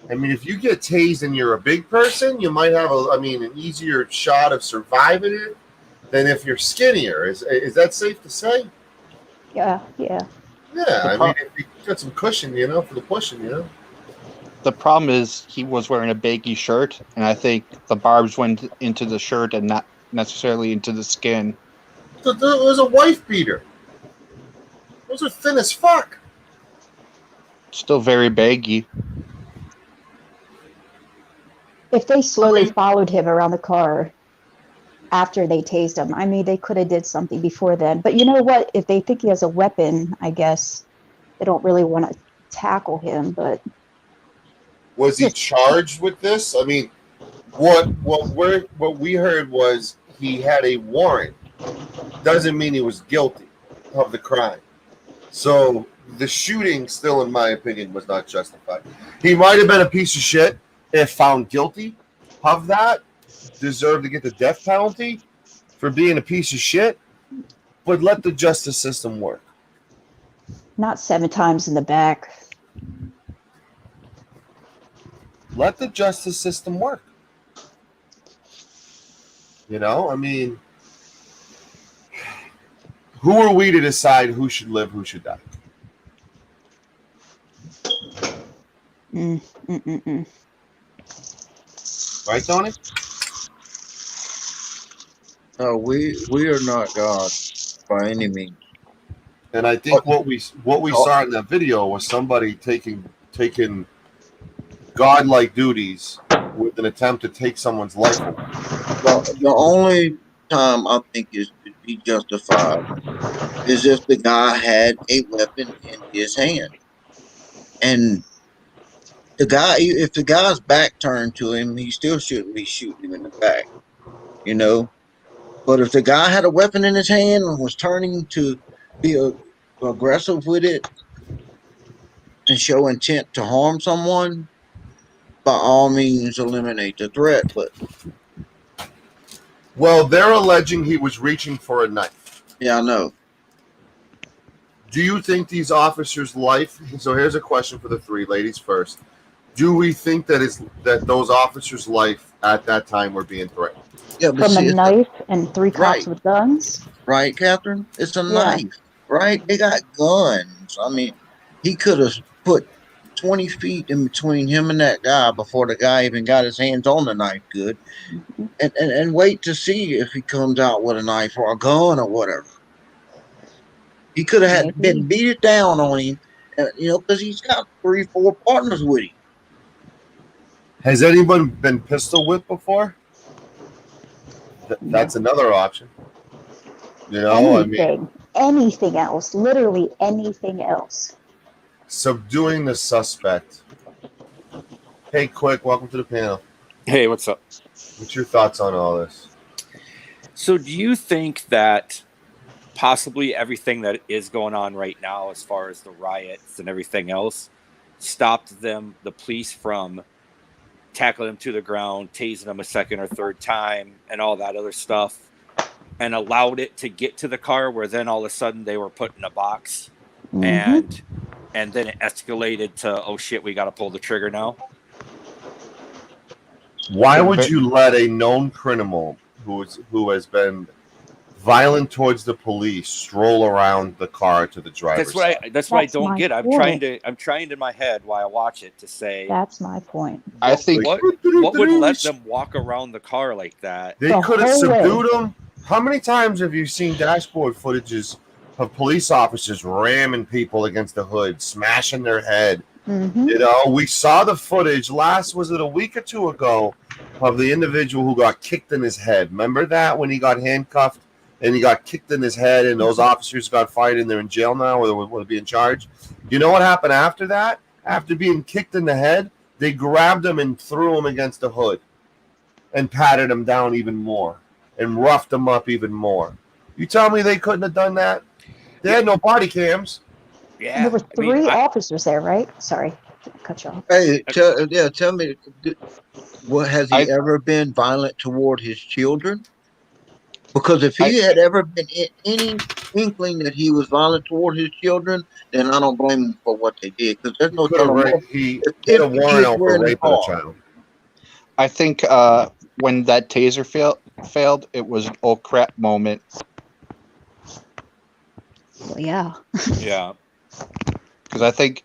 [SPEAKER 2] I mean, if you get tased and you're a big person, you might have an easier shot of surviving it than if you're skinnier. Is that safe to say?
[SPEAKER 6] Yeah.
[SPEAKER 2] Yeah, I mean, if you got some cushion, for the pushing,
[SPEAKER 8] The problem is he was wearing a baggy shirt, and I think the barbs went into the shirt and not necessarily into the skin.
[SPEAKER 2] It was a wife beater. Those are thin as fuck.
[SPEAKER 8] Still very baggy.
[SPEAKER 6] If they slowly followed him around the car after they tased him, I mean, they could have did something before then. But you know what? If they think he has a weapon, I guess they don't really want to tackle him. But
[SPEAKER 2] was he charged with this? I mean, what we heard was he had a warrant. Doesn't mean he was guilty of the crime. So the shooting still, in my opinion, was not justified. He might have been a piece of shit if found guilty of that, deserved to get the death penalty for being a piece of shit, but let the justice system work.
[SPEAKER 6] Not 7 times in the back.
[SPEAKER 2] Let the justice system work. You know, I mean, who are we to decide who should live, who should die? Right, Tony?
[SPEAKER 7] No, we are not God by any means.
[SPEAKER 2] And I think what we saw in that video was somebody taking godlike duties with an attempt to take someone's life away.
[SPEAKER 7] The only time I think is to be justified is if the guy had a weapon in his hand, and if the guy's back turned to him, he still shouldn't be shooting him in the back, you know. But if the guy had a weapon in his hand and was turning to be aggressive with it and show intent to harm someone, by all means eliminate the threat. But
[SPEAKER 2] well, they're alleging he was reaching for a knife.
[SPEAKER 7] Yeah, I know.
[SPEAKER 2] Do you think these officers' life? So here's a question for the three ladies first. Do we think that those officers' life at that time were being threatened?
[SPEAKER 7] Yeah, but
[SPEAKER 6] From a knife and 3 cops with guns?
[SPEAKER 7] Right, Catherine? It's a knife, right? They got guns. I mean, he could have put 20 feet in between him and that guy before the guy even got his hands on the knife good, and wait to see if he comes out with a knife or a gun or whatever. He could have been beat it down on him, because he's got 3, 4 partners with him.
[SPEAKER 2] Has anyone been pistol whipped before? That's another option. You know,
[SPEAKER 6] anything else, literally anything else.
[SPEAKER 2] Subduing the suspect. Hey, Quick, welcome to the panel.
[SPEAKER 15] Hey, what's up?
[SPEAKER 2] What's your thoughts on all this?
[SPEAKER 15] So do you think that possibly everything that is going on right now as far as the riots and everything else stopped the police from tackling him to the ground, tasing him a second or third time, and all that other stuff, and allowed it to get to the car where then all of a sudden they were put in a box, and then it escalated to, oh shit, we got to pull the trigger now?
[SPEAKER 2] Why would you let a known criminal who has been violent towards the police stroll around the car to the driver's side?
[SPEAKER 15] That's what I don't get. I'm trying in my head while I watch it to say.
[SPEAKER 6] That's my point.
[SPEAKER 8] I think
[SPEAKER 15] what would let them walk around the car like that?
[SPEAKER 2] They could have subdued them. How many times have you seen dashboard footages of police officers ramming people against the hood, smashing their head? You know, we saw the footage was it a week or 2 ago, of the individual who got kicked in his head. Remember that, when he got handcuffed and he got kicked in his head, and those officers got fired and they're in jail now, or they will be in charge? You know what happened after that? After being kicked in the head, they grabbed him and threw him against the hood and patted him down even more and roughed him up even more. You tell me they couldn't have done that? They had no body cams.
[SPEAKER 15] Yeah,
[SPEAKER 6] and there were 3 officers there, right? Sorry, cut you off.
[SPEAKER 7] Hey, tell me, has he ever been violent toward his children? Because if he had ever been any inkling that he was violent toward his children, then I don't blame him for what they did. Because there's no telling.
[SPEAKER 2] He had a warrant out for raping a child.
[SPEAKER 8] I think when that taser failed, it was an oh crap moment.
[SPEAKER 6] Well, yeah.
[SPEAKER 15] Yeah.
[SPEAKER 8] Because I think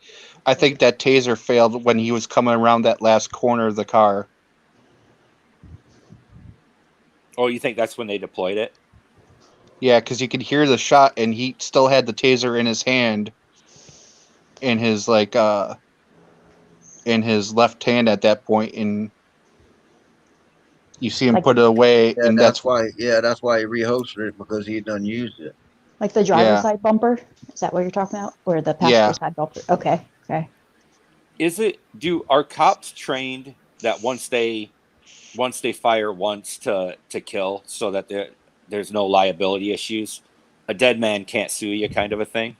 [SPEAKER 8] that taser failed when he was coming around that last corner of the car.
[SPEAKER 15] Oh, you think that's when they deployed it?
[SPEAKER 8] Yeah, because you could hear the shot, and he still had the taser in his hand, in his in his left hand at that point, and you see him put it away, and that's
[SPEAKER 7] why. Yeah, that's why he reholstered it, because he done used it.
[SPEAKER 6] Like the driver's side bumper? Is that what you're talking about? Or the passenger side bumper? Okay.
[SPEAKER 15] Are cops trained that once they fire once to kill, so that there's no liability issues, a dead man can't sue you, kind of a thing?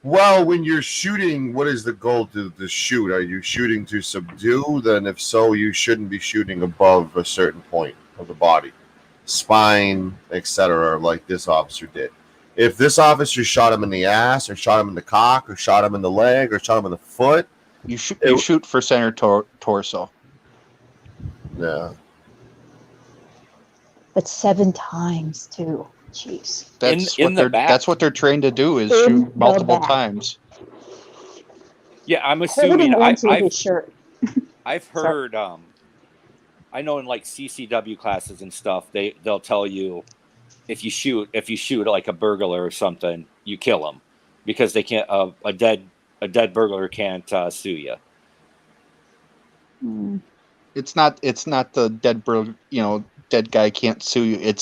[SPEAKER 2] Well, when you're shooting, what is the goal to shoot? Are you shooting to subdue? Then, if so, you shouldn't be shooting above a certain point of the body, spine, etc., like this officer did. If this officer shot him in the ass, or shot him in the cock, or shot him in the leg, or shot him in the foot,
[SPEAKER 8] You shoot for center torso.
[SPEAKER 2] Yeah.
[SPEAKER 6] But 7 times too. Jeez.
[SPEAKER 8] That's what they're trained to do is
[SPEAKER 6] In
[SPEAKER 8] shoot
[SPEAKER 6] the
[SPEAKER 8] multiple
[SPEAKER 6] back.
[SPEAKER 8] times.
[SPEAKER 15] Yeah, I'm
[SPEAKER 6] Holding
[SPEAKER 15] assuming.
[SPEAKER 6] onto his shirt.
[SPEAKER 15] I've heard. I know in like CCW classes and stuff, they'll tell you if you shoot like a burglar or something, you kill them because they can't. A dead burglar can't sue you.
[SPEAKER 8] It's not the dead guy can't sue you.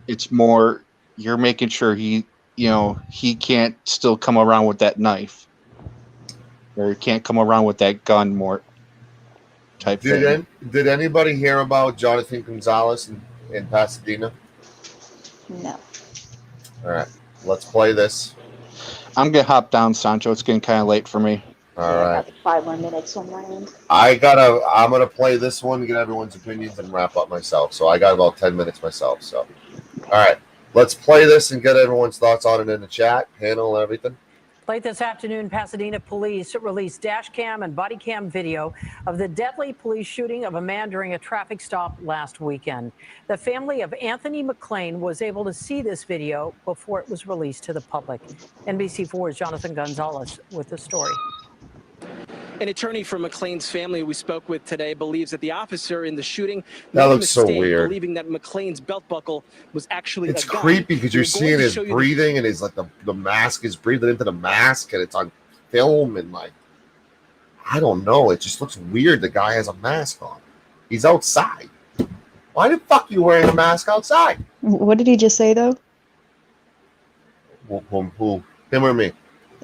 [SPEAKER 8] It's more you're making sure he can't still come around with that knife, or he can't come around with that gun more type thing.
[SPEAKER 2] Did anybody hear about Jonathan Gonzalez in Pasadena?
[SPEAKER 6] No.
[SPEAKER 2] All right, let's play this.
[SPEAKER 8] I'm gonna hop down, Sancho. It's getting kind of late for me.
[SPEAKER 2] All right.
[SPEAKER 6] 5 more minutes on my end.
[SPEAKER 2] I'm gonna play this one, get everyone's opinions, and wrap up myself. So I got about 10 minutes myself. So, all right, let's play this and get everyone's thoughts on it in the chat, panel, and everything.
[SPEAKER 16] Late this afternoon, Pasadena police released dash cam and body cam video of the deadly police shooting of a man during a traffic stop last weekend. The family of Anthony McLean was able to see this video before it was released to the public. NBC4's Jonathan Gonzalez with the story.
[SPEAKER 17] An attorney for McLean's family we spoke with today believes that the officer in the shooting
[SPEAKER 2] That
[SPEAKER 17] made a
[SPEAKER 2] looks so
[SPEAKER 17] mistake,
[SPEAKER 2] weird.
[SPEAKER 17] believing that McLean's belt buckle was actually
[SPEAKER 2] It's
[SPEAKER 17] a gun.
[SPEAKER 2] creepy because you're
[SPEAKER 17] We're going
[SPEAKER 2] seeing
[SPEAKER 17] to
[SPEAKER 2] his
[SPEAKER 17] show you
[SPEAKER 2] breathing, and his the mask is breathing into the mask, and it's on film, and I don't know. It just looks weird. The guy has a mask on. He's outside. Why the fuck are you wearing a mask outside?
[SPEAKER 6] What did he just say though?
[SPEAKER 2] Who? Him or me?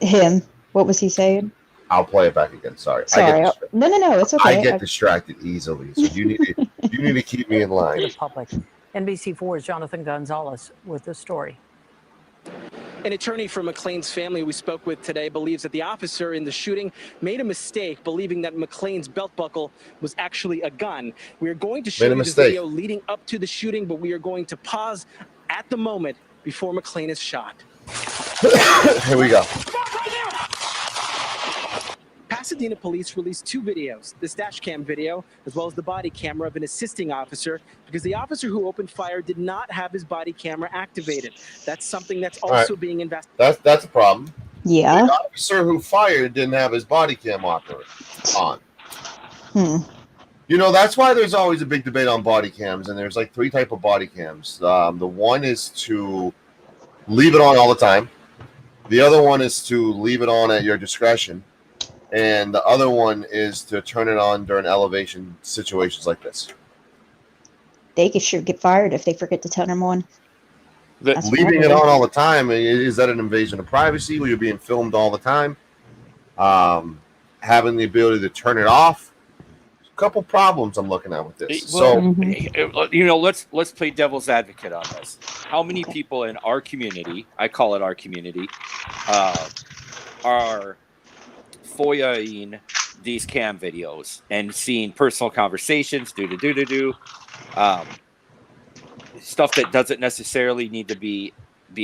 [SPEAKER 6] Him. What was he saying?
[SPEAKER 2] I'll play it back again. Sorry.
[SPEAKER 6] Sorry. No, it's okay.
[SPEAKER 2] I get distracted easily, so you need to keep me in line.
[SPEAKER 16] To the public. NBC4's Jonathan Gonzalez with the story.
[SPEAKER 17] An attorney for McLean's family we spoke with today believes that the officer in the shooting made a mistake, believing that McLean's belt buckle was actually a gun. We are going to show you this video leading up to the shooting, but we are going to pause at the moment before McLean is shot.
[SPEAKER 2] Here we go.
[SPEAKER 17] Pasadena police released 2 videos, this dash cam video, as well as the body camera of an assisting officer, because the officer who opened fire did not have his body camera activated. That's something that's also being investigated.
[SPEAKER 2] That's a problem.
[SPEAKER 6] Yeah.
[SPEAKER 2] The officer who fired didn't have his body cam on. That's why there's always a big debate on body cams, and there's like 3 types of body cams. The one is to leave it on all the time. The other one is to leave it on at your discretion. And the other one is to turn it on during elevation situations like this.
[SPEAKER 6] They should get fired if they forget to turn them on.
[SPEAKER 2] Leaving it on all the time, is that an invasion of privacy where you're being filmed all the time? Having the ability to turn it off. A couple problems I'm looking at with this.
[SPEAKER 15] Let's play devil's advocate on this. How many people in our community, I call it our community, are FOIA-ing these cam videos and seeing personal conversations, stuff that doesn't necessarily need to be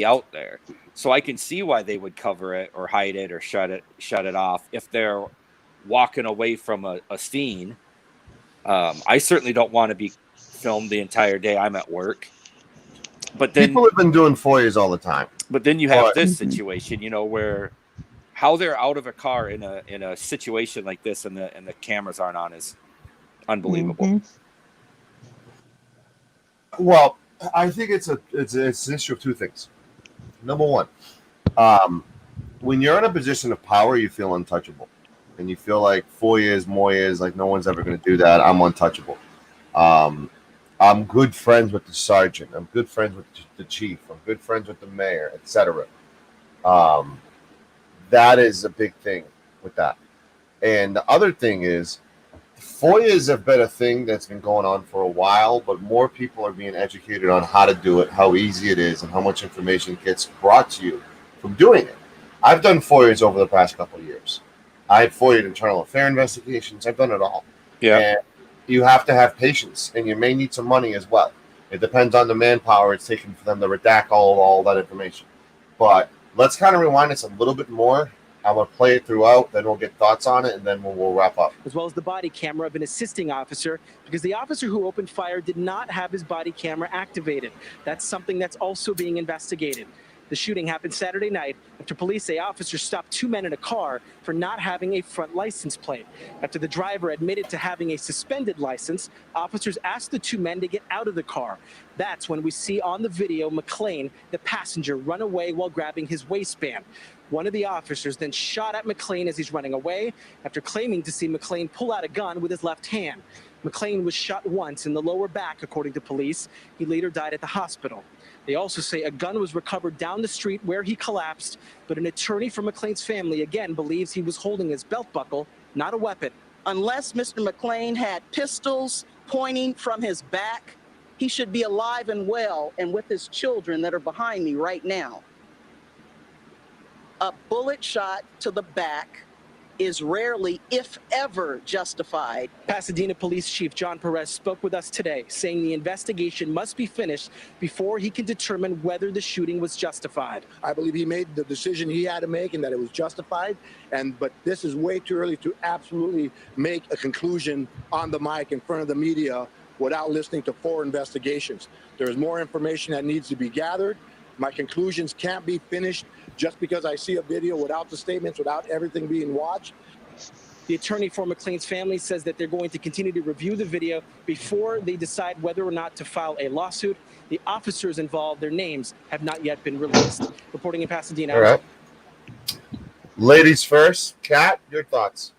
[SPEAKER 15] out there. So I can see why they would cover it or hide it or shut it off if they're walking away from a scene. I certainly don't want to be filmed the entire day I'm at work. But then
[SPEAKER 2] people have been doing FOIAs all the time.
[SPEAKER 15] But then you have this situation, where how they're out of a car in a situation like this and the cameras aren't on is unbelievable.
[SPEAKER 2] Well, I think it's an issue of 2 things. Number one, when you're in a position of power, you feel untouchable, and you feel like FOIA is like no one's ever going to do that. I'm untouchable. I'm good friends with the sergeant. I'm good friends with the chief. I'm good friends with the mayor, etc. That is a big thing with that. And the other thing is, FOIAs have been a thing that's been going on for a while, but more people are being educated on how to do it, how easy it is, and how much information gets brought to you from doing it. I've done FOIAs over the past couple of years. I've FOIA'd internal affair investigations. I've done it all.
[SPEAKER 15] Yeah.
[SPEAKER 2] And you have to have patience, and you may need some money as well. It depends on the manpower it's taking for them to redact all that information. But let's kind of rewind this a little bit more. I'm going to play it throughout, then we'll get thoughts on it, and then we'll wrap up.
[SPEAKER 17] As well as the body camera of an assisting officer, because the officer who opened fire did not have his body camera activated. That's something that's also being investigated. The shooting happened Saturday night after police say officers stopped two men in a car for not having a front license plate. After the driver admitted to having a suspended license, officers asked the two men to get out of the car. That's when we see on the video McClain, the passenger, run away while grabbing his waistband. One of the officers then shot at McClain as he's running away after claiming to see McClain pull out a gun with his left hand. McClain was shot once in the lower back, according to police. He later died at the hospital. They also say a gun was recovered down the street where he collapsed, but an attorney for McClain's family again believes he was holding his belt buckle, not a weapon.
[SPEAKER 18] Unless Mr. McClain had pistols pointing from his back, he should be alive and well and with his children that are behind me right now. A bullet shot to the back is rarely, if ever, justified.
[SPEAKER 17] Pasadena Police Chief John Perez spoke with us today, saying the investigation must be finished before he can determine whether the shooting was justified.
[SPEAKER 19] I believe he made the decision he had to make and that it was justified. But this is way too early to absolutely make a conclusion on the mic in front of the media without listening to 4 investigations. There is more information that needs to be gathered. My conclusions can't be finished just because I see a video without the statements, without everything being watched.
[SPEAKER 17] The attorney for McClain's family says that they're going to continue to review the video before they decide whether or not to file a lawsuit. The officers involved, their names have not yet been released. Reporting in Pasadena.
[SPEAKER 2] All right. Ladies first. Kat, your thoughts?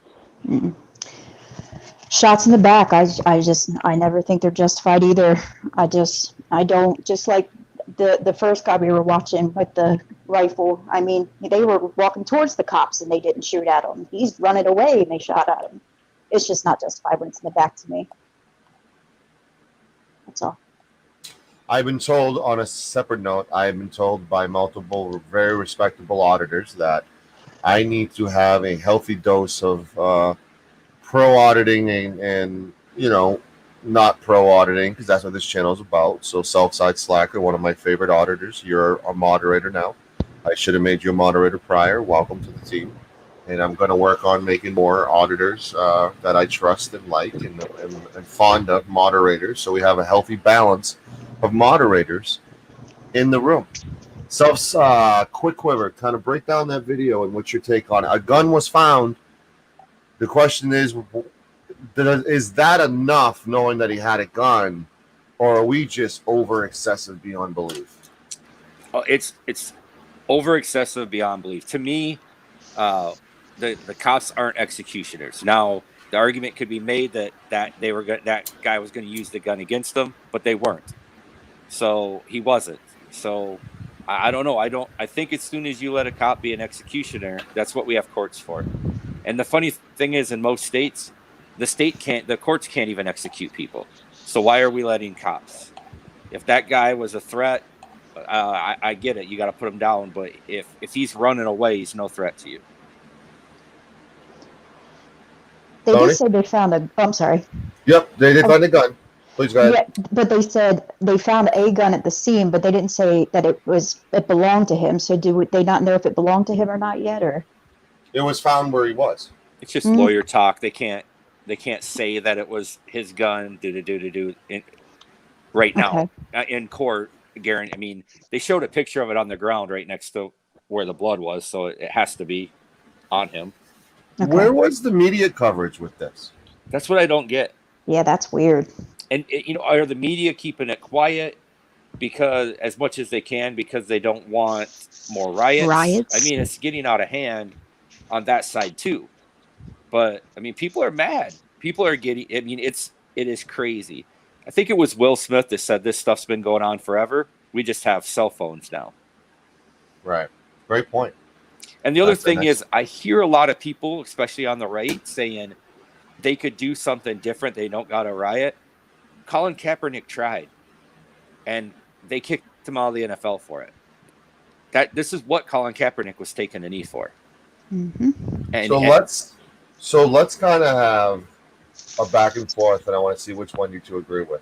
[SPEAKER 6] Shots in the back. I never think they're justified either. I don't, just like the first guy we were watching with the rifle. I mean, they were walking towards the cops and they didn't shoot at him. He's running away and they shot at him. It's just not justified when it's in the back to me. That's all.
[SPEAKER 2] I've been told, on a separate note, I've been told by multiple very respectable auditors that I need to have a healthy dose of pro auditing and not pro auditing, because that's what this channel is about. So Southside Slacker, one of my favorite auditors, you're a moderator now. I should have made you a moderator prior. Welcome to the team. And I'm going to work on making more auditors that I trust and like and fond of moderators, so we have a healthy balance of moderators in the room. Quick quiver, kind of break down that video and what's your take on it. A gun was found. The question is that enough, knowing that he had a gun, or are we just over excessive beyond belief?
[SPEAKER 15] Oh, it's over excessive beyond belief. To me, the cops aren't executioners. Now, the argument could be made that that guy was going to use the gun against them, but they weren't. So he wasn't. So I don't know. I think as soon as you let a cop be an executioner, that's what we have courts for. And the funny thing is, in most states, the courts can't even execute people. So why are we letting cops? If that guy was a threat, I get it. You got to put him down. But if he's running away, he's no threat to you.
[SPEAKER 6] They did say they found a. I'm sorry.
[SPEAKER 2] Yep, they did find a gun. Please go ahead.
[SPEAKER 6] Yeah, but they said they found a gun at the scene, but they didn't say that it belonged to him. So do they not know if it belonged to him or not yet, or? It
[SPEAKER 2] was found where he was.
[SPEAKER 15] It's just lawyer talk. They can't say that it was his gun. Right now in court, Garen. I mean, they showed a picture of it on the ground right next to where the blood was, so it has to be on him.
[SPEAKER 2] Okay. Where was the media coverage with this?
[SPEAKER 15] That's what I don't get.
[SPEAKER 6] Yeah, that's weird.
[SPEAKER 15] And are the media keeping it quiet because as much as they can because they don't want more riots? I mean, it's getting out of hand on that side too. But I mean, people are mad. People are getting. I mean, it is crazy. I think it was Will Smith that said this stuff's been going on forever. We just have cell phones now.
[SPEAKER 2] Right. Great point.
[SPEAKER 15] And the other thing is, I hear a lot of people, especially on the right, saying they could do something different. They don't got a riot. Colin Kaepernick tried, and they kicked him out of the NFL for it. this is what Colin Kaepernick was taking a knee for.
[SPEAKER 6] Mm-hmm.
[SPEAKER 2] So let's kind of have a back and forth, and I want to see which one you two agree with.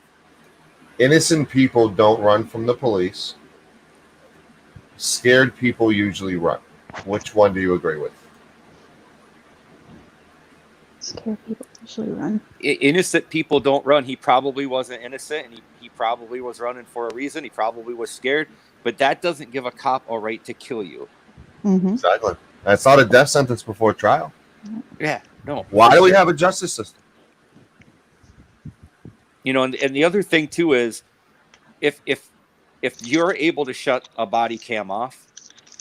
[SPEAKER 2] Innocent people don't run from the police. Scared people usually run. Which one do you agree with?
[SPEAKER 6] Scared people usually run.
[SPEAKER 15] Innocent people don't run. He probably wasn't innocent, and he probably was running for a reason. He probably was scared, but that doesn't give a cop a right to kill you.
[SPEAKER 6] Mm-hmm.
[SPEAKER 2] Exactly. That's not a death sentence before trial.
[SPEAKER 15] Yeah, no.
[SPEAKER 2] Why do we have a justice system?
[SPEAKER 15] You know, and the other thing too is, if you're able to shut a body cam off,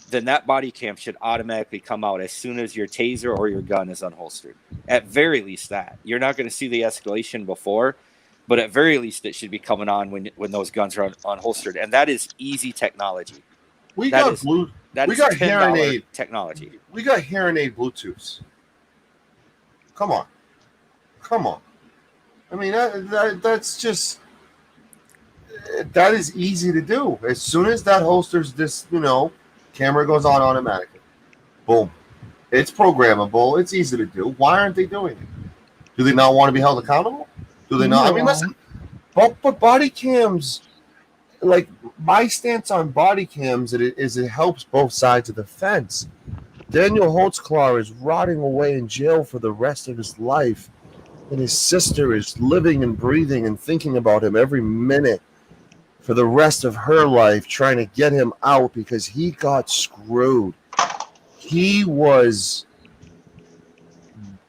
[SPEAKER 15] then that body cam should automatically come out as soon as your taser or your gun is unholstered. At very least that. You're not going to see the escalation before, but at very least it should be coming on when those guns are unholstered. And that is easy technology.
[SPEAKER 2] We got hearing aid
[SPEAKER 15] technology.
[SPEAKER 2] We got hearing aid Bluetooths. Come on. I mean, that's just, that is easy to do. As soon as that holsters this, camera goes on automatically. Boom. It's programmable. It's easy to do. Why aren't they doing it? Do they not want to be held accountable? Do they not? I mean, listen, but body cams, like, my stance on body cams is it helps both sides of the fence. Daniel Holtzclaw is rotting away in jail for the rest of his life, and his sister is living and breathing and thinking about him every minute for the rest of her life, trying to get him out because he got screwed. He was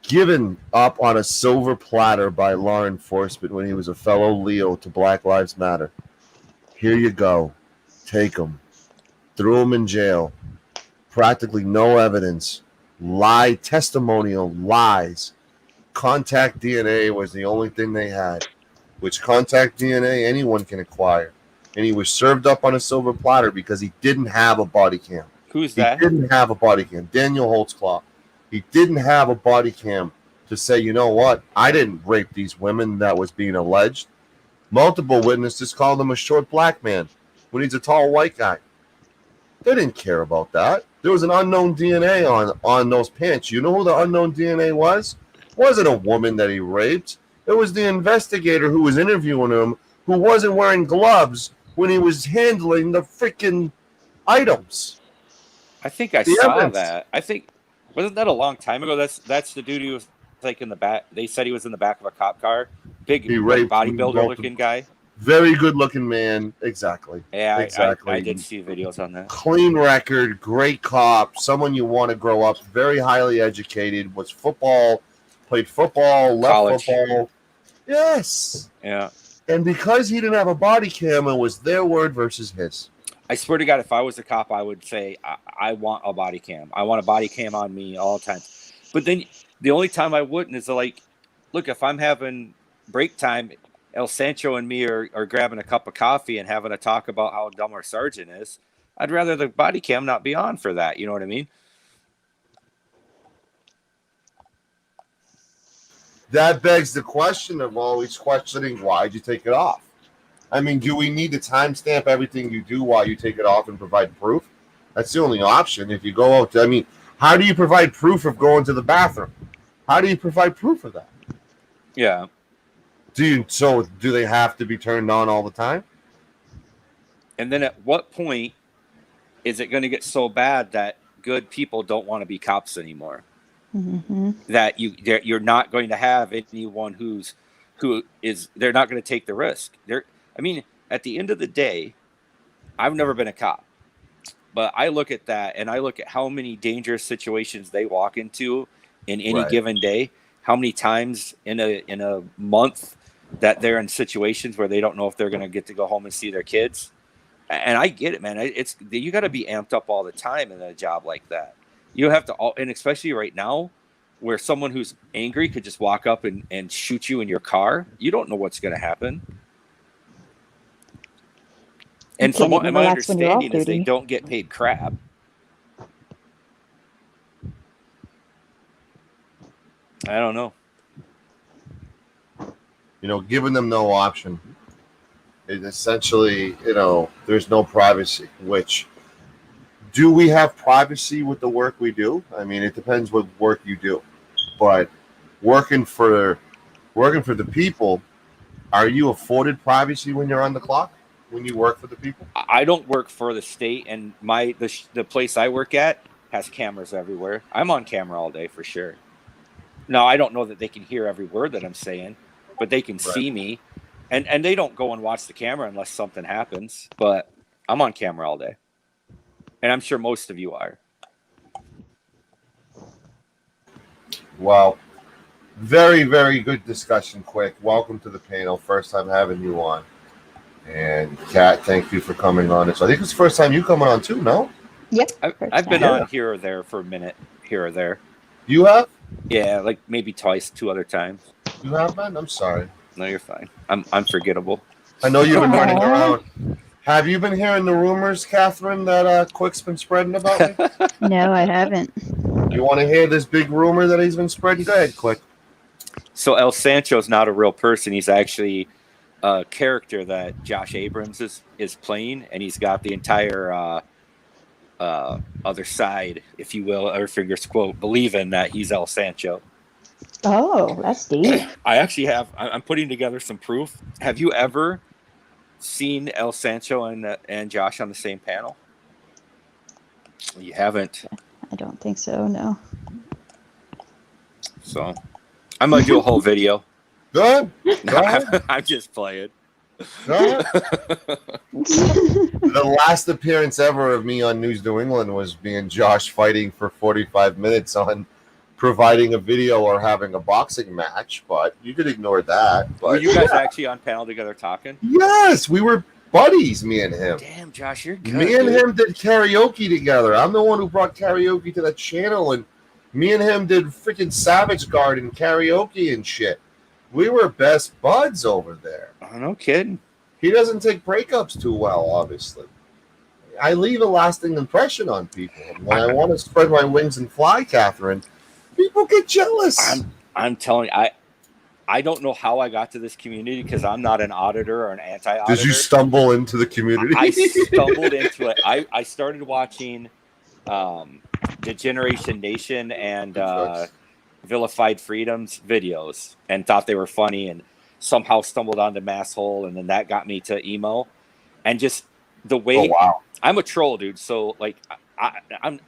[SPEAKER 2] given up on a silver platter by law enforcement when he was a fellow Leo to Black Lives Matter. Here you go. Take him. Threw him in jail. Practically no evidence. Testimonial lies. Contact DNA was the only thing they had, which contact DNA anyone can acquire. And he was served up on a silver platter because he didn't have a body cam.
[SPEAKER 15] Who's that?
[SPEAKER 2] He didn't have a body cam. Daniel Holtzclaw. He didn't have a body cam to say, you know what? I didn't rape these women that was being alleged. Multiple witnesses called him a short black man when he's a tall white guy. They didn't care about that. There was an unknown DNA on those pants. You know who the unknown DNA was? It wasn't a woman that he raped. It was the investigator who was interviewing him who wasn't wearing gloves when he was handling the freaking items.
[SPEAKER 15] I think I saw that. I think, wasn't that a long time ago? That's the dude who was like in the back. They said he was in the back of a cop car. Big bodybuilder looking guy.
[SPEAKER 2] Very good looking man. Exactly.
[SPEAKER 15] Yeah,
[SPEAKER 2] exactly.
[SPEAKER 15] I did see videos on that.
[SPEAKER 2] Clean record, great cop, someone you want to grow up, very highly educated, was played football, left
[SPEAKER 15] College.
[SPEAKER 2] football. Yes.
[SPEAKER 15] Yeah.
[SPEAKER 2] And because he didn't have a body cam, it was their word versus his.
[SPEAKER 15] I swear to God, if I was a cop, I would say, I want a body cam. I want a body cam on me all the time. But then the only time I wouldn't is like, look, if I'm having break time, El Sancho and me are grabbing a cup of coffee and having a talk about how dumb our sergeant is, I'd rather the body cam not be on for that. You know what I mean?
[SPEAKER 2] That begs the question of always questioning, why'd you take it off? I mean, do we need to timestamp everything you do while you take it off and provide proof? That's the only option. If you go out, how do you provide proof of going to the bathroom? How do you provide proof of that?
[SPEAKER 15] Yeah.
[SPEAKER 2] Do they have to be turned on all the time?
[SPEAKER 15] And then at what point is it going to get so bad that good people don't want to be cops anymore?
[SPEAKER 6] Mm-hmm.
[SPEAKER 15] That you're not going to have anyone they're not going to take the risk. At the end of the day, I've never been a cop, but I look at that and I look at how many dangerous situations they walk into in any given day, how many times in a month that they're in situations where they don't know if they're going to get to go home and see their kids. And I get it, man. You got to be amped up all the time in a job like that. You have to, and especially right now, where someone who's angry could just walk up and shoot you in your car. You don't know what's going to happen. And from what my understanding is, they don't get paid crap. I don't know.
[SPEAKER 2] Giving them no option is essentially, there's no privacy, which Do we have privacy with the work we do? I mean, it depends what work you do. But working for the people, are you afforded privacy when you're on the clock? When you work for the people?
[SPEAKER 15] I don't work for the state, and the place I work at has cameras everywhere. I'm on camera all day for sure. Now, I don't know that they can hear every word that I'm saying, but they can see me. And they don't go and watch the camera unless something happens. But I'm on camera all day. And I'm sure most of you are.
[SPEAKER 2] Well, very, very good discussion, Quick. Welcome to the panel. First time having you on. And Kat, thank you for coming on. So I think it's the first time you coming on too, no?
[SPEAKER 6] Yep.
[SPEAKER 15] I've been on here or there for a minute, here or there.
[SPEAKER 2] You have?
[SPEAKER 15] Yeah, like maybe twice, 2 other times.
[SPEAKER 2] You have, man? I'm sorry.
[SPEAKER 15] No, you're fine. I'm forgettable.
[SPEAKER 2] I know you've been running around. Have you been hearing the rumors, Catherine, that Quick's been spreading about me?
[SPEAKER 6] No, I haven't.
[SPEAKER 2] You want to hear this big rumor that he's been spreading? Go ahead, Quick.
[SPEAKER 15] So El Sancho's not a real person. He's actually a character that Josh Abrams is playing, and he's got the entire other side, if you will, or fingers quote, believing that he's El Sancho.
[SPEAKER 6] Oh, that's deep.
[SPEAKER 15] I actually have. I'm putting together some proof. Have you ever seen El Sancho and Josh on the same panel? You haven't.
[SPEAKER 6] I don't think so. No.
[SPEAKER 15] So I'm gonna do a whole video.
[SPEAKER 2] Good.
[SPEAKER 15] I'm just playing.
[SPEAKER 2] The last appearance ever of me on News New England was me and Josh fighting for 45 minutes on providing a video or having a boxing match, but you could ignore that. But
[SPEAKER 15] were you guys actually on panel together talking?
[SPEAKER 2] Yes, we were buddies, me and him.
[SPEAKER 15] Damn, Josh, you're good.
[SPEAKER 2] Me and him did karaoke together. I'm the one who brought karaoke to that channel, and me and him did freaking Savage Garden karaoke and shit. We were best buds over there.
[SPEAKER 15] Oh, no kidding.
[SPEAKER 2] He doesn't take breakups too well, obviously. I leave a lasting impression on people. When I want to spread my wings and fly, Catherine, people get jealous.
[SPEAKER 15] I'm telling you, I don't know how I got to this community because I'm not an auditor or an anti-auditor.
[SPEAKER 2] Did you stumble into the community?
[SPEAKER 15] I stumbled into it. I started watching Degeneration Nation and Vilified Freedoms videos and thought they were funny, and somehow stumbled onto Masshole, and then that got me to emo. And just the way I'm a troll, dude. So like I'm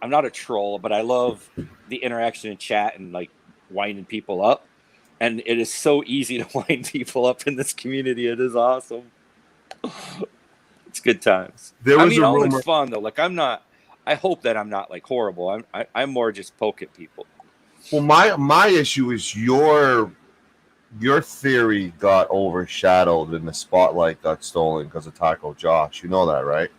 [SPEAKER 15] not a troll, but I love the interaction in chat and like winding people up. And it is so easy to wind people up in this community. It is awesome. It's good times. All in fun though. Like I hope that I'm not like horrible. I'm more just poking people.
[SPEAKER 2] Well, my issue is your theory got overshadowed and the spotlight got stolen because of Taco Josh. You know that, right?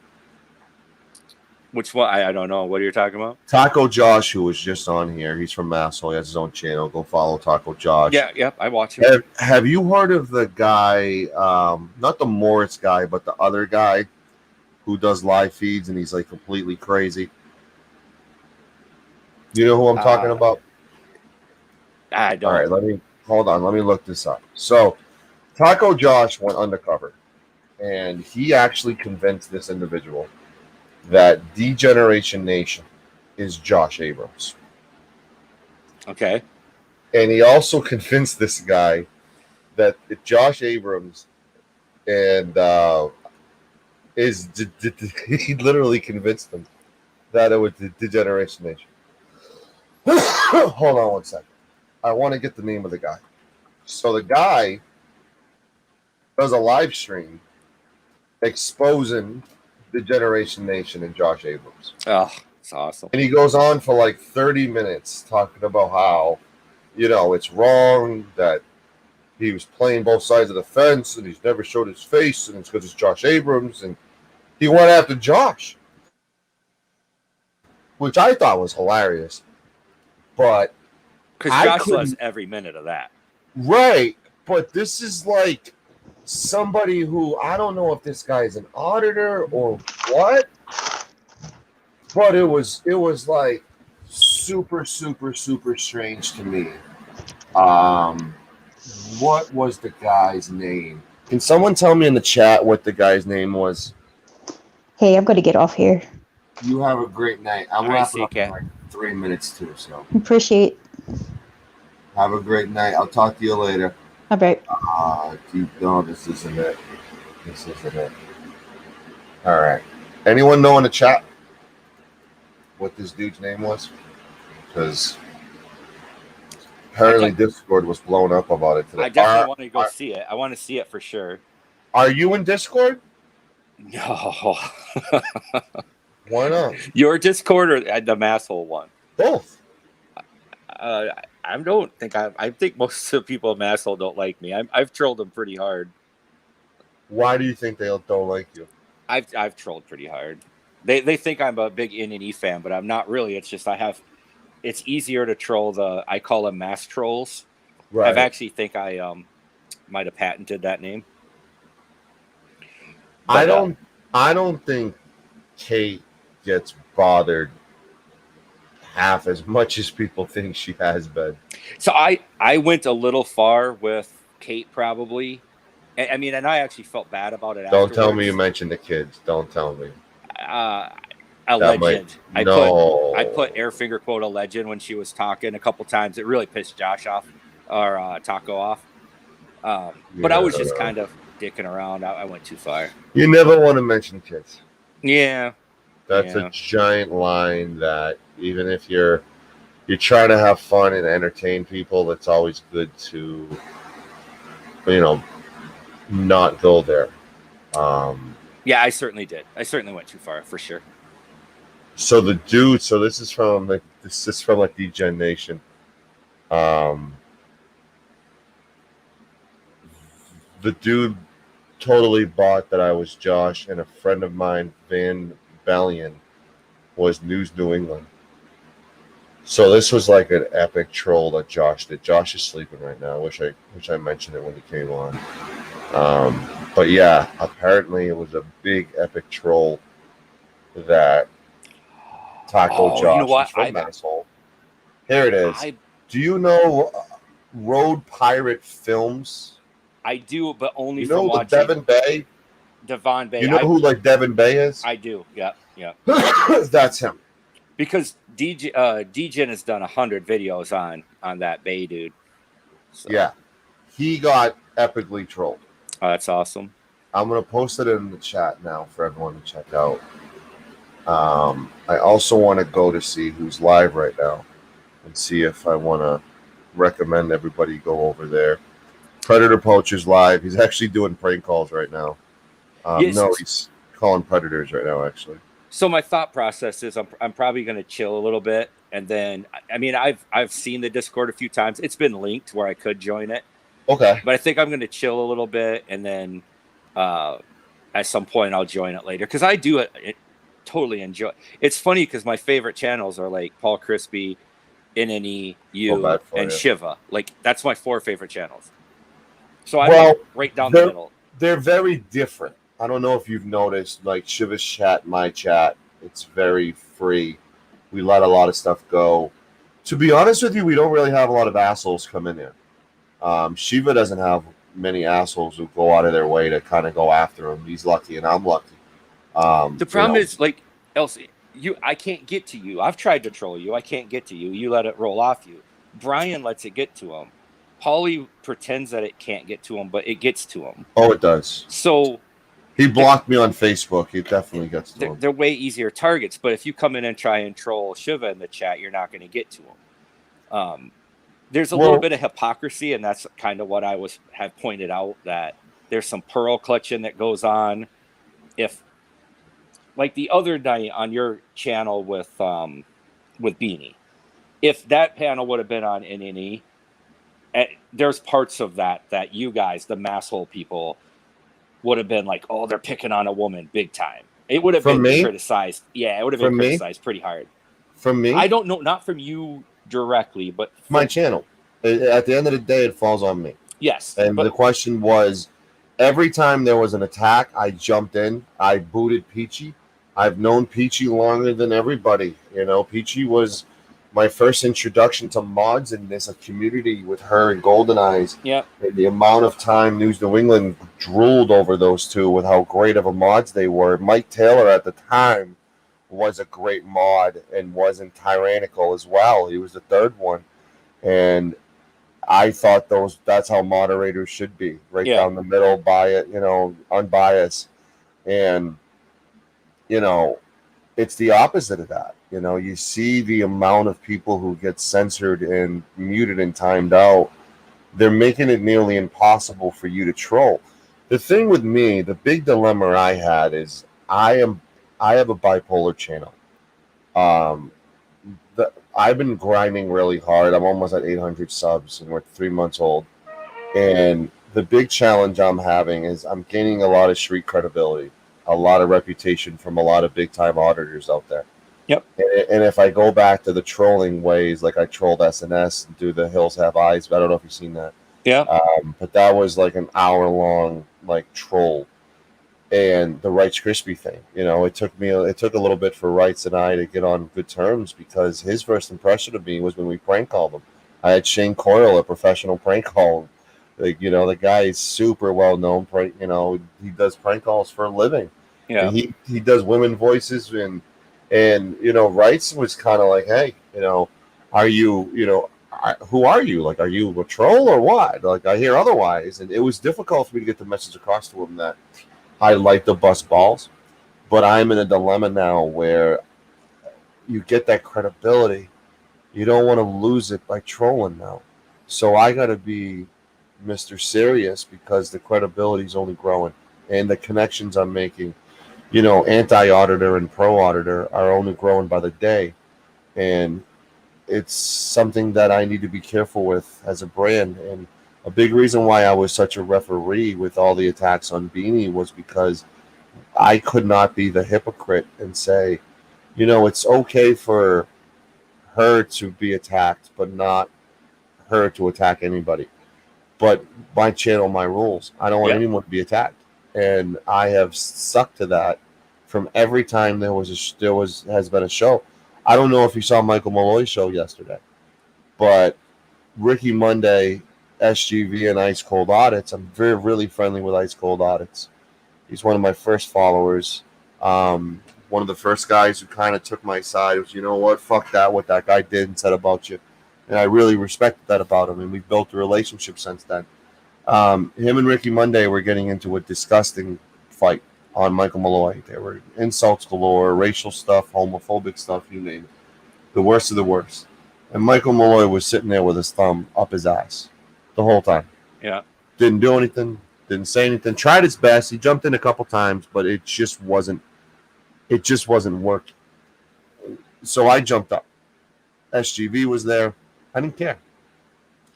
[SPEAKER 15] Which one? I don't know. What are you talking about?
[SPEAKER 2] Taco Josh, who was just on here. He's from Masshole. He has his own channel. Go follow Taco Josh.
[SPEAKER 15] Yeah, I watch him.
[SPEAKER 2] Have you heard of the guy, not the Morris guy, but the other guy who does live feeds and he's like completely crazy? You know who I'm talking about?
[SPEAKER 15] I don't.
[SPEAKER 2] All right, let me look this up. So Taco Josh went undercover and he actually convinced this individual that Degeneration Nation is Josh Abrams.
[SPEAKER 15] Okay.
[SPEAKER 2] And he also convinced this guy that Josh Abrams and he literally convinced him that it was Degeneration Nation. Hold on one second. I want to get the name of the guy. So the guy does a live stream exposing Degeneration Nation and Josh Abrams.
[SPEAKER 15] Oh, it's awesome.
[SPEAKER 2] And he goes on for like 30 minutes talking about how, it's wrong that he was playing both sides of the fence and he's never showed his face and it's because it's Josh Abrams. And he went after Josh, which I thought was hilarious. But
[SPEAKER 15] because Josh loves every minute of that.
[SPEAKER 2] Right. But this is like somebody who, I don't know if this guy is an auditor or what, but it was like super, super, super strange to me. What was the guy's name? Can someone tell me in the chat what the guy's name was?
[SPEAKER 6] Hey, I'm going to get off here.
[SPEAKER 2] You have a great night. I'm
[SPEAKER 15] All right,
[SPEAKER 2] wrapping
[SPEAKER 15] see you,
[SPEAKER 2] up in
[SPEAKER 15] Kat.
[SPEAKER 2] like 3 minutes too. So
[SPEAKER 6] Appreciate.
[SPEAKER 2] have a great night. I'll talk to you later.
[SPEAKER 6] All right.
[SPEAKER 2] No, this isn't it. This isn't it. All right. Anyone know in the chat what this dude's name was? Because apparently Discord was blown up about it today.
[SPEAKER 15] I definitely want to go see it. I want to see it for sure.
[SPEAKER 2] Are you in Discord?
[SPEAKER 15] No.
[SPEAKER 2] Why not?
[SPEAKER 15] Your Discord or the Masshole one?
[SPEAKER 2] Both.
[SPEAKER 15] I don't think I think most of the people at Masshole don't like me. I've trolled them pretty hard.
[SPEAKER 2] Why do you think they don't like you?
[SPEAKER 15] I've trolled pretty hard. They think I'm a big N&E fan, but I'm not really. It's just it's easier to troll I call them mass trolls.
[SPEAKER 2] Right.
[SPEAKER 15] I actually think I might have patented that name. But,
[SPEAKER 2] I don't think Kate gets bothered half as much as people think she has been.
[SPEAKER 15] So I went a little far with Kate probably. I mean, and I actually felt bad about it
[SPEAKER 2] Don't
[SPEAKER 15] afterwards.
[SPEAKER 2] tell me you mentioned the kids. Don't tell me.
[SPEAKER 15] A legend. I
[SPEAKER 2] No.
[SPEAKER 15] put air finger quote a legend when she was talking a couple times. It really pissed Josh off or Taco off. But I was just kind of dicking around. I went too far.
[SPEAKER 2] You never want to mention kids.
[SPEAKER 15] Yeah.
[SPEAKER 2] That's a giant line that even if you're trying to have fun and entertain people, it's always good to, not go there.
[SPEAKER 15] Yeah, I certainly did. I certainly went too far for sure.
[SPEAKER 2] So the dude, this is from DGen Nation. The dude totally bought that I was Josh, and a friend of mine, Van Bellion, was News New England. So this was like an epic troll that Josh did. Josh is sleeping right now. I wish I mentioned it when he came on. But yeah, apparently it was a big epic troll that Taco Josh,
[SPEAKER 15] you know what?
[SPEAKER 2] from Masshole. Here it is. Do you know Road Pirate Films?
[SPEAKER 15] I do, but only
[SPEAKER 2] You
[SPEAKER 15] from
[SPEAKER 2] know
[SPEAKER 15] watching
[SPEAKER 2] Devin Bay?
[SPEAKER 15] Devon Bay.
[SPEAKER 2] You know who Devin Bay is?
[SPEAKER 15] I do. Yeah.
[SPEAKER 2] That's him.
[SPEAKER 15] Because DGen has done 100 videos on that Bay dude. So.
[SPEAKER 2] Yeah. He got epically trolled.
[SPEAKER 15] Oh, that's awesome.
[SPEAKER 2] I'm going to post it in the chat now for everyone to check out. I also want to go to see who's live right now and see if I want to recommend everybody go over there. Predator Poacher's live. He's actually doing prank calls right now.
[SPEAKER 15] Yes.
[SPEAKER 2] No, he's calling predators right now, actually.
[SPEAKER 15] So my thought process is I'm probably going to chill a little bit, and then I mean I've seen the Discord a few times. It's been linked where I could join it.
[SPEAKER 2] Okay.
[SPEAKER 15] But I think I'm going to chill a little bit, and then at some point I'll join it later because I do it totally enjoy. It's funny because my favorite channels are like Paul Crispy, NNE, you, and Shiva. Like that's my 4 favorite channels. So I'm right down the middle.
[SPEAKER 2] They're very different. I don't know if you've noticed, like Shiva's chat, my chat, it's very free. We let a lot of stuff go. To be honest with you, we don't really have a lot of assholes come in there. Shiva doesn't have many assholes who go out of their way to kind of go after him. He's lucky, and I'm lucky.
[SPEAKER 15] The problem is, like, Elsie, I can't get to you. I've tried to troll you. I can't get to you. You let it roll off you. Brian lets it get to him. Paulie pretends that it can't get to him, but it gets to him.
[SPEAKER 2] Oh, it does.
[SPEAKER 15] So
[SPEAKER 2] he blocked me on Facebook. It definitely gets to him.
[SPEAKER 15] They're way easier targets, but if you come in and try and troll Shiva in the chat, you're not going to get to him. There's a little bit of hypocrisy, and that's kind of what I have pointed out, that there's some pearl clutching that goes on. If, like the other night on your channel with Beanie, if that panel would have been on NNE, there's parts of that you guys, the Masshole people, would have been like, oh, they're picking on a woman big time. It would have been criticized. Yeah, it would have been criticized pretty hard.
[SPEAKER 2] From me?
[SPEAKER 15] I don't know, not from you directly, but
[SPEAKER 2] my channel. At the end of the day, it falls on me.
[SPEAKER 15] Yes.
[SPEAKER 2] And the question was, every time there was an attack, I jumped in. I booted Peachy. I've known Peachy longer than everybody. Peachy was my first introduction to mods, and there's a community with her and Golden Eyes.
[SPEAKER 15] Yeah.
[SPEAKER 2] The amount of time News New England drooled over those two with how great of a mods they were. Mike Taylor at the time was a great mod and wasn't tyrannical as well. He was the third one, and I thought that's how moderators should be, right down the middle, unbiased, and it's the opposite of that. You see the amount of people who get censored and muted and timed out. They're making it nearly impossible for you to troll. The thing with me, the big dilemma I had is I have a bipolar channel. I've been grinding really hard. I'm almost at 800 subs, and we're 3 months old. And the big challenge I'm having is I'm gaining a lot of street credibility, a lot of reputation from a lot of big-time auditors out there.
[SPEAKER 15] Yep.
[SPEAKER 2] And if I go back to the trolling ways, like I trolled SNS and do the Hills Have Eyes, I don't know if you've seen that.
[SPEAKER 15] Yeah.
[SPEAKER 2] But that was like an hour-long troll. And the Rights Crispy thing, it took a little bit for Rights and I to get on good terms, because his first impression of me was when we prank called him. I had Shane Coyle, a professional prank call. The guy is super well known. He does prank calls for a living.
[SPEAKER 15] Yeah.
[SPEAKER 2] And he does women voices, and Rights was kind of like, hey, are you, who are you? Like, are you a troll or what? Like, I hear otherwise. And it was difficult for me to get the message across to him that I like to bust balls, but I'm in a dilemma now where you get that credibility. You don't want to lose it by trolling now. So I got to be Mr. Serious, because the credibility is only growing, and the connections I'm making, anti-auditor and pro-auditor, are only growing by the day. And it's something that I need to be careful with as a brand. And a big reason why I was such a referee with all the attacks on Beanie was because I could not be the hypocrite and say, it's okay for her to be attacked, but not her to attack anybody. But my channel, my rules. I don't want anyone to be attacked, and I have stuck to that from every time has been a show. I don't know if you saw Michael Malloy's show yesterday, but Ricky Monday, SGV, and Ice Cold Audits. I'm really friendly with Ice Cold Audits. He's one of my first followers. One of the first guys who kind of took my side. Was, what? Fuck that. What that guy did and said about you. And I really respected that about him. And we've built a relationship since then. Him and Ricky Monday were getting into a disgusting fight on Michael Malloy. There were insults galore, racial stuff, homophobic stuff, you name it. The worst of the worst. And Michael Malloy was sitting there with his thumb up his ass the whole time.
[SPEAKER 15] Yeah.
[SPEAKER 2] Didn't do anything. Didn't say anything. Tried his best. He jumped in a couple times, but it just wasn't working. So I jumped up. SGV was there. I didn't care.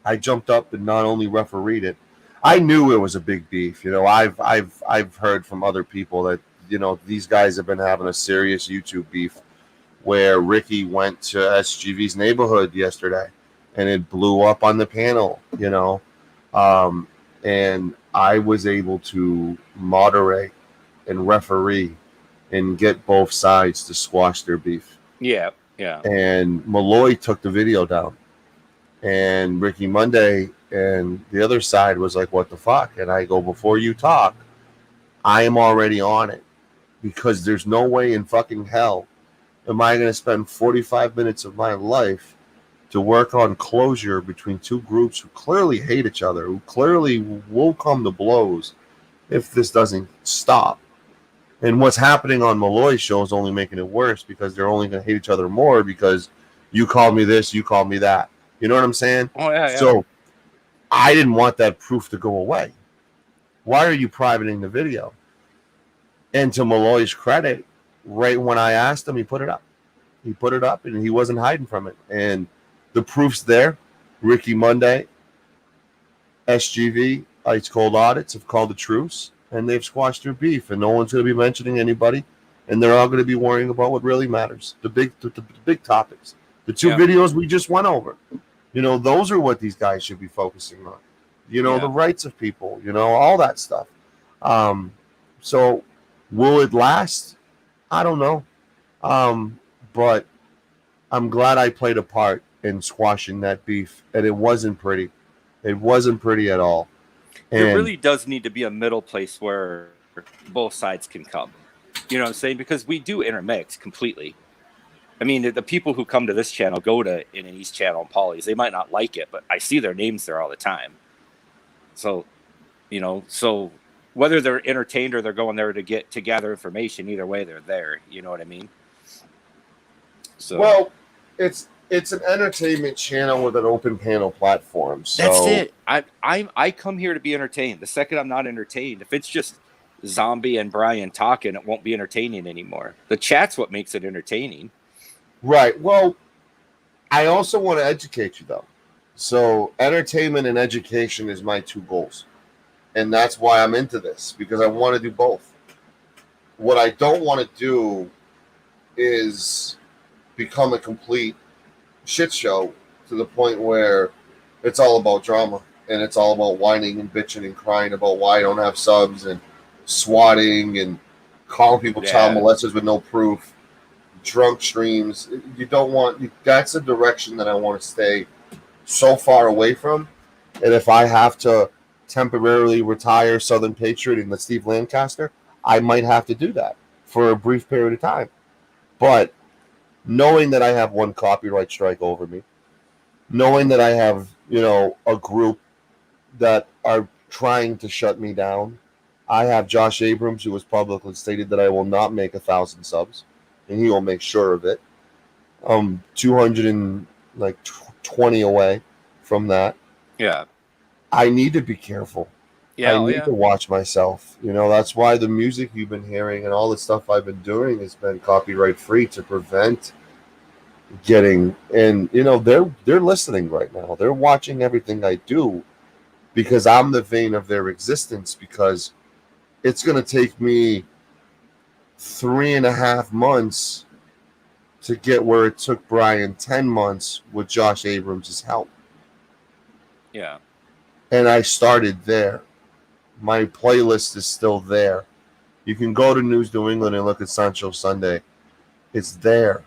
[SPEAKER 2] I jumped up and not only refereed it, I knew it was a big beef. I've heard from other people that these guys have been having a serious YouTube beef, where Ricky went to SGV's neighborhood yesterday and it blew up on the panel, and I was able to moderate and referee and get both sides to squash their beef.
[SPEAKER 15] Yeah.
[SPEAKER 2] And Malloy took the video down, and Ricky Monday and the other side was like, what the fuck? And I go, before you talk, I am already on it, because there's no way in fucking hell am I going to spend 45 minutes of my life to work on closure between two groups who clearly hate each other, who clearly will come to blows if this doesn't stop. And what's happening on Malloy's show is only making it worse, because they're only going to hate each other more, because you called me this, you called me that. You know what I'm saying?
[SPEAKER 15] Oh, yeah.
[SPEAKER 2] So I didn't want that proof to go away. Why are you privating the video? And to Malloy's credit, right when I asked him, he put it up. He put it up, and he wasn't hiding from it. And the proof's there. Ricky Monday, SGV, Ice Cold Audits have called a truce, and they've squashed their beef, and no one's going to be mentioning anybody, and they're all going to be worrying about what really matters, the big topics. The two videos we just went over. Those are what these guys should be focusing on. The rights of people, all that stuff. So will it last? I don't know. But I'm glad I played a part in squashing that beef, and it wasn't pretty. It wasn't pretty at all. And
[SPEAKER 15] there really does need to be a middle place where both sides can come. You know what I'm saying? Because we do intermix completely. I mean, the people who come to this channel go to In and East channel and Polly's. They might not like it, but I see their names there all the time. So, you know, so whether they're entertained or they're going there to gather information, either way, they're there. You know what I mean? So,
[SPEAKER 2] well, it's an entertainment channel with an open panel platform. So
[SPEAKER 15] that's it. I come here to be entertained. The second I'm not entertained, if it's just Zombie and Brian talking, it won't be entertaining anymore. The chat's what makes it entertaining.
[SPEAKER 2] Right. Well, I also want to educate you, though. So entertainment and education is my two goals. And that's why I'm into this, because I want to do both. What I don't want to do is become a complete shit show to the point where it's all about drama and it's all about whining and bitching and crying about why I don't have subs and swatting and calling people child molesters with no proof, drunk streams. You don't want, that's a direction that I want to stay so far away from. And if I have to temporarily retire Southern Patriot and the Steve Lancaster, I might have to do that for a brief period of time. But knowing that I have one copyright strike over me, knowing that I have, you know, a group that are trying to shut me down. I have Josh Abrams, who has publicly stated that I will not make 1,000 subs, and he will make sure of it. 220 away from that.
[SPEAKER 15] Yeah.
[SPEAKER 2] I need to be careful.
[SPEAKER 15] Yeah,
[SPEAKER 2] I need to watch myself. You know, that's why the music you've been hearing and all the stuff I've been doing has been copyright free to prevent getting. And you know, they're listening right now. They're watching everything I do because I'm the vein of their existence. Because it's going to take me 3.5 months to get where it took Brian 10 months with Josh Abrams' help.
[SPEAKER 15] Yeah.
[SPEAKER 2] And I started there. My playlist is still there. You can go to News New England and look at Sancho Sunday. It's there.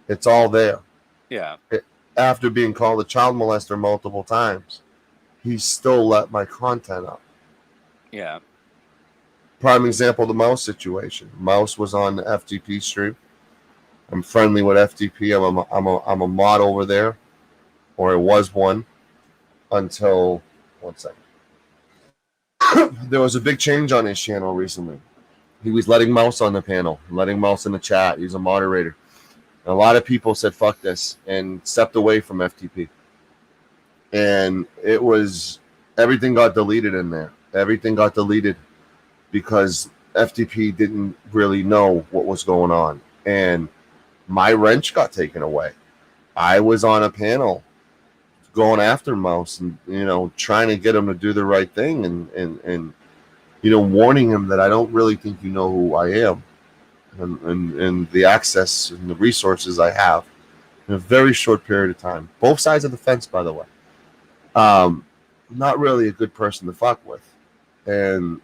[SPEAKER 2] It's all there.
[SPEAKER 15] Yeah.
[SPEAKER 2] After being called a child molester multiple times, he still let my content up.
[SPEAKER 15] Yeah.
[SPEAKER 2] Prime example, the Mouse situation. Mouse was on the FTP stream. I'm friendly with FTP. I'm a mod over there, or I was one until 1 second. There was a big change on his channel recently. He was letting Mouse on the panel, letting Mouse in the chat. He's a moderator. And a lot of people said, fuck this, and stepped away from FTP. And it was, everything got deleted in there. Everything got deleted because FTP didn't really know what was going on. And my wrench got taken away. I was on a panel going after Mouse and, you know, trying to get him to do the right thing and you know, warning him that I don't really think you know who I am and the access and the resources I have in a very short period of time. Both sides of the fence, by the way. Not really a good person to fuck with. And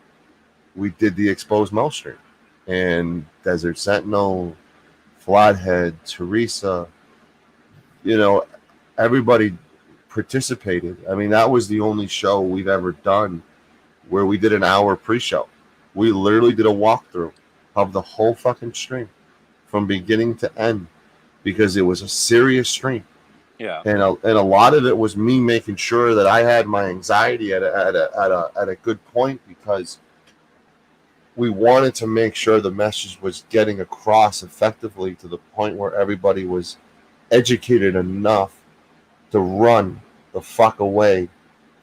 [SPEAKER 2] we did the exposed Mouse stream. And Desert Sentinel, Flathead, Teresa, you know, everybody participated. I mean, that was the only show we've ever done where we did an hour pre-show. We literally did a walkthrough of the whole fucking stream from beginning to end because it was a serious stream.
[SPEAKER 15] Yeah.
[SPEAKER 2] And a lot of it was me making sure that I had my anxiety at a good point because we wanted to make sure the message was getting across effectively to the point where everybody was educated enough to run the fuck away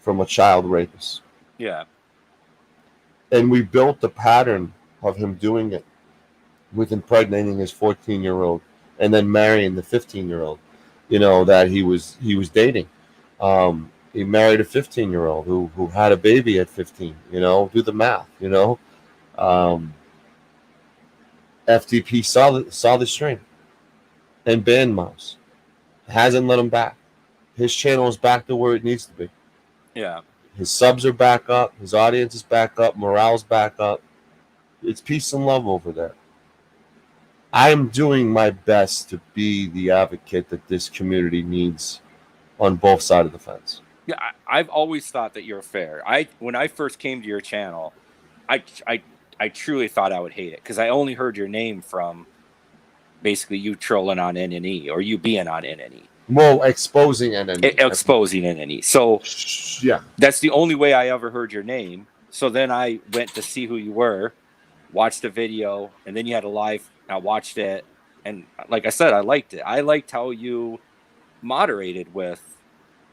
[SPEAKER 2] from a child rapist.
[SPEAKER 15] Yeah.
[SPEAKER 2] And we built the pattern of him doing it with impregnating his 14-year-old and then marrying the 15-year-old, you know, that he was dating. He married a 15-year-old who had a baby at 15, you know, do the math, you know. FTP saw the stream and banned Mouse. Hasn't let him back. His channel is back to where it needs to be.
[SPEAKER 15] Yeah.
[SPEAKER 2] His subs are back up. His audience is back up. Morale's back up. It's peace and love over there. I'm doing my best to be the advocate that this community needs on both sides of the fence.
[SPEAKER 15] Yeah, I've always thought that you're fair. When I first came to your channel, I I truly thought I would hate it because I only heard your name from basically you trolling on NNE or you being on NNE.
[SPEAKER 2] Well, exposing NNE.
[SPEAKER 15] Exposing NNE. So
[SPEAKER 2] yeah,
[SPEAKER 15] that's the only way I ever heard your name. So then I went to see who you were, watched the video, and then you had a live. I watched it, and like I said, I liked it. I liked how you moderated with.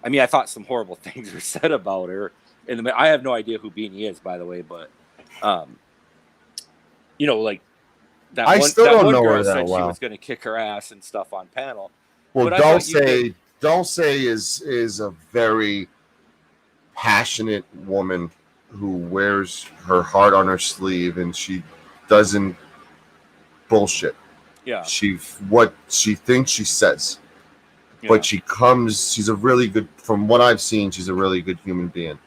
[SPEAKER 15] I mean, I thought some horrible things were said about her. I have no idea who Beanie is, by the way, but like that
[SPEAKER 2] I
[SPEAKER 15] one.
[SPEAKER 2] still
[SPEAKER 15] That
[SPEAKER 2] don't
[SPEAKER 15] one
[SPEAKER 2] know
[SPEAKER 15] girl
[SPEAKER 2] her that
[SPEAKER 15] said she
[SPEAKER 2] well.
[SPEAKER 15] was going to kick her ass and stuff on panel.
[SPEAKER 2] Well,
[SPEAKER 15] But I thought you did.
[SPEAKER 2] Dulce is a very passionate woman who wears her heart on her sleeve, and she doesn't bullshit.
[SPEAKER 15] Yeah.
[SPEAKER 2] What she thinks she says.
[SPEAKER 15] Yeah.
[SPEAKER 2] But she's a really good, from what I've seen, she's a really good human being.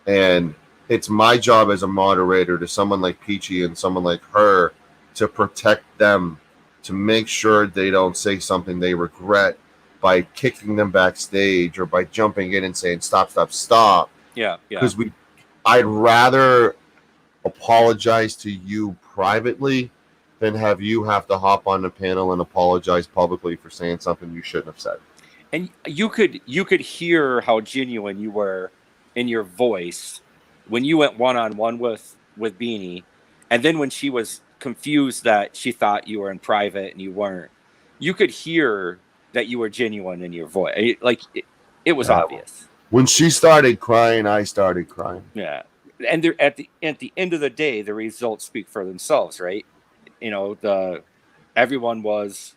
[SPEAKER 2] And it's my job as a moderator to someone like Peachy and someone like her to protect them, to make sure they don't say something they regret by kicking them backstage or by jumping in and saying, stop.
[SPEAKER 15] Yeah.
[SPEAKER 2] Because I'd rather apologize to you privately than have you have to hop on the panel and apologize publicly for saying something you shouldn't have said.
[SPEAKER 15] And you could hear how genuine you were in your voice when you went one-on-one with Beanie, and then when she was confused that she thought you were in private and you weren't, you could hear that you were genuine in your voice. It was obvious.
[SPEAKER 2] When she started crying, I started crying.
[SPEAKER 15] Yeah. And at the end of the day, the results speak for themselves, right? Everyone was,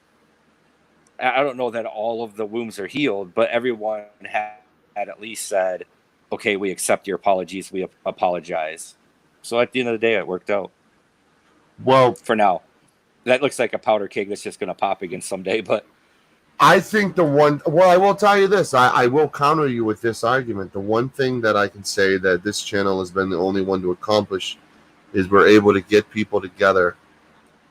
[SPEAKER 15] I don't know that all of the wounds are healed, but everyone had at least said, okay, we accept your apologies. We apologize. So at the end of the day, it worked out.
[SPEAKER 2] Well,
[SPEAKER 15] for now, that looks like a powder keg that's just going to pop again someday. But
[SPEAKER 2] I think I will tell you this. I will counter you with this argument. The one thing that I can say that this channel has been the only one to accomplish is we're able to get people together.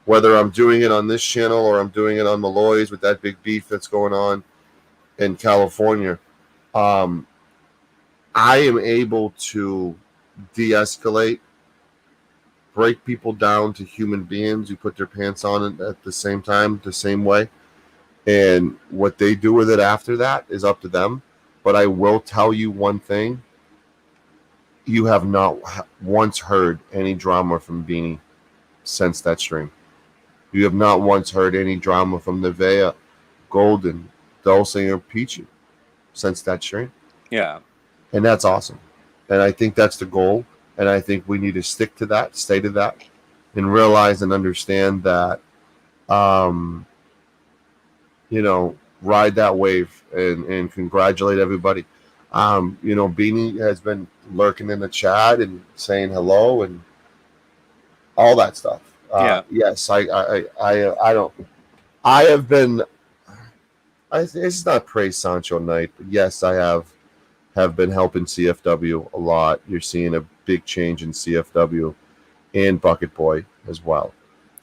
[SPEAKER 2] Whether I'm doing it on this channel or I'm doing it on Malloy's with that big beef that's going on in California, I am able to de-escalate, break people down to human beings who put their pants on at the same time, the same way. And what they do with it after that is up to them. But I will tell you one thing. You have not once heard any drama from Beanie since that stream. You have not once heard any drama from Nevaeh, Golden, Dulce, or Peachy since that stream.
[SPEAKER 15] Yeah.
[SPEAKER 2] And that's awesome. And I think that's the goal. And I think we need to stick to that, stay to that, and realize and understand that, ride that wave and congratulate everybody. Beanie has been lurking in the chat and saying hello and all that stuff. Yes, it's not praise Sancho night, but yes, I have been helping CFW a lot. You're seeing a big change in CFW and Bucket Boy as well.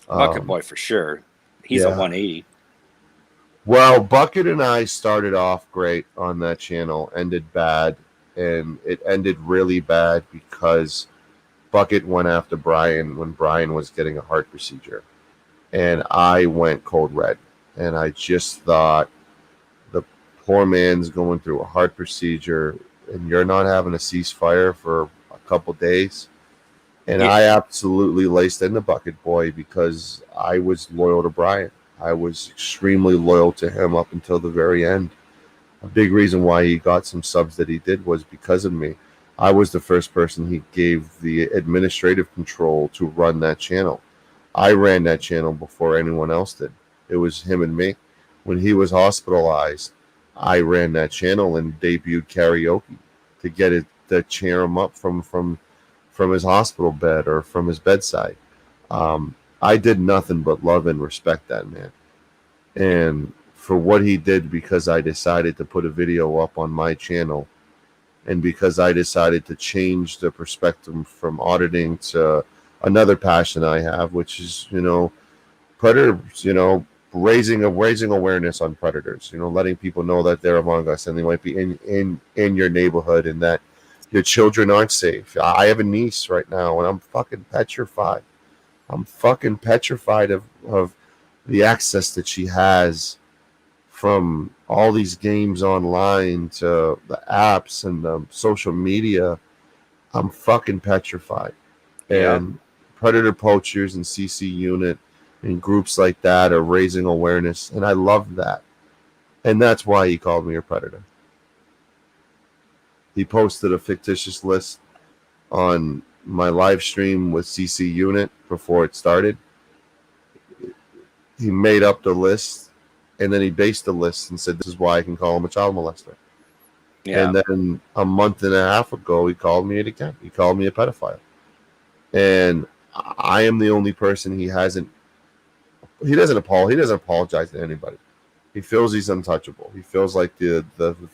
[SPEAKER 15] Bucket Boy for sure. He's a 180.
[SPEAKER 2] Well, Bucket and I started off great on that channel, ended bad, and it ended really bad because Bucket went after Brian when Brian was getting a heart procedure, and I went cold red, and I just thought, the poor man's going through a heart procedure, and you're not having a ceasefire for a couple days. And I absolutely laced into Bucket Boy because I was loyal to Brian. I was extremely loyal to him up until the very end. A big reason why he got some subs that he did was because of me. I was the first person he gave the administrative control to run that channel. I ran that channel before anyone else did. It was him and me. When he was hospitalized, I ran that channel and debuted karaoke to get it to cheer him up from his hospital bed or from his bedside. I did nothing but love and respect that man. And for what he did, because I decided to put a video up on my channel, and because I decided to change the perspective from auditing to another passion I have, which is, predators, raising awareness on predators, letting people know that they're among us and they might be in your neighborhood and that your children aren't safe. I have a niece right now and I'm fucking petrified. I'm fucking petrified of the access that she has from all these games online to the apps and the social media. I'm fucking petrified.
[SPEAKER 15] Yeah.
[SPEAKER 2] And predator poachers and CC unit and groups like that are raising awareness, and I love that. And that's why he called me a predator. He posted a fictitious list on my live stream with CC unit before it started. He made up the list, and then he based the list and said, this is why I can call him a child molester.
[SPEAKER 15] Yeah.
[SPEAKER 2] And then a month and a half ago, he called me it again. He called me a pedophile. And I am the only person he doesn't apologize to anybody. He feels he's untouchable. He feels like the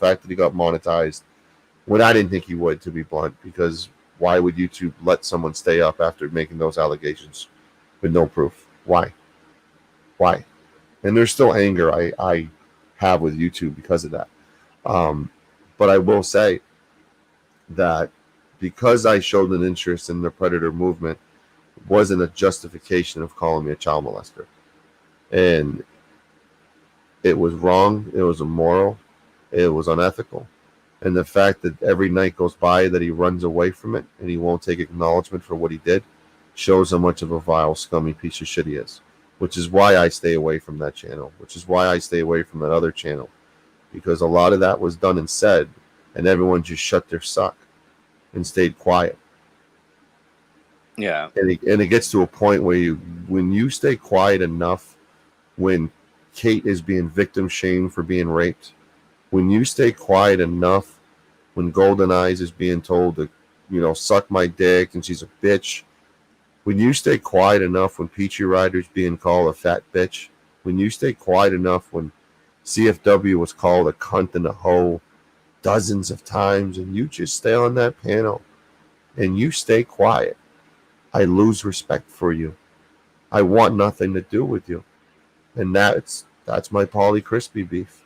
[SPEAKER 2] fact that he got monetized when I didn't think he would, to be blunt, because why would YouTube let someone stay up after making those allegations with no proof? Why? And there's still anger I have with YouTube because of that. But I will say that because I showed an interest in the predator movement wasn't a justification of calling me a child molester. And it was wrong. It was immoral. It was unethical. And the fact that every night goes by that he runs away from it and he won't take acknowledgement for what he did shows how much of a vile, scummy piece of shit he is. Which is why I stay away from that channel. Which is why I stay away from that other channel. Because a lot of that was done and said, and everyone just shut their suck and stayed quiet.
[SPEAKER 15] Yeah.
[SPEAKER 2] And it gets to a point where when you stay quiet enough, when Kate is being victim shamed for being raped, when you stay quiet enough, when Golden Eyes is being told to, suck my dick and she's a bitch, when you stay quiet enough, when Peachy Rider's being called a fat bitch, when you stay quiet enough, when CFW was called a cunt and a hoe dozens of times, and you just stay on that panel and you stay quiet, I lose respect for you. I want nothing to do with you. And that's my Paulie Crispy beef.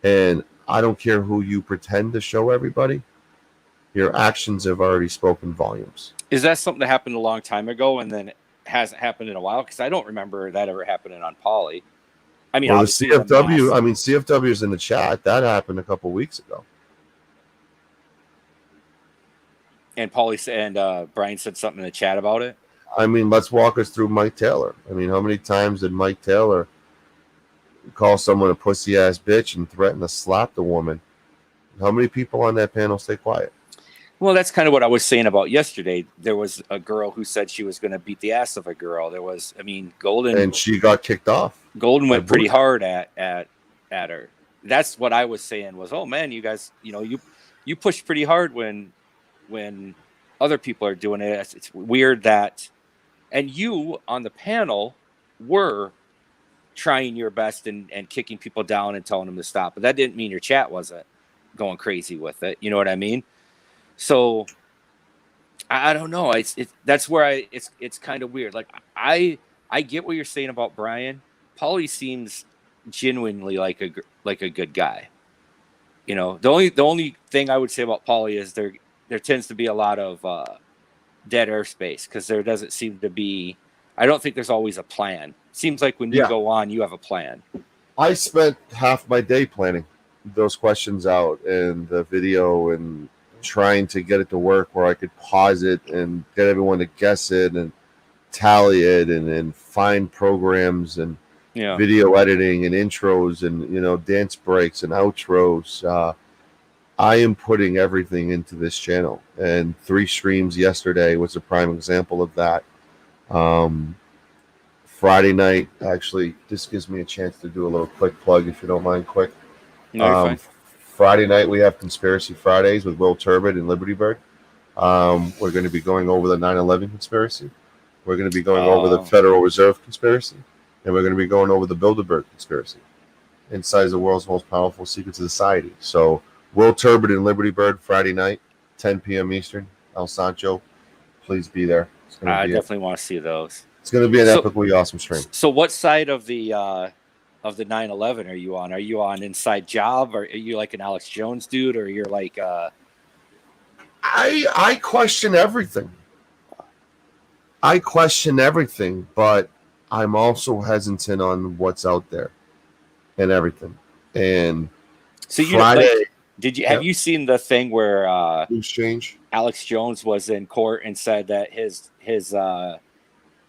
[SPEAKER 2] And I don't care who you pretend to show everybody. Your actions have already spoken volumes.
[SPEAKER 15] Is that something that happened a long time ago and then it hasn't happened in a while? Because I don't remember that ever happening on Paulie. I mean,
[SPEAKER 2] well, the
[SPEAKER 15] obviously
[SPEAKER 2] CFW, CFW is in the chat. That happened a couple weeks ago.
[SPEAKER 15] And Paulie and Brian said something in the chat about it.
[SPEAKER 2] I mean, let's walk us through Mike Taylor. I mean, how many times did Mike Taylor call someone a pussy ass bitch and threaten to slap the woman? How many people on that panel stay quiet?
[SPEAKER 15] Well, that's kind of what I was saying about yesterday. There was a girl who said she was going to beat the ass of a girl. There was, Golden,
[SPEAKER 2] and she got kicked off.
[SPEAKER 15] Golden went pretty hard at her. That's what I was saying was, oh man, you guys, you push pretty hard when other people are doing it. It's weird that, and you on the panel were trying your best and kicking people down and telling them to stop, but that didn't mean your chat wasn't going crazy with it. You know what I mean? So I don't know. That's where it's kind of weird. Like I get what you're saying about Brian. Paulie seems genuinely like a good guy. The only thing I would say about Paulie is there tends to be a lot of dead airspace because there doesn't seem to be. I don't think there's always a plan. Seems like when you go on, you have a plan.
[SPEAKER 2] I spent half my day planning those questions out and the video and trying to get it to work where I could pause it and get everyone to guess it and tally it and find programs and video editing and intros and dance breaks and outros. I am putting everything into this channel, and 3 streams yesterday was a prime example of that. Friday night, actually, this gives me a chance to do a little quick plug if you don't mind. Quick.
[SPEAKER 15] No, you're fine.
[SPEAKER 2] Friday night we have Conspiracy Fridays with Will Turbid and Liberty Bird. We're going to be going over the 9/11 conspiracy. We're going to be going over the Federal Reserve conspiracy, and we're going to be going over the Bilderberg conspiracy. Inside the world's most powerful secrets of society. So Will Turbid and Liberty Bird Friday night, 10 p.m. Eastern. El Sancho, please be there.
[SPEAKER 15] I definitely want to see those.
[SPEAKER 2] It's going to be an epically awesome stream.
[SPEAKER 15] So what side of the 9/11 are you on? Are you on Inside Job? Or are you like an Alex Jones dude? Or you're like
[SPEAKER 2] I question everything. I question everything, but I'm also hesitant on what's out there and everything. And
[SPEAKER 15] So
[SPEAKER 2] Friday,
[SPEAKER 15] have you seen the thing where
[SPEAKER 2] loose change?
[SPEAKER 15] Alex Jones was in court and said that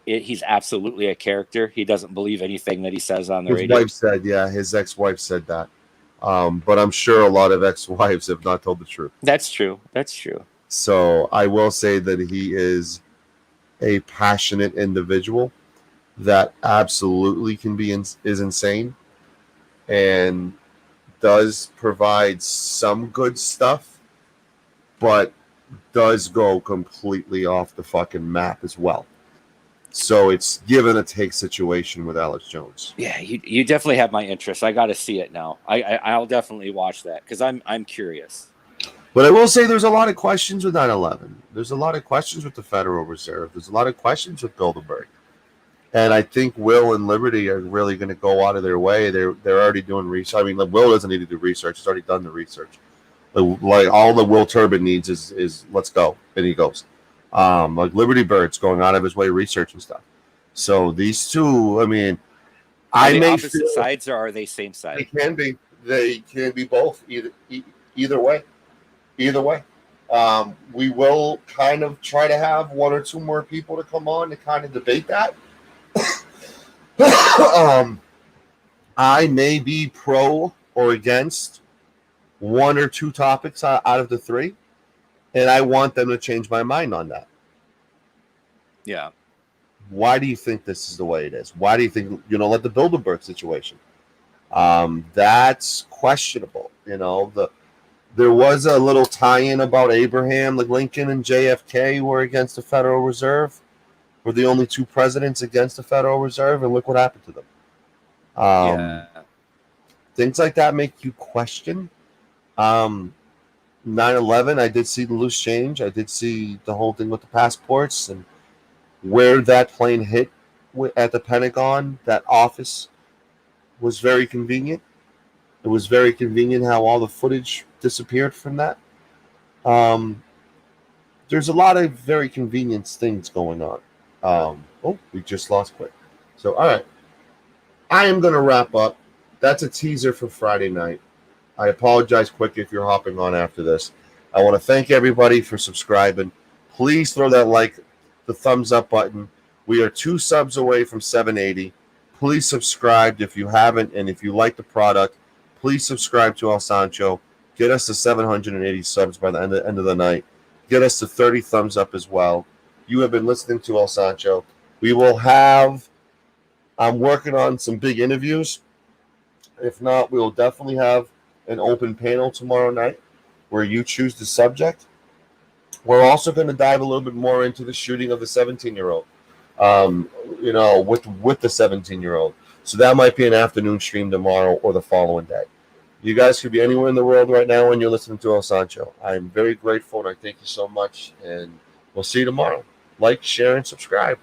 [SPEAKER 15] he's absolutely a character. He doesn't believe anything that he says on the
[SPEAKER 2] His
[SPEAKER 15] radio.
[SPEAKER 2] wife said, yeah, his ex-wife said that. But I'm sure a lot of ex-wives have not told the truth.
[SPEAKER 15] That's true. That's true.
[SPEAKER 2] So I will say that he is a passionate individual that absolutely can be is insane and does provide some good stuff, but does go completely off the fucking map as well. So it's give and a take situation with Alex Jones.
[SPEAKER 15] Yeah, you definitely have my interest. I got to see it now. I'll definitely watch that because I'm curious.
[SPEAKER 2] But I will say there's a lot of questions with 9/11. There's a lot of questions with the Federal Reserve. There's a lot of questions with Bilderberg. And I think Will and Liberty are really going to go out of their way. They're already doing research. I mean, Will doesn't need to do research. He's already done the research. Like all the Will Turbin needs is let's go, and he goes. Like Liberty Bird's going out of his way researching stuff. So these two, I mean,
[SPEAKER 15] Are they opposite sides or are they same side?
[SPEAKER 2] They can be. They can be both. Either way. Either way. We will kind of try to have one or two more people to come on to kind of debate that. I may be pro or against one or two topics out of the three, and I want them to change my mind on that.
[SPEAKER 15] Yeah.
[SPEAKER 2] Why do you think this is the way it is? Why do you think, like the Bilderberg situation? That's questionable. There was a little tie-in about Abraham, like Lincoln and JFK were against the Federal Reserve. Were the only two presidents against the Federal Reserve, and look what happened to them.
[SPEAKER 15] Yeah.
[SPEAKER 2] Things like that make you question. 9/11, I did see the loose change. I did see the whole thing with the passports and where that plane hit at the Pentagon. That office was very convenient. It was very convenient how all the footage disappeared from that. There's a lot of very convenient things going on. We just lost Quick. So, all right. I am going to wrap up. That's a teaser for Friday night. I apologize, Quick, if you're hopping on after this. I want to thank everybody for subscribing. Please throw that like, the thumbs up button. We are 2 subs away from 780. Please subscribe if you haven't, and if you like the product, please subscribe to El Sancho. Get us to 780 subs by the end of the night. Get us to 30 thumbs up as well. You have been listening to El Sancho. We will have, I'm working on some big interviews. If not, we will definitely have an open panel tomorrow night where you choose the subject. We're also going to dive a little bit more into the shooting of the 17-year-old, with the 17-year-old. So that might be an afternoon stream tomorrow or the following day. You guys could be anywhere in the world right now when you're listening to El Sancho. I'm very grateful, and I thank you so much, and we'll see you tomorrow. Like, share, and subscribe.